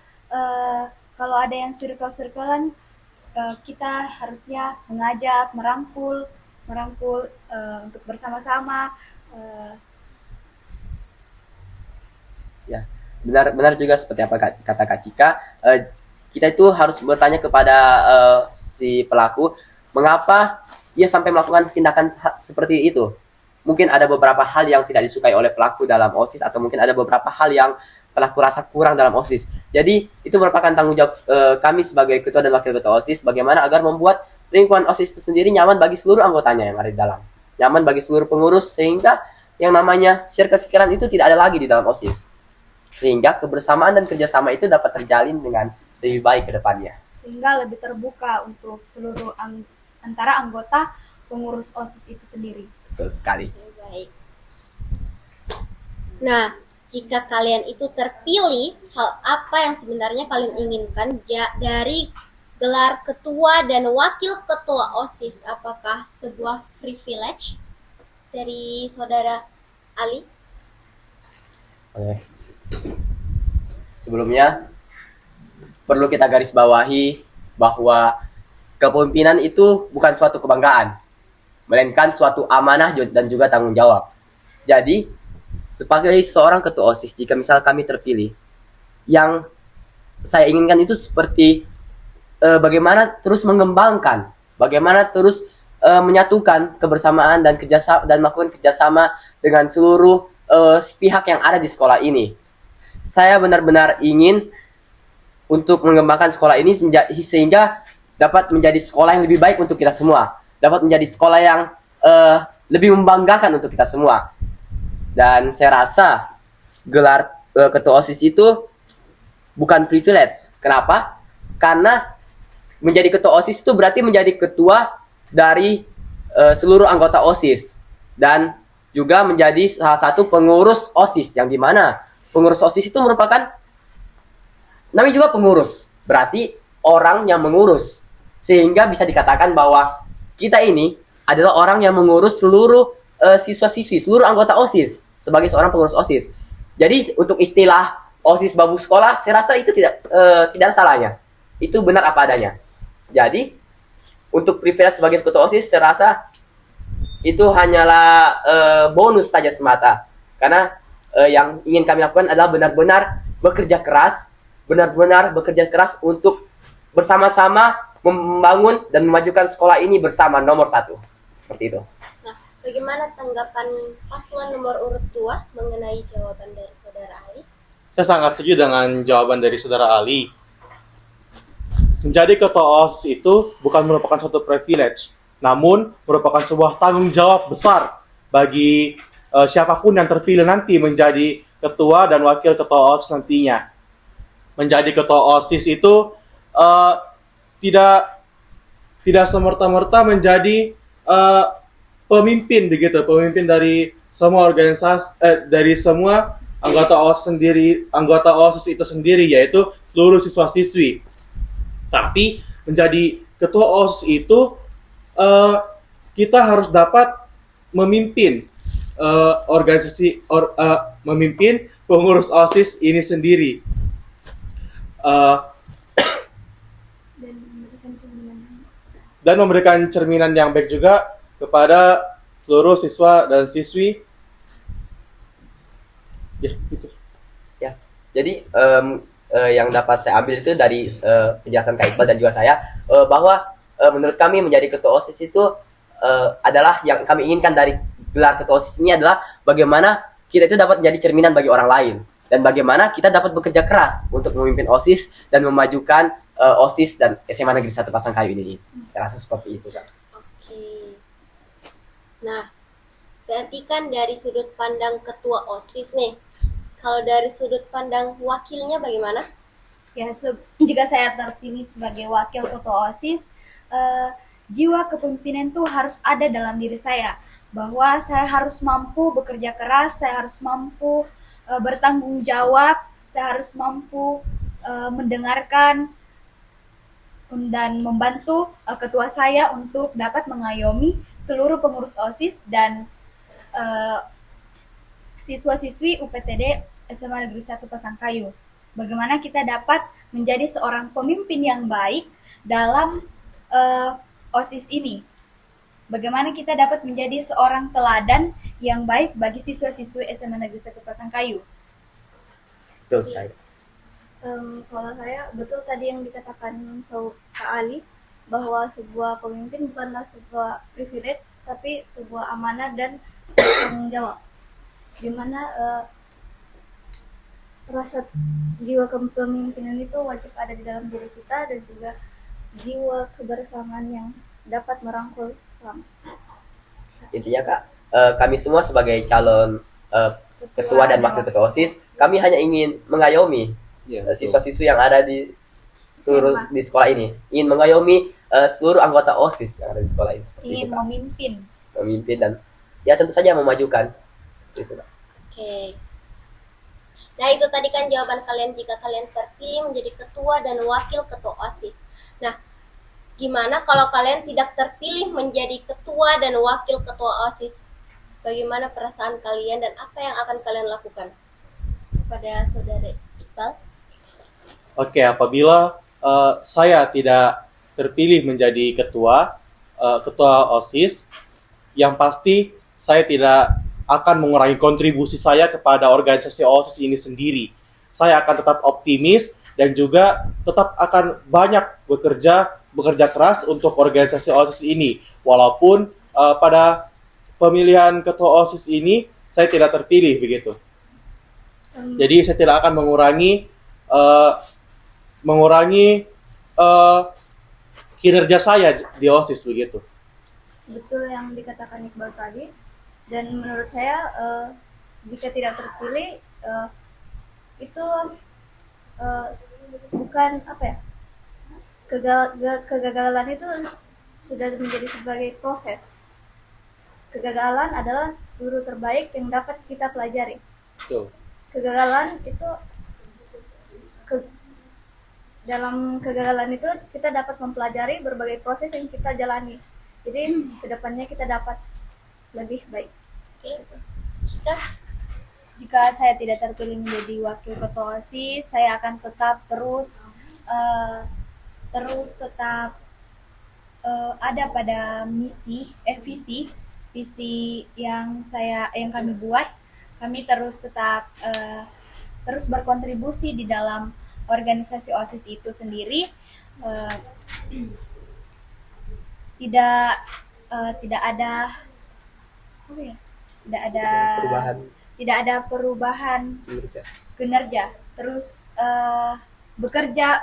kalau ada yang circle-circlean, kita harusnya mengajak, merangkul untuk bersama-sama. Ya, benar juga seperti apa kata Kak Cika. Kita itu harus bertanya kepada si pelaku mengapa ia sampai melakukan tindakan seperti itu. Mungkin ada beberapa hal yang tidak disukai oleh pelaku dalam OSIS, atau mungkin ada beberapa hal yang pelaku rasa kurang dalam OSIS. Jadi itu merupakan tanggung jawab kami sebagai ketua dan wakil ketua OSIS, bagaimana agar membuat lingkungan OSIS itu sendiri nyaman bagi seluruh anggotanya yang ada di dalam, nyaman bagi seluruh pengurus, sehingga yang namanya circle-circlean itu tidak ada lagi di dalam OSIS, sehingga kebersamaan dan kerjasama itu dapat terjalin dengan lebih baik ke depannya, Sehingga lebih terbuka untuk seluruh antara anggota pengurus OSIS itu sendiri. betul sekali. Oke, baik. Nah, jika kalian itu terpilih, hal apa yang sebenarnya kalian inginkan dari gelar ketua dan wakil ketua OSIS? Apakah sebuah privilege? Dari saudara Ali? Oke. Sebelumnya perlu kita garis bawahi bahwa kepemimpinan itu bukan suatu kebanggaan, melainkan suatu amanah dan juga tanggung jawab. Jadi, sebagai seorang ketua OSIS, jika misal kami terpilih, yang saya inginkan itu seperti bagaimana terus mengembangkan, bagaimana terus menyatukan kebersamaan dan melakukan kerjasama dengan seluruh pihak yang ada di sekolah ini. Saya benar-benar ingin untuk mengembangkan sekolah ini sehingga dapat menjadi sekolah yang lebih baik untuk kita semua, dapat menjadi sekolah yang lebih membanggakan untuk kita semua. Dan saya rasa gelar ketua OSIS itu bukan privilege. Kenapa? Karena menjadi ketua OSIS itu berarti menjadi ketua dari seluruh anggota OSIS dan juga menjadi salah satu pengurus OSIS, yang dimana pengurus OSIS itu merupakan namanya juga pengurus, berarti orang yang mengurus, sehingga bisa dikatakan bahwa kita ini adalah orang yang mengurus seluruh siswa-siswi, seluruh anggota OSIS sebagai seorang pengurus OSIS. Jadi untuk istilah OSIS babu sekolah, saya rasa itu tidak ada salahnya, itu benar apa adanya. Jadi untuk privilege sebagai ketua OSIS, saya rasa itu hanyalah bonus saja semata. Karena yang ingin kami lakukan adalah benar-benar bekerja keras untuk bersama-sama membangun dan memajukan sekolah ini bersama nomor 1. Seperti itu. Nah, bagaimana tanggapan paslon nomor urut 2 mengenai jawaban dari Saudara Ali? Saya sangat setuju dengan jawaban dari Saudara Ali. Menjadi ketua OSIS itu bukan merupakan suatu privilege, namun merupakan sebuah tanggung jawab besar bagi siapapun yang terpilih nanti menjadi ketua dan wakil ketua OSIS nantinya. Menjadi ketua OSIS itu tidak semerta-merta menjadi pemimpin begitu, pemimpin dari semua organisasi, dari semua anggota OSIS itu sendiri, yaitu seluruh siswa-siswi. Tapi menjadi ketua OSIS itu kita harus dapat memimpin memimpin pengurus OSIS ini sendiri. Dan memberikan cerminan yang baik juga kepada seluruh siswa dan siswi. Ya, itu. Ya, jadi yang dapat saya ambil itu dari penjelasan Kak Iqbal dan juga saya, bahwa menurut kami menjadi ketua OSIS itu adalah yang kami inginkan dari gelar ketua OSIS ini adalah bagaimana kita itu dapat menjadi cerminan bagi orang lain, dan bagaimana kita dapat bekerja keras untuk memimpin OSIS dan memajukan OSIS dan SMA Negeri 1 Pasangkayu ini. Saya rasa seperti itu, Kak. Oke. Nah, berarti kan dari sudut pandang ketua OSIS nih. Kalau dari sudut pandang wakilnya bagaimana? Ya, jika saya terpilih sebagai wakil ketua OSIS, jiwa kepemimpinan itu harus ada dalam diri saya. Bahwa saya harus mampu bekerja keras, saya harus mampu bertanggung jawab, saya harus mampu mendengarkan dan membantu ketua saya untuk dapat mengayomi seluruh pengurus OSIS dan siswa-siswi UPTD SMA Negeri 1 Pasangkayu. Bagaimana kita dapat menjadi seorang pemimpin yang baik dalam OSIS ini. Bagaimana kita dapat menjadi seorang teladan yang baik bagi siswa-siswi SMA Negeri 1 Pasangkayu. Betul sekali. Kalau saya betul tadi yang dikatakan Kak Ali, bahwa sebuah pemimpin bukanlah sebuah privilege, tapi sebuah amanah dan tanggung jawab. Dimana rasa jiwa kepemimpinan itu wajib ada di dalam diri kita, dan juga jiwa kebersamaan yang dapat merangkul sesama. Intinya, Kak, kami semua sebagai calon ketua dan wakil ketua OSIS, kami hanya ingin mengayomi siswa-siswi yang ada di seluruh di sekolah ini, ingin mengayomi seluruh anggota OSIS yang ada di sekolah ini. Ingin memimpin dan ya tentu saja memajukan. Seperti itu, Kak. Oke. Nah, itu tadi kan jawaban kalian jika kalian terpilih menjadi ketua dan wakil ketua OSIS. Nah, gimana kalau kalian tidak terpilih menjadi ketua dan wakil ketua OSIS? Bagaimana perasaan kalian dan apa yang akan kalian lakukan? Kepada Saudara Iqbal. Oke, apabila saya tidak terpilih menjadi ketua OSIS, yang pasti saya tidak akan mengurangi kontribusi saya kepada organisasi OSIS ini sendiri. Saya akan tetap optimis dan juga tetap akan banyak bekerja keras untuk organisasi OSIS ini. Walaupun pada pemilihan ketua OSIS ini saya tidak terpilih begitu. Jadi saya tidak akan mengurangi kinerja saya di OSIS begitu. Betul yang dikatakan Iqbal tadi, dan menurut saya jika tidak terpilih itu bukan apa ya, Kegagalan itu sudah menjadi sebagai proses. Kegagalan adalah guru terbaik yang dapat kita pelajari. Betul. Kegagalan itu dalam kegagalan itu kita dapat mempelajari berbagai proses yang kita jalani. Jadi kedepannya kita dapat lebih baik. Oke. Jika Jika saya tidak terpilih menjadi wakil ketua OSIS, saya akan tetap terus ada pada visi yang kami buat. Kami terus tetap terus berkontribusi di dalam organisasi OSIS itu sendiri. Tidak ada tidak ada perubahan kinerja. Terus bekerja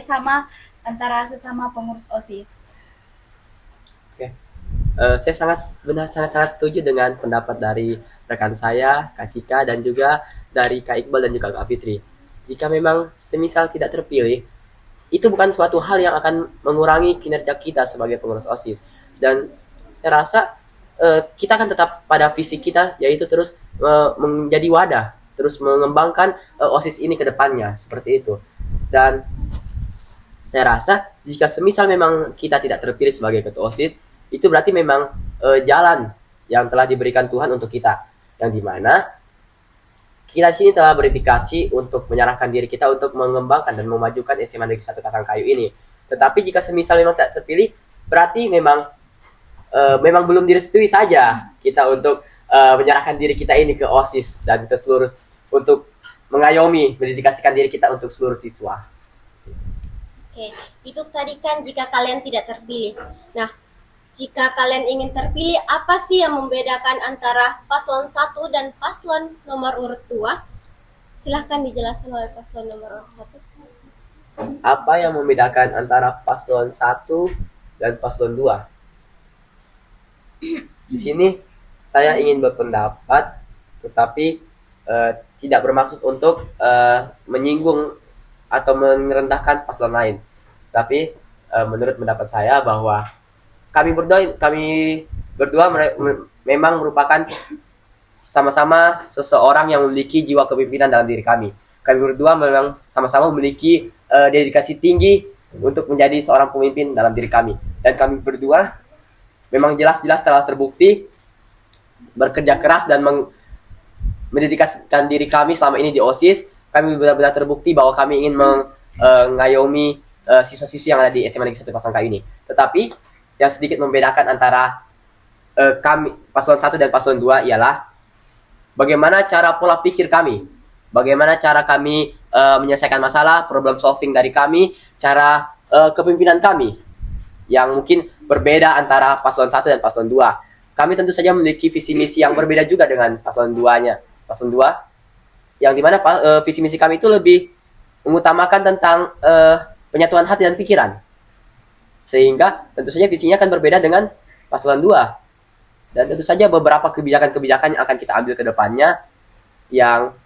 sama antara sesama pengurus OSIS. Saya sangat setuju dengan pendapat dari rekan saya, Kak Cika, dan juga dari Kak Iqbal dan juga Kak Fitri. Jika memang semisal tidak terpilih, itu bukan suatu hal yang akan mengurangi kinerja kita sebagai pengurus OSIS. Dan saya rasa kita akan tetap pada visi kita, yaitu terus menjadi wadah, terus mengembangkan OSIS ini ke depannya, seperti itu. Dan saya rasa jika semisal memang kita tidak terpilih sebagai ketua OSIS, itu berarti memang jalan yang telah diberikan Tuhan untuk kita, yang dimana kita di sini telah berdedikasi untuk menyerahkan diri kita untuk mengembangkan dan memajukan SMA Negeri 1 Pasangkayu ini. Tetapi jika semisal memang tidak terpilih, berarti memang belum direstui saja kita untuk menyerahkan diri kita ini ke OSIS dan ke seluruh, untuk mengayomi, mendedikasikan diri kita untuk seluruh siswa. Oke, itu tadi kan jika kalian tidak terpilih. Nah, jika kalian ingin terpilih, apa sih yang membedakan antara paslon 1 dan paslon nomor urut 2? Silahkan dijelaskan oleh paslon nomor urut 1. Apa yang membedakan antara paslon 1 dan paslon 2? Di sini saya ingin berpendapat, tetapi tidak bermaksud untuk menyinggung atau merendahkan paslon lain. Tapi menurut pendapat saya bahwa kami berdua memang merupakan sama-sama seseorang yang memiliki jiwa kepemimpinan dalam diri kami. Kami berdua memang sama-sama memiliki dedikasi tinggi untuk menjadi seorang pemimpin dalam diri kami. Dan kami berdua memang jelas-jelas telah terbukti bekerja keras dan mendedikasikan diri kami selama ini di OSIS. Kami benar-benar terbukti bahwa kami ingin mengayomi siswa-siswi yang ada di SMA Negeri 1 Pasangkayu ini. Tetapi yang sedikit membedakan antara kami paslon 1 dan paslon 2 ialah bagaimana cara pola pikir kami, bagaimana cara kami menyelesaikan masalah, problem solving dari kami, cara kepemimpinan kami yang mungkin berbeda antara paslon 1 dan paslon 2. Kami tentu saja memiliki visi misi yang berbeda juga dengan paslon 2-nya. Paslon 2 yang dimana visi misi kami itu lebih mengutamakan tentang penyatuan hati dan pikiran. Sehingga tentu saja visinya akan berbeda dengan paslon 2. Dan tentu saja beberapa kebijakan-kebijakan yang akan kita ambil ke depannya yang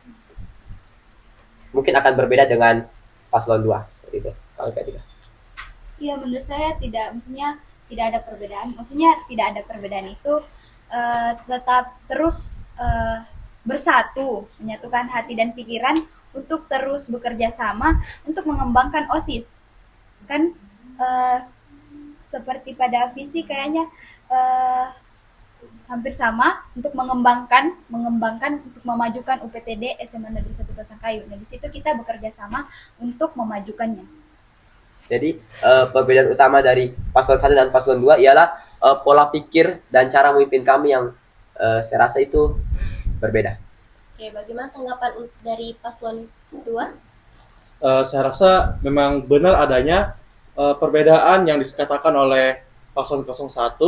mungkin akan berbeda dengan paslon 2. Seperti itu. Kalau ketiga. Iya, menurut saya tidak ada perbedaan. Maksudnya tidak ada perbedaan itu tetap terus bersatu, menyatukan hati dan pikiran untuk terus bekerja sama untuk mengembangkan OSIS. Kan seperti pada visi kayaknya hampir sama untuk mengembangkan untuk memajukan UPTD SMA Negeri 1 Pasangkayu. Nah, di situ kita bekerja sama untuk memajukannya. Jadi perbedaan utama dari paslon 1 dan paslon 2 ialah pola pikir dan cara memimpin kami yang saya rasa itu berbeda. Oke, bagaimana tanggapan dari paslon 2? Saya rasa memang benar adanya perbedaan yang dikatakan oleh paslon 01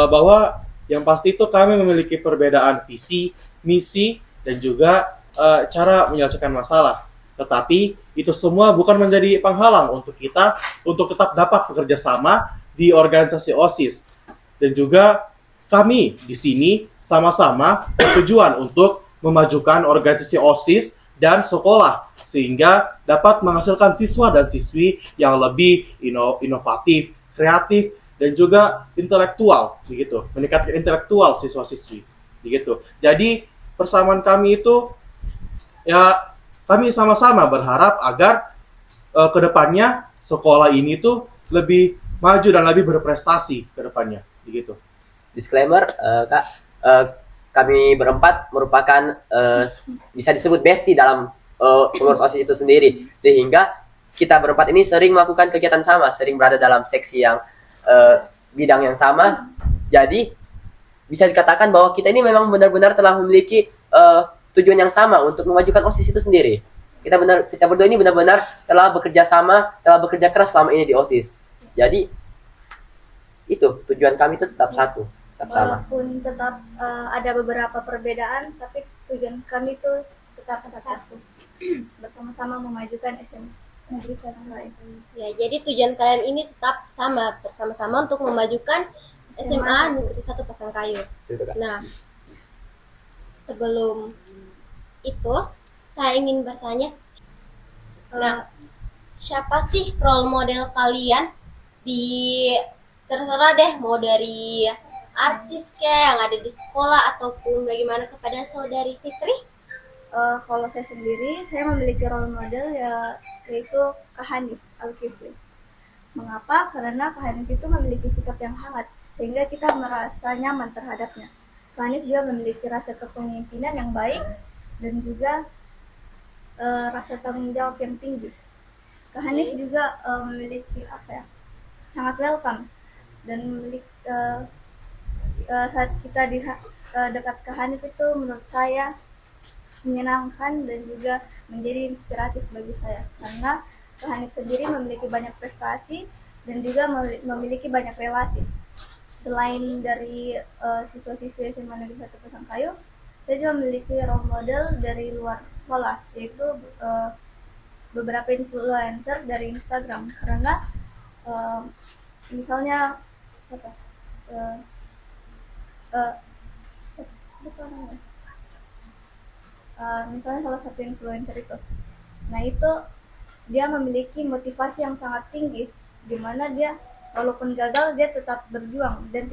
bahwa yang pasti itu kami memiliki perbedaan visi, misi, dan juga cara menyelesaikan masalah. Tetapi itu semua bukan menjadi penghalang untuk kita untuk tetap dapat bekerja sama di organisasi OSIS. Dan juga kami di sini sama-sama bertujuan untuk memajukan organisasi OSIS dan sekolah sehingga dapat menghasilkan siswa dan siswi yang lebih inovatif, kreatif, dan juga intelektual begitu, meningkatkan intelektual siswa-siswi begitu. Jadi persamaan kami itu ya, kami sama-sama berharap agar kedepannya sekolah ini tuh lebih maju dan lebih berprestasi ke depannya begitu. Disclaimer, Kak, kami berempat merupakan bisa disebut bestie dalam pengurus OSIS itu sendiri, sehingga kita berempat ini sering melakukan kegiatan sama, sering berada dalam seksi yang bidang yang sama. Jadi bisa dikatakan bahwa kita ini memang benar-benar telah memiliki tujuan yang sama untuk memajukan OSIS itu sendiri. Kita berdua ini benar-benar telah bekerja sama, telah bekerja keras selama ini di OSIS. Jadi itu tujuan kami itu tetap satu, tetap sama. Walaupun tetap ada beberapa perbedaan, tapi tujuan kami itu tetap satu. Bersama-sama memajukan SMA Negeri Sarangkai. Ya, jadi tujuan kalian ini tetap sama, bersama-sama untuk memajukan SMA Negeri 1 Pasangkayu. Nah, sebelum itu saya ingin bertanya, siapa sih role model kalian di, terserah deh, mau dari artis kayak yang ada di sekolah ataupun bagaimana, kepada saudari Fitri? Kalau saya sendiri, saya memiliki role model yaitu Kak Hanif Al-Kifli. Mengapa? Karena Kak Hanif itu memiliki sikap yang hangat, sehingga kita merasa nyaman terhadapnya. Kak Hanif juga memiliki rasa kepemimpinan yang baik dan juga rasa tanggung jawab yang tinggi. Kak Hanif juga memiliki sangat welcome, dan memiliki saat kita di dekat Kak Hanif itu menurut saya menyenangkan dan juga menjadi inspiratif bagi saya, karena Kak Hanif sendiri memiliki banyak prestasi dan juga memiliki banyak relasi. Selain dari siswa-siswi SMA Negeri 1 Pasangkayu, saya juga memiliki role model dari luar sekolah, yaitu beberapa influencer dari Instagram. Karena misalnya misalnya salah satu influencer itu, nah itu dia memiliki motivasi yang sangat tinggi, di mana dia walaupun gagal dia tetap berjuang dan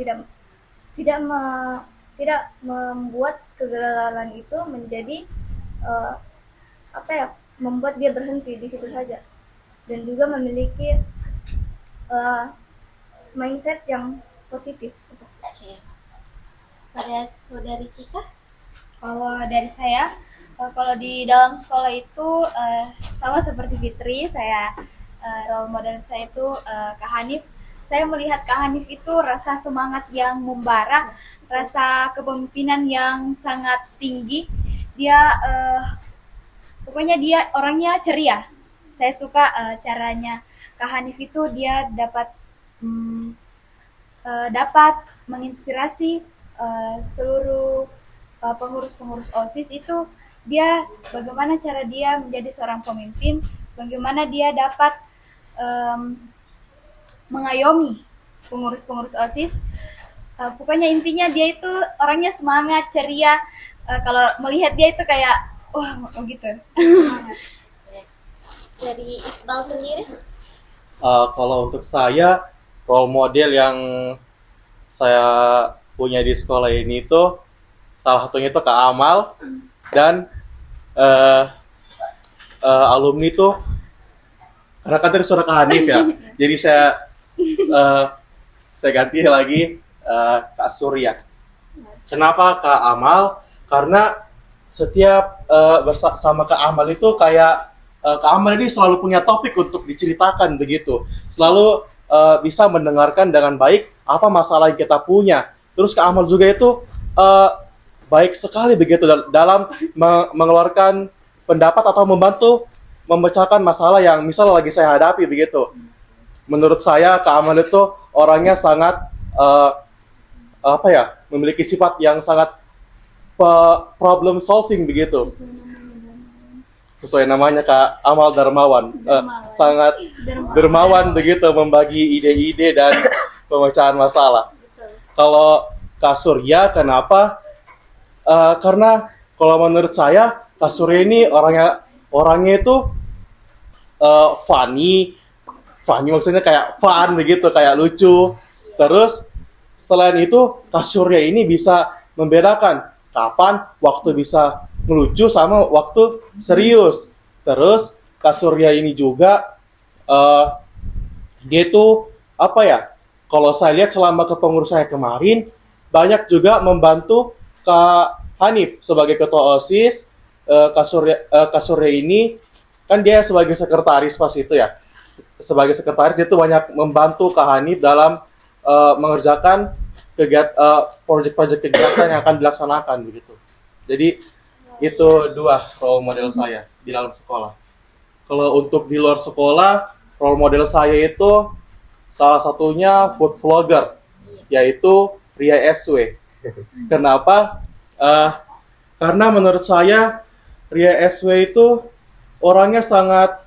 tidak membuat kegagalan itu menjadi membuat dia berhenti di situ saja, dan juga memiliki mindset yang positif. Oke. Pada saudari Cika? Kalau dari saya, kalau di dalam sekolah itu sama seperti Fitri, saya role model saya itu Kak Hanif. Saya melihat Kak Hanif itu rasa semangat yang membara, rasa kepemimpinan yang sangat tinggi. Dia pokoknya dia orangnya ceria. Saya suka caranya Kak Hanif itu, dia dapat menginspirasi seluruh pengurus-pengurus OSIS itu. Dia bagaimana cara dia menjadi seorang pemimpin, bagaimana dia dapat mengayomi pengurus-pengurus OSIS. Pokoknya intinya dia itu orangnya semangat, ceria. Kalau melihat dia itu kayak wah, gitu. Dari Iqbal sendiri? Kalau untuk saya, role model yang saya punya di sekolah ini tuh salah satunya itu Kak Amal, dan alumni tuh, karena kan tadi suara Kak Hanif ya, jadi saya ganti lagi Kak Surya. Kenapa Kak Amal? Karena setiap bersama Kak Amal itu kayak Kak Amal ini selalu punya topik untuk diceritakan begitu, selalu bisa mendengarkan dengan baik apa masalah yang kita punya. Terus Kak Amal juga itu baik sekali begitu dalam mengeluarkan pendapat atau membantu memecahkan masalah yang misalnya lagi saya hadapi begitu. Menurut saya Kak Amal itu orangnya sangat memiliki sifat yang sangat problem solving begitu. Sesuai namanya Kak Amal Darmawan. Sangat dermawan begitu, membagi ide-ide dan pemecahan masalah. Kalau Kak Surya, kenapa? Karena kalau menurut saya Kak Surya ini orangnya orangnya itu funny maksudnya kayak fun begitu, kayak lucu. Terus selain itu kasurnya ini bisa membedakan kapan waktu bisa ngelucu sama waktu serius. Terus kasurnya ini juga dia itu apa ya? Kalau saya lihat selama kepengurusannya kemarin banyak juga membantu Kak Hanif sebagai ketua OSIS. Kasurya ini kan dia sebagai sekretaris pas itu ya. Sebagai sekretaris dia tuh banyak membantu Kak Hanif dalam mengerjakan proyek-proyek kegiatan yang akan dilaksanakan begitu. Jadi itu dua role model saya di dalam sekolah. Kalau untuk di luar sekolah, role model saya itu salah satunya food vlogger, yaitu Ria SW. Kenapa? Karena menurut saya Ria SW itu orangnya sangat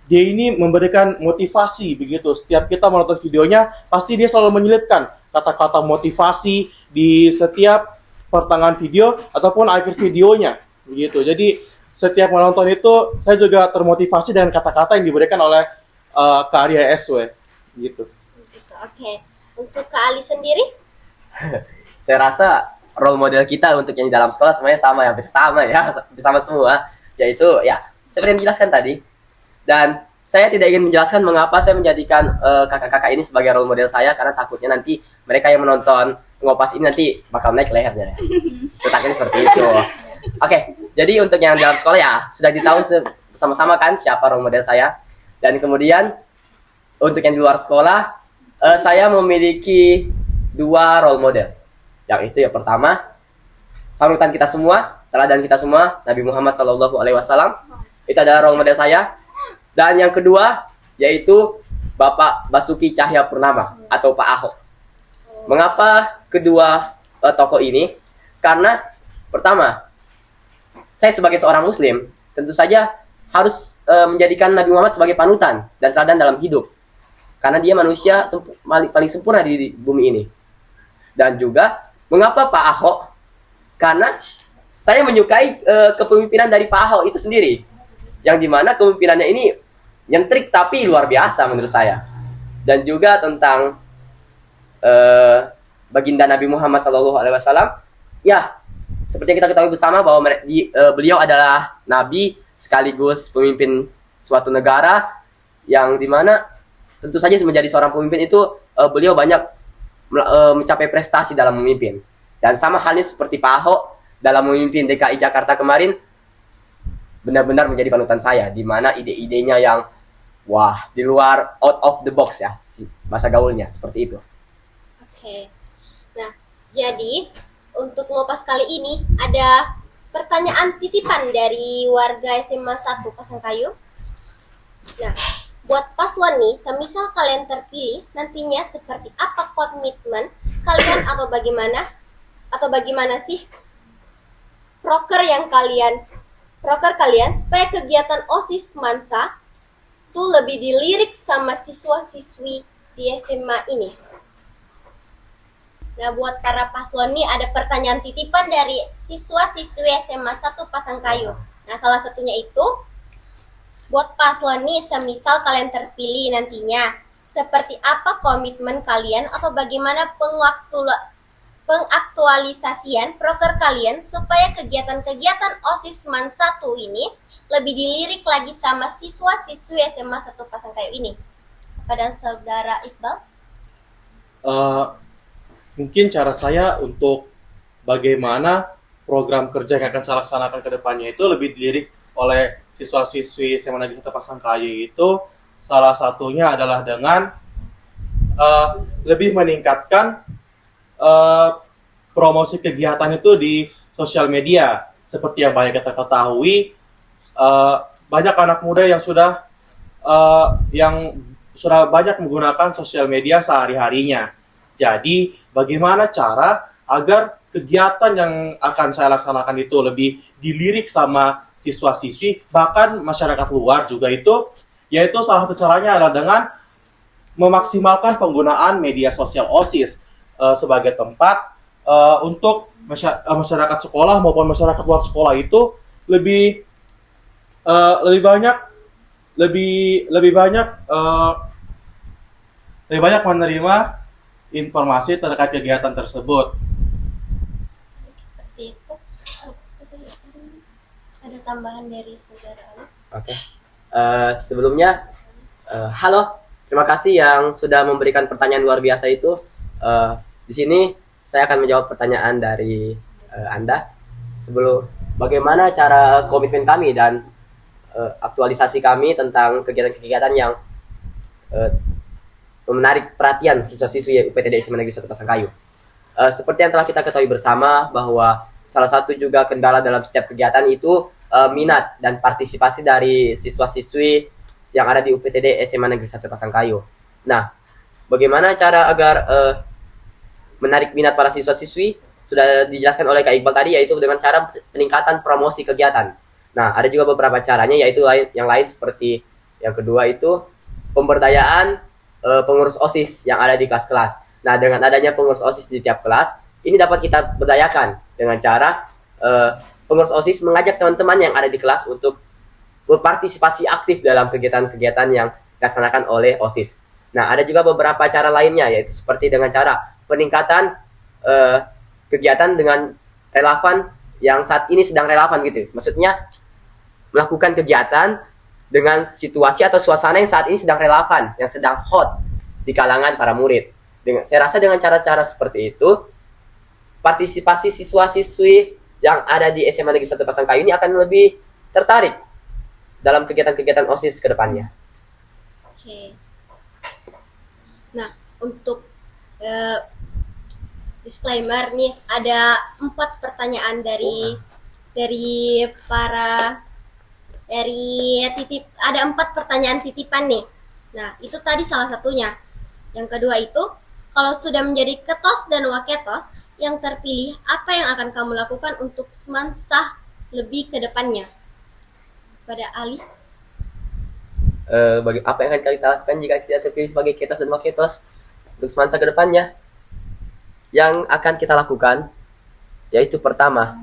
dia ini memberikan motivasi begitu. Setiap kita menonton videonya, pasti dia selalu menyelipkan kata-kata motivasi di setiap pertengahan video ataupun akhir videonya begitu. Jadi setiap menonton itu saya juga termotivasi dengan kata-kata yang diberikan oleh Kak Ria SW gitu. Oke. Untuk Kak Ali sendiri? Saya rasa role model kita untuk yang di dalam sekolah semuanya sama ya, hampir sama semua, yaitu ya seperti yang dijelaskan tadi. Dan saya tidak ingin menjelaskan mengapa saya menjadikan kakak-kakak ini sebagai role model saya, karena takutnya nanti mereka yang menonton Ngopas ini nanti bakal naik lehernya ya. Takutnya seperti itu. Oke, jadi untuk yang dalam sekolah ya sudah ditahu sama-sama kan siapa role model saya. Dan kemudian untuk yang di luar sekolah, saya memiliki 2 role model. Yang itu yang pertama, panutan kita semua, teladan kita semua, Nabi Muhammad SAW. Itu adalah role model saya. Dan yang kedua, yaitu Bapak Basuki Cahayapurnama atau Pak Ahok. Mengapa kedua tokoh ini? Karena pertama, saya sebagai seorang muslim, tentu saja harus menjadikan Nabi Muhammad sebagai panutan dan teladan dalam hidup. Karena dia manusia paling sempurna di bumi ini. Dan juga, mengapa Pak Ahok? Karena saya menyukai kepemimpinan dari Pak Ahok itu sendiri. Yang dimana kepemimpinannya ini nyentrik tapi luar biasa menurut saya. Dan juga tentang baginda Nabi Muhammad SAW. Ya, seperti yang kita ketahui bersama bahwa beliau adalah Nabi sekaligus pemimpin suatu negara, yang dimana tentu saja menjadi seorang pemimpin itu beliau banyak mencapai prestasi dalam memimpin. Dan sama halnya seperti Pak Ahok dalam memimpin DKI Jakarta kemarin, benar-benar menjadi panutan saya, di mana ide-idenya yang wah, di luar out of the box ya, bahasa gaulnya seperti itu. Oke. Nah, jadi untuk Ngopas kali ini ada pertanyaan titipan dari warga SMA 1 Pasangkayu. Nah, buat paslon nih, semisal kalian terpilih, nantinya seperti apa komitmen kalian atau bagaimana sih proker kalian supaya kegiatan OSIS Mansa tuh lebih dilirik sama siswa-siswi di SMA ini. Nah, buat para paslon nih ada pertanyaan titipan dari siswa-siswi SMA 1 Pasangkayu. Nah, salah satunya itu, buat paslon nih, semisal kalian terpilih nantinya, seperti apa komitmen kalian atau bagaimana pengaktualisasian proker kalian supaya kegiatan-kegiatan OSIS MAN 1 ini lebih dilirik lagi sama siswa-siswi SMA 1 Pasangkayu ini. Pada saudara Iqbal? Mungkin cara saya untuk bagaimana program kerja yang akan saya laksanakan ke depannya itu lebih dilirik oleh siswa-siswi SMA Negeri 1 Pasangkayu itu, salah satunya adalah dengan lebih meningkatkan promosi kegiatan itu di sosial media. Seperti yang banyak kita ketahui, banyak anak muda yang sudah banyak menggunakan sosial media sehari-harinya. Jadi, bagaimana cara agar kegiatan yang akan saya laksanakan itu lebih dilirik sama siswa-siswi, bahkan masyarakat luar juga itu, yaitu salah satu caranya adalah dengan memaksimalkan penggunaan media sosial OSIS sebagai tempat untuk masyarakat sekolah maupun masyarakat luar sekolah itu lebih lebih banyak lebih banyak menerima informasi terkait kegiatan tersebut. Seperti itu. Ada tambahan dari saudara Ali? Oke. Sebelumnya, halo. Terima kasih yang sudah memberikan pertanyaan luar biasa itu. Di sini saya akan menjawab pertanyaan dari Anda. Bagaimana cara komitmen kami dan aktualisasi kami tentang kegiatan-kegiatan yang menarik perhatian siswa-siswi UPTD SMA Negeri 1 Pasangkayu. Seperti yang telah kita ketahui bersama bahwa salah satu juga kendala dalam setiap kegiatan itu minat dan partisipasi dari siswa-siswi yang ada di UPTD SMA Negeri 1 Pasangkayu. Nah, bagaimana cara agar menarik minat para siswa-siswi? Sudah dijelaskan oleh Kak Iqbal tadi, yaitu dengan cara peningkatan promosi kegiatan. Nah, ada juga beberapa caranya, yaitu yang lain seperti yang kedua itu pemberdayaan pengurus OSIS yang ada di kelas-kelas. Nah, dengan adanya pengurus OSIS di tiap kelas, ini dapat kita berdayakan dengan cara pengurus OSIS mengajak teman-teman yang ada di kelas untuk berpartisipasi aktif dalam kegiatan-kegiatan yang dilaksanakan oleh OSIS. Nah, ada juga beberapa cara lainnya, yaitu seperti dengan cara peningkatan kegiatan dengan relevan yang saat ini sedang relevan gitu. Maksudnya melakukan kegiatan dengan situasi atau suasana yang saat ini sedang relevan, yang sedang hot di kalangan para murid. Saya rasa dengan cara-cara seperti itu, partisipasi siswa-siswi yang ada di SMA Negeri 1 Pasangkayu ini akan lebih tertarik dalam kegiatan-kegiatan OSIS ke depannya. Oke. Nah, untuk disclaimer nih, ada 4 pertanyaan dari ada 4 pertanyaan titipan nih. Nah, itu tadi salah satunya. Yang kedua itu, kalau sudah menjadi ketos dan waketos yang terpilih, apa yang akan kamu lakukan untuk semansah lebih ke depannya? Pada Ali. Apa yang akan kita lakukan jika kita terpilih sebagai ketos dan waketos untuk semasa ke depannya? Yang akan kita lakukan yaitu pertama,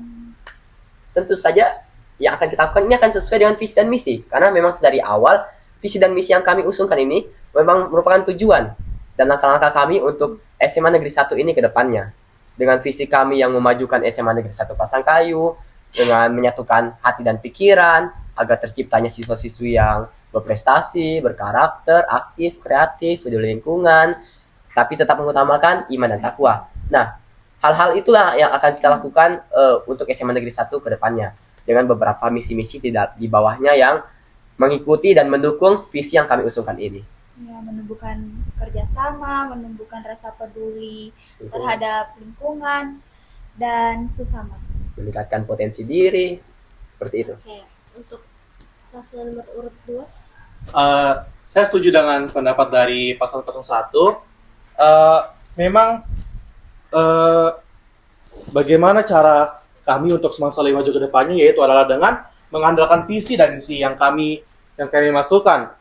tentu saja yang akan kita lakukan ini akan sesuai dengan visi dan misi, karena memang dari awal visi dan misi yang kami usungkan ini memang merupakan tujuan dan langkah-langkah kami untuk SMA Negeri 1 ini ke depannya. Dengan visi kami yang memajukan SMA Negeri 1 Pasangkayu dengan menyatukan hati dan pikiran agar terciptanya siswa-siswi yang berprestasi, berkarakter, aktif, kreatif, peduli lingkungan, tapi tetap mengutamakan iman dan takwa. Nah, hal-hal itulah yang akan kita lakukan untuk SMA Negeri 1 ke depannya, dengan beberapa misi-misi di bawahnya yang mengikuti dan mendukung visi yang kami usungkan ini. Ya, menumbuhkan kerjasama, menumbuhkan rasa peduli terhadap lingkungan dan sesama. Meningkatkan potensi diri, seperti itu. Oke, untuk paslon nomor urut 2. Saya setuju dengan pendapat dari paslon 01. Memang bagaimana cara kami untuk semasa maju ke depannya, yaitu adalah dengan mengandalkan visi dan misi yang kami masukkan.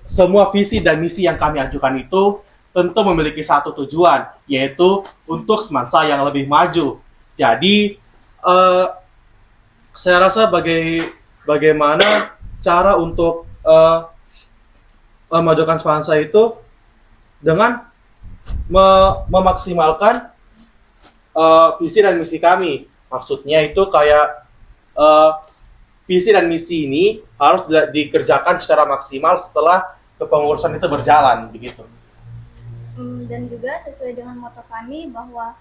Semua visi dan misi yang kami ajukan itu tentu memiliki satu tujuan, yaitu untuk semasa yang lebih maju. Jadi, saya rasa bagaimana cara untuk memajukan semasa itu dengan memaksimalkan visi dan misi kami. Maksudnya itu kayak visi dan misi ini harus dikerjakan secara maksimal setelah kepengurusan itu berjalan, begitu. Dan juga sesuai dengan moto kami bahwa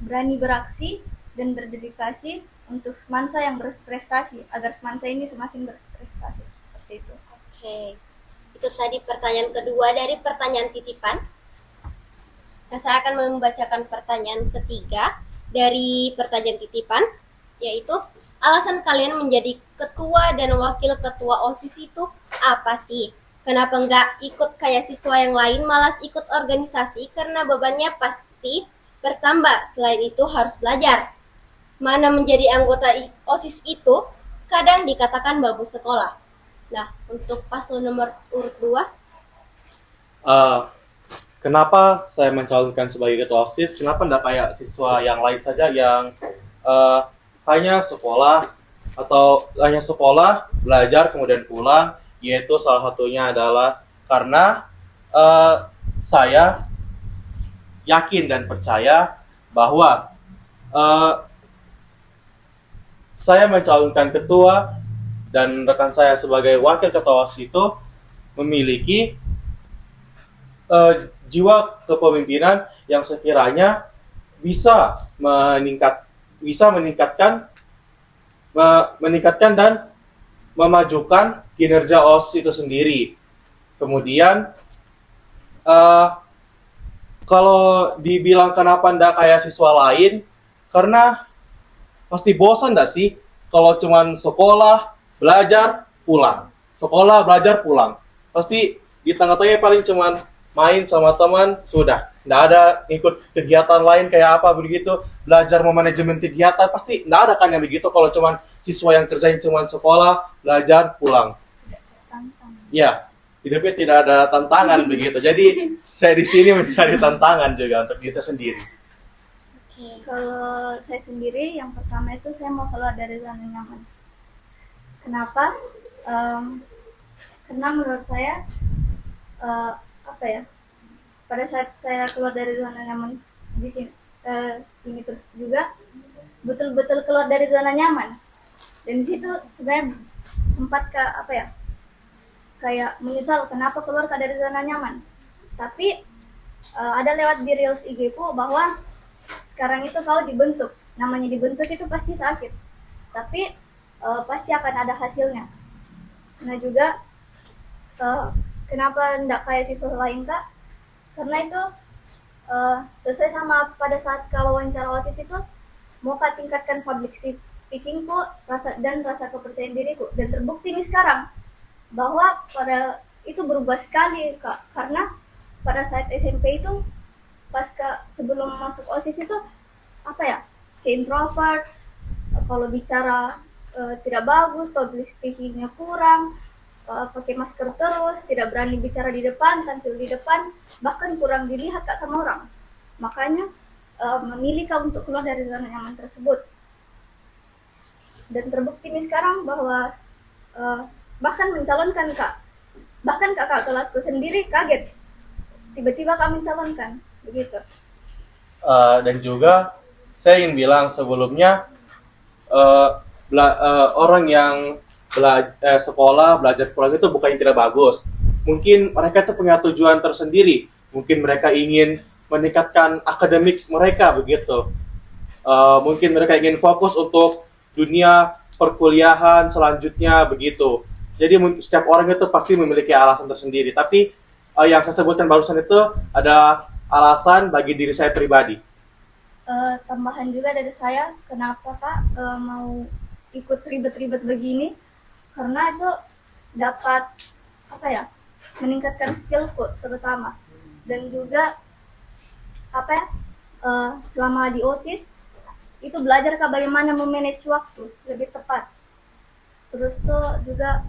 berani beraksi dan berdedikasi untuk semansa yang berprestasi, agar semansa ini semakin berprestasi, seperti itu. Oke, itu tadi pertanyaan kedua dari pertanyaan titipan. Nah, saya akan membacakan pertanyaan ketiga dari pertanyaan titipan, yaitu alasan kalian menjadi ketua dan wakil ketua OSIS itu apa sih? Kenapa nggak ikut kayak siswa yang lain, malas ikut organisasi karena bebannya pasti bertambah. Selain itu harus belajar. Mana menjadi anggota OSIS itu kadang dikatakan babu sekolah. Nah, untuk paslon nomor urut 2. kenapa saya mencalonkan sebagai ketua OSIS? Kenapa tidak kayak siswa yang lain saja yang eh, hanya sekolah atau hanya sekolah, belajar, kemudian pulang? Yaitu salah satunya adalah karena saya yakin dan percaya bahwa saya mencalonkan ketua dan rekan saya sebagai wakil ketua OSIS itu memiliki jiwa kepemimpinan yang sekiranya bisa meningkatkan dan memajukan kinerja OSIS itu sendiri. Kemudian kalau dibilang kenapa ndak kayak siswa lain, karena pasti bosan ndak sih kalau cuman sekolah, belajar, pulang. Sekolah, belajar, pulang. Pasti di tengah-tengahnya paling cuman main sama teman, sudah. Nggak ada ikut kegiatan lain kayak apa begitu, belajar memanajemen kegiatan, pasti nggak ada kan yang begitu kalau cuman siswa yang kerjain cuman sekolah, belajar, pulang. Ya, hidupnya tidak ada tantangan begitu. Jadi saya di sini mencari tantangan juga untuk diri saya sendiri. Kalau saya sendiri, yang pertama itu saya mau keluar dari zona nyaman. Kenapa? Karena menurut saya, pada saat saya keluar dari zona nyaman di sini, ini terus juga betul-betul keluar dari zona nyaman. Dan di situ sebenarnya sempat kayak menyesal kenapa keluar dari zona nyaman. Tapi ada lewat di reels IG ku bahwa sekarang itu kau dibentuk. Namanya dibentuk itu pasti sakit, tapi pasti akan ada hasilnya. Nah juga kenapa enggak kayak siswa lain Kak? Karena itu sesuai sama pada saat kau wawancara OSIS itu mau Kak tingkatkan public speakingku, rasa kepercayaan diriku, dan terbukti nih sekarang bahwa pada itu berubah sekali Kak. Karena pada saat SMP itu sebelum masuk OSIS itu kayak introvert, kalau bicara tidak bagus, public speakingnya kurang, pakai masker terus, tidak berani bicara di depan, tampil di depan, bahkan kurang dilihat Kak sama orang. Makanya memilih Kak untuk keluar dari zona nyaman tersebut. Dan terbukti nih sekarang bahwa bahkan mencalonkan Kak. Bahkan kakak kelasku sendiri kaget. Tiba-tiba kami mencalonkan, begitu. Dan juga saya ingin bilang sebelumnya orang yang sekolah, belajar, pulang itu bukan yang tidak bagus. Mungkin mereka itu punya tujuan tersendiri. Mungkin mereka ingin meningkatkan akademik mereka begitu. Mungkin mereka ingin fokus untuk dunia perkuliahan selanjutnya begitu. Jadi setiap orang itu pasti memiliki alasan tersendiri. Tapi yang saya sebutkan barusan itu ada alasan bagi diri saya pribadi. Tambahan juga dari saya, kenapa Kak mau ikut ribet-ribet begini? Karena itu dapat meningkatkan skillku terutama, dan juga selama di OSIS itu belajar Kak bagaimana memanage waktu lebih tepat. Terus tuh juga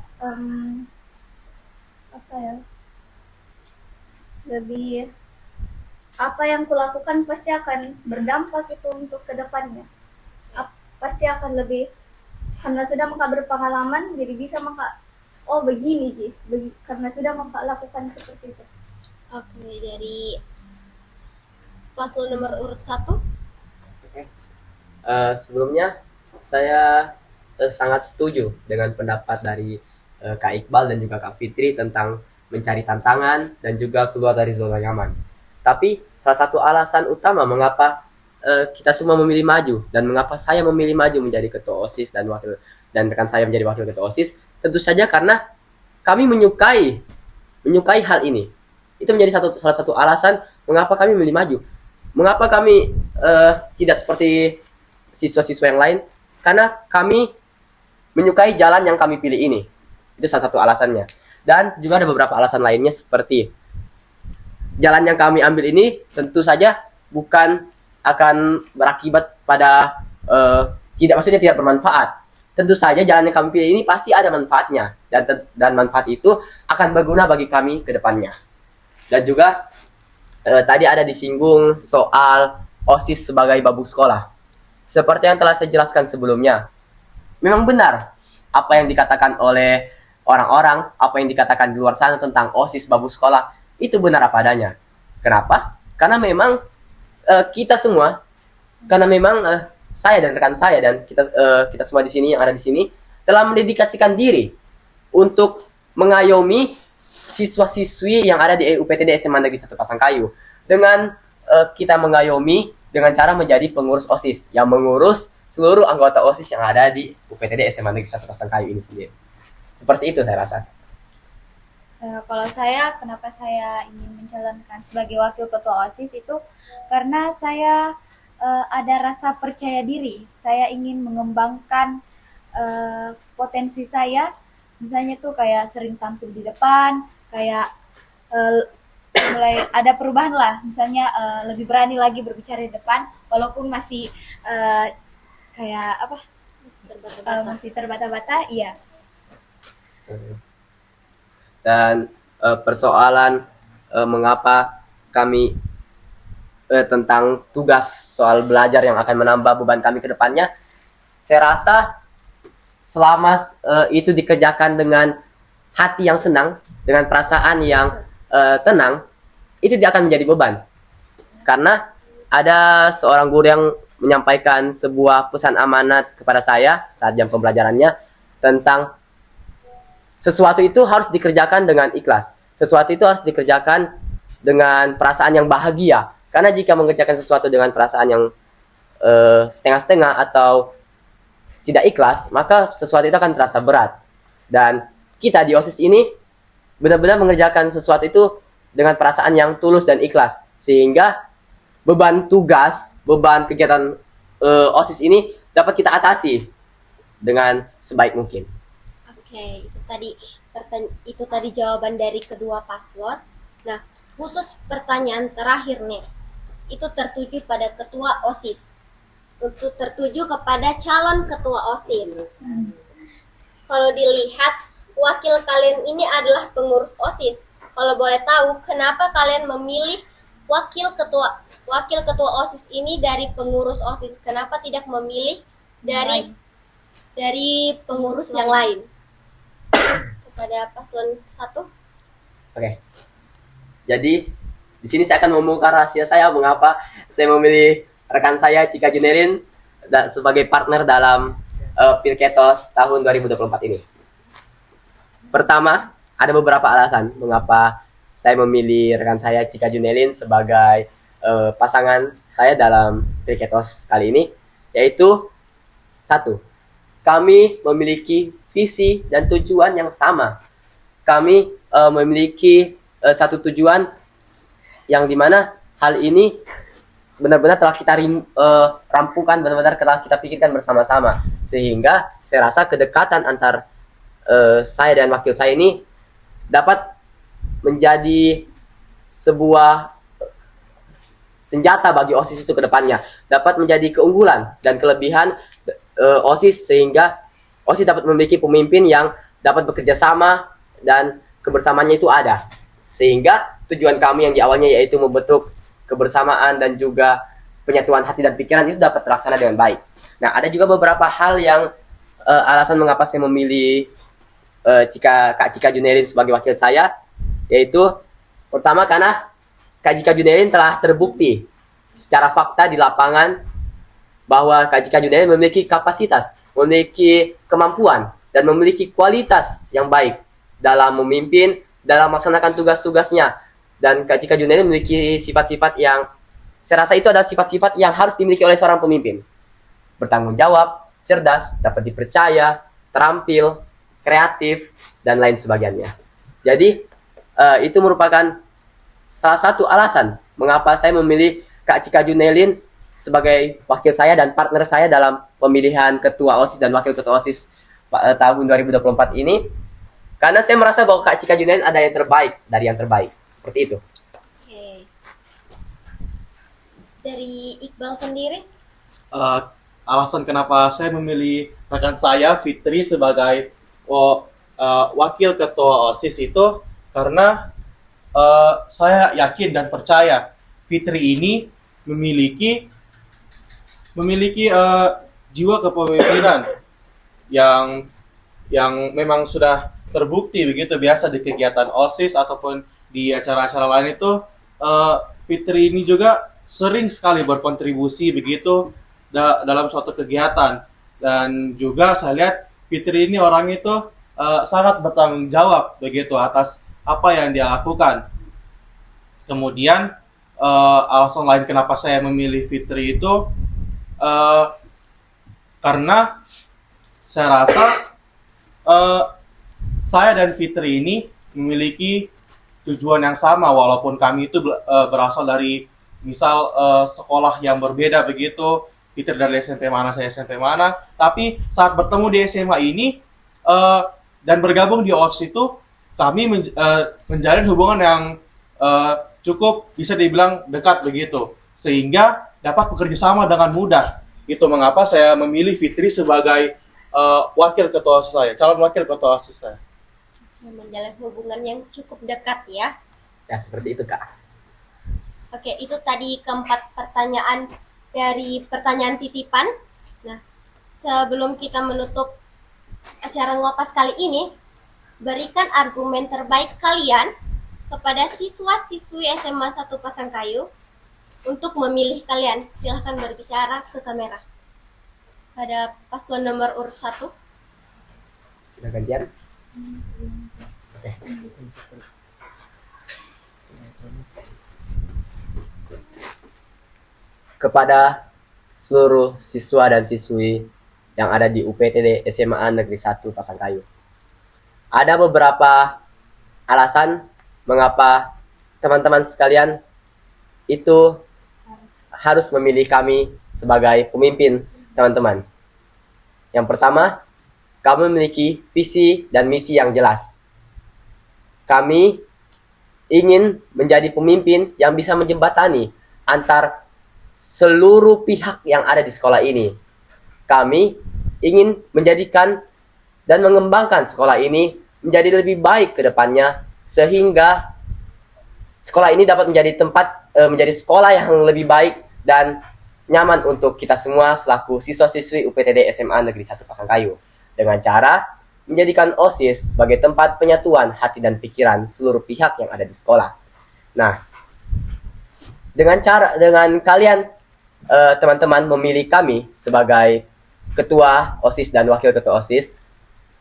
lebih apa yang kulakukan pasti akan berdampak itu untuk kedepannya. Pasti akan lebih, karena sudah maka berpengalaman, jadi bisa maka begini Ji, karena sudah maka lakukan seperti itu. Oke, dari paslon nomor urut 1. Sebelumnya saya sangat setuju dengan pendapat dari Kak Iqbal dan juga Kak Fitri tentang mencari tantangan dan juga keluar dari zona nyaman. Tapi salah satu alasan utama mengapa kita semua memilih maju dan mengapa saya memilih maju menjadi ketua OSIS dan rekan saya menjadi wakil ketua OSIS, tentu saja karena kami menyukai hal ini. Itu menjadi salah satu alasan mengapa kami memilih maju. Mengapa kami tidak seperti siswa-siswa yang lain? Karena kami menyukai jalan yang kami pilih ini. Itu salah satu alasannya. Dan juga ada beberapa alasan lainnya, seperti jalan yang kami ambil ini tentu saja bukan akan berakibat pada tidak bermanfaat. Tentu saja jalan yang kami pilih ini pasti ada manfaatnya, dan manfaat itu akan berguna bagi kami ke depannya. Dan juga tadi ada disinggung soal OSIS sebagai babuk sekolah. Seperti yang telah saya jelaskan sebelumnya, memang benar apa yang dikatakan oleh orang-orang, apa yang dikatakan di luar sana tentang OSIS babuk sekolah, itu benar apa adanya. Kenapa? Karena memang kita semua, karena memang saya dan rekan saya dan kita semua di sini yang ada di sini telah mendedikasikan diri untuk mengayomi siswa-siswi yang ada di UPTD SMA Negeri 1 Pasangkayu dengan kita mengayomi dengan cara menjadi pengurus OSIS yang mengurus seluruh anggota OSIS yang ada di UPTD SMA Negeri 1 Pasangkayu ini sendiri. Seperti itu saya rasa. Kalau saya, kenapa saya ingin mencalonkan sebagai wakil ketua OSIS itu karena saya ada rasa percaya diri. Saya ingin mengembangkan potensi saya, misalnya tuh kayak sering tampil di depan, kayak mulai ada perubahan lah, misalnya lebih berani lagi berbicara di depan, walaupun masih kayak apa? Masih terbata-bata, iya. Dan persoalan mengapa kami tentang tugas soal belajar yang akan menambah beban kami ke depannya, saya rasa selama itu dikerjakan dengan hati yang senang, dengan perasaan yang tenang, itu tidak akan menjadi beban. Karena ada seorang guru yang menyampaikan sebuah pesan amanat kepada saya saat jam pembelajarannya tentang sesuatu itu harus dikerjakan dengan ikhlas. Sesuatu itu harus dikerjakan dengan perasaan yang bahagia. Karena jika mengerjakan sesuatu dengan perasaan yang setengah-setengah atau tidak ikhlas, maka sesuatu itu akan terasa berat. Dan kita di OSIS ini benar-benar mengerjakan sesuatu itu dengan perasaan yang tulus dan ikhlas. Sehingga beban tugas, beban kegiatan OSIS ini dapat kita atasi dengan sebaik mungkin. Oke, itu tadi jawaban dari kedua paslon. Nah, khusus pertanyaan terakhir nih, itu tertuju pada ketua OSIS. Untuk tertuju kepada calon ketua OSIS. Kalau dilihat, wakil kalian ini adalah pengurus OSIS. Kalau boleh tahu, kenapa kalian memilih wakil ketua OSIS ini dari pengurus OSIS? Kenapa tidak memilih dari pengurus yang lain? Kepada paslon 1. Oke. Jadi di sini saya akan membongkar rahasia saya mengapa saya memilih rekan saya Cika Junelin sebagai partner dalam Pilketos tahun 2024 ini. Pertama, ada beberapa alasan mengapa saya memilih rekan saya Cika Junelin sebagai pasangan saya dalam Pilketos kali ini, yaitu 1. Kami memiliki visi dan tujuan yang sama. Kami memiliki satu tujuan yang dimana hal ini benar-benar telah kita rampungkan, benar-benar telah kita pikirkan bersama-sama. Sehingga saya rasa kedekatan antar saya dan wakil saya ini dapat menjadi sebuah senjata bagi OSIS itu ke depannya. Dapat menjadi keunggulan dan kelebihan OSIS sehingga OSIS dapat memiliki pemimpin yang dapat bekerja sama dan kebersamaannya itu ada. Sehingga tujuan kami yang di awalnya yaitu membentuk kebersamaan dan juga penyatuan hati dan pikiran itu dapat terlaksana dengan baik. Nah, ada juga beberapa hal yang alasan mengapa saya memilih Kak Cika Junelin sebagai wakil saya, yaitu pertama karena Kak Cika Junelin telah terbukti secara fakta di lapangan bahwa Kak Cika Junelin memiliki kapasitas, memiliki kemampuan, dan memiliki kualitas yang baik dalam memimpin, dalam melaksanakan tugas-tugasnya. Dan Kak Cika Junelin memiliki sifat-sifat yang saya rasa itu adalah sifat-sifat yang harus dimiliki oleh seorang pemimpin. Bertanggung jawab, cerdas, dapat dipercaya, terampil, kreatif, dan lain sebagainya. Jadi, itu merupakan salah satu alasan mengapa saya memilih Kak Cika Junelin sebagai wakil saya dan partner saya dalam pemilihan ketua OSIS dan wakil ketua OSIS tahun 2024 ini. Karena saya merasa bahwa Kak Cika Junelin ada yang terbaik dari yang terbaik. Seperti itu. Oke. Dari Iqbal sendiri? Alasan kenapa saya memilih rekan saya Fitri sebagai wakil ketua OSIS itu karena saya yakin dan percaya Fitri ini memiliki jiwa kepemimpinan yang memang sudah terbukti begitu. Biasa di kegiatan OSIS ataupun di acara-acara lain itu Fitri ini juga sering sekali berkontribusi begitu dalam suatu kegiatan. Dan juga saya lihat Fitri ini orang itu sangat bertanggung jawab begitu atas apa yang dia lakukan. Kemudian alasan lain kenapa saya memilih Fitri itu karena saya rasa saya dan Fitri ini memiliki tujuan yang sama, walaupun kami itu berasal dari misal sekolah yang berbeda begitu. Fitri dari SMP mana, saya SMP mana. Tapi saat bertemu di SMA ini dan bergabung di OSIS itu, kami menjalin hubungan yang cukup bisa dibilang dekat begitu, sehingga dapat bekerja sama dengan mudah. Itu mengapa saya memilih Fitri sebagai wakil ketua OSIS saya, calon wakil ketua OSIS saya. Menjalin hubungan yang cukup dekat ya. Ya, seperti itu, Kak. Oke, itu tadi keempat pertanyaan dari pertanyaan titipan. Nah, sebelum kita menutup acara ngopas kali ini, berikan argumen terbaik kalian kepada siswa-siswi SMA 1 Pasangkayu untuk memilih kalian. Silahkan berbicara ke kamera. Pada paslon nomor urut 1. Sudah gantian? Kepada seluruh siswa dan siswi yang ada di UPTD SMA Negeri 1 Pasangkayu. Ada beberapa alasan mengapa teman-teman sekalian itu harus memilih kami sebagai pemimpin teman-teman. Yang pertama, kami memiliki visi dan misi yang jelas. Kami ingin menjadi pemimpin yang bisa menjembatani antar seluruh pihak yang ada di sekolah ini. Kami ingin menjadikan dan mengembangkan sekolah ini menjadi lebih baik ke depannya, sehingga sekolah ini dapat menjadi sekolah yang lebih baik dan nyaman untuk kita semua selaku siswa-siswi UPTD SMA Negeri 1 Pasangkayu, dengan cara menjadikan OSIS sebagai tempat penyatuan hati dan pikiran seluruh pihak yang ada di sekolah. Nah, dengan kalian teman-teman memilih kami sebagai ketua OSIS dan wakil ketua OSIS,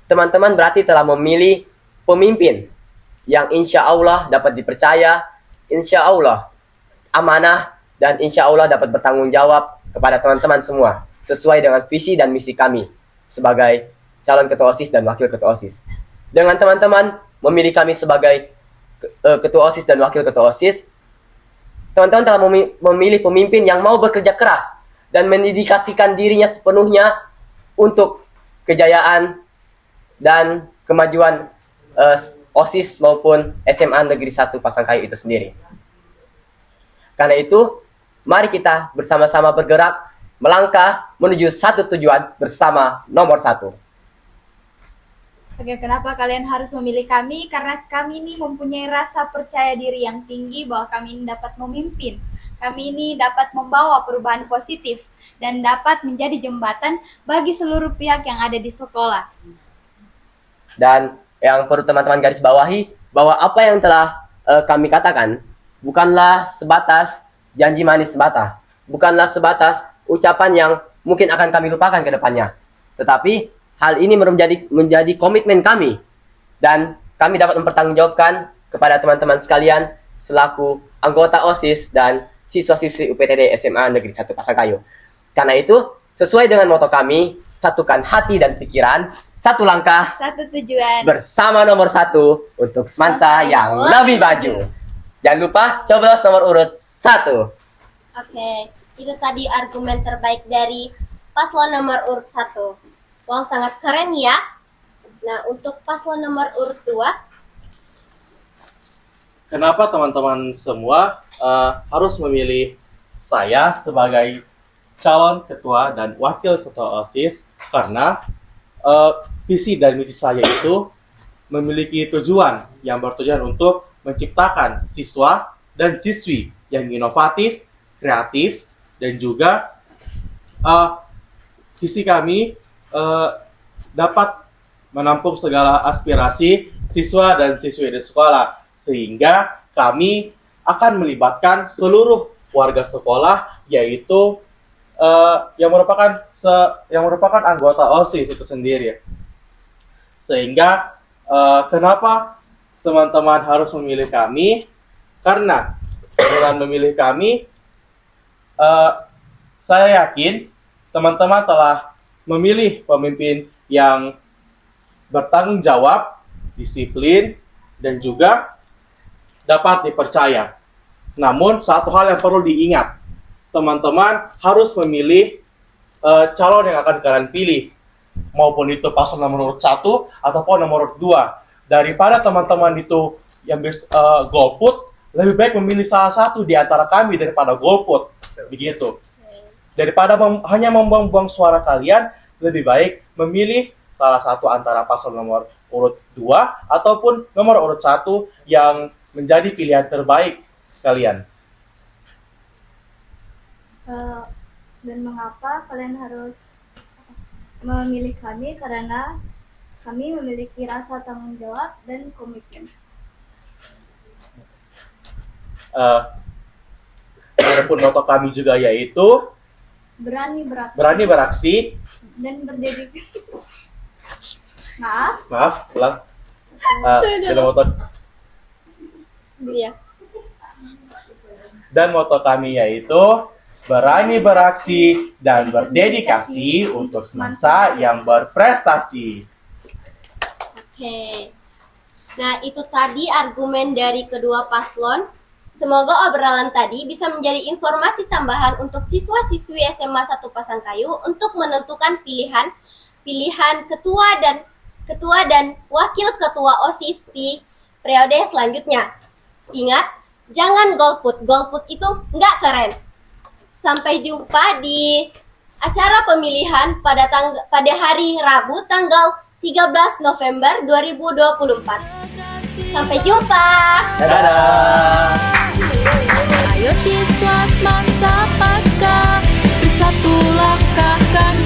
teman-teman berarti telah memilih pemimpin yang insya Allah dapat dipercaya, insya Allah amanah, dan insya Allah dapat bertanggung jawab kepada teman-teman semua sesuai dengan visi dan misi kami sebagai calon ketua OSIS dan wakil ketua OSIS. Dengan teman-teman memilih kami sebagai ketua OSIS dan wakil ketua OSIS, teman-teman telah memilih pemimpin yang mau bekerja keras dan mendedikasikan dirinya sepenuhnya untuk kejayaan dan kemajuan OSIS maupun SMA Negeri 1 Pasangkayu itu sendiri. Karena itu, mari kita bersama-sama bergerak, melangkah menuju satu tujuan bersama nomor 1. Oke, kenapa kalian harus memilih kami? Karena kami ini mempunyai rasa percaya diri yang tinggi bahwa kami ini dapat memimpin. Kami ini dapat membawa perubahan positif dan dapat menjadi jembatan bagi seluruh pihak yang ada di sekolah. Dan yang perlu teman-teman garis bawahi, bahwa apa yang telah kami katakan bukanlah sebatas janji manis semata, bukanlah sebatas ucapan yang mungkin akan kami lupakan ke depannya, tetapi hal ini menjadi komitmen kami, dan kami dapat mempertanggungjawabkan kepada teman-teman sekalian selaku anggota OSIS dan siswa-siswi UPTD SMA Negeri 1 Pasangkayu. Karena itu, sesuai dengan moto kami, satukan hati dan pikiran, satu langkah, Satu tujuan. bersama nomor 1 untuk semansa yang lebih maju. Jangan lupa coblos nomor urut 1. Oke, itu tadi argumen terbaik dari paslon nomor urut 1. Wow, sangat keren ya. Nah, untuk paslon nomor urut 2, Kenapa teman-teman semua harus memilih saya sebagai calon ketua dan wakil ketua OSIS? Karena visi dan misi saya itu memiliki tujuan yang bertujuan untuk menciptakan siswa dan siswi yang inovatif, kreatif, dan juga visi kami dapat menampung segala aspirasi siswa dan siswi di sekolah, sehingga kami akan melibatkan seluruh warga sekolah, yaitu yang merupakan anggota OSIS itu sendiri. Sehingga kenapa teman-teman harus memilih kami? Karena dengan memilih kami, saya yakin teman-teman telah memilih pemimpin yang bertanggung jawab, disiplin, dan juga dapat dipercaya. Namun, satu hal yang perlu diingat, teman-teman harus memilih calon yang akan kalian pilih, maupun itu paslon nomor urut 1 ataupun nomor urut 2. Daripada teman-teman itu yang golput, lebih baik memilih salah satu di antara kami daripada golput. Begitu. Daripada hanya membuang-buang suara kalian, lebih baik memilih salah satu antara paslon nomor urut 2 ataupun nomor urut 1 yang menjadi pilihan terbaik kalian. Dan mengapa kalian harus memilih kami? Karena kami memiliki rasa tanggung jawab dan komitmen. Walaupun moto kami juga yaitu berani beraksi dan berdedikasi. Maaf, ulang. Moto Iya. dan moto kami yaitu berani beraksi dan berdedikasi untuk semasa yang berprestasi. Oke. Nah, itu tadi argumen dari kedua paslon. Semoga obrolan tadi bisa menjadi informasi tambahan untuk siswa-siswi SMA 1 Pasangkayu untuk menentukan pilihan ketua dan wakil ketua OSIS di periode selanjutnya. Ingat, jangan golput. Golput itu nggak keren. Sampai jumpa di acara pemilihan pada hari Rabu tanggal 13 November 2024. Sampai jumpa. Dadah. Ayo siswa semangsa pasca, bersatu langkahkan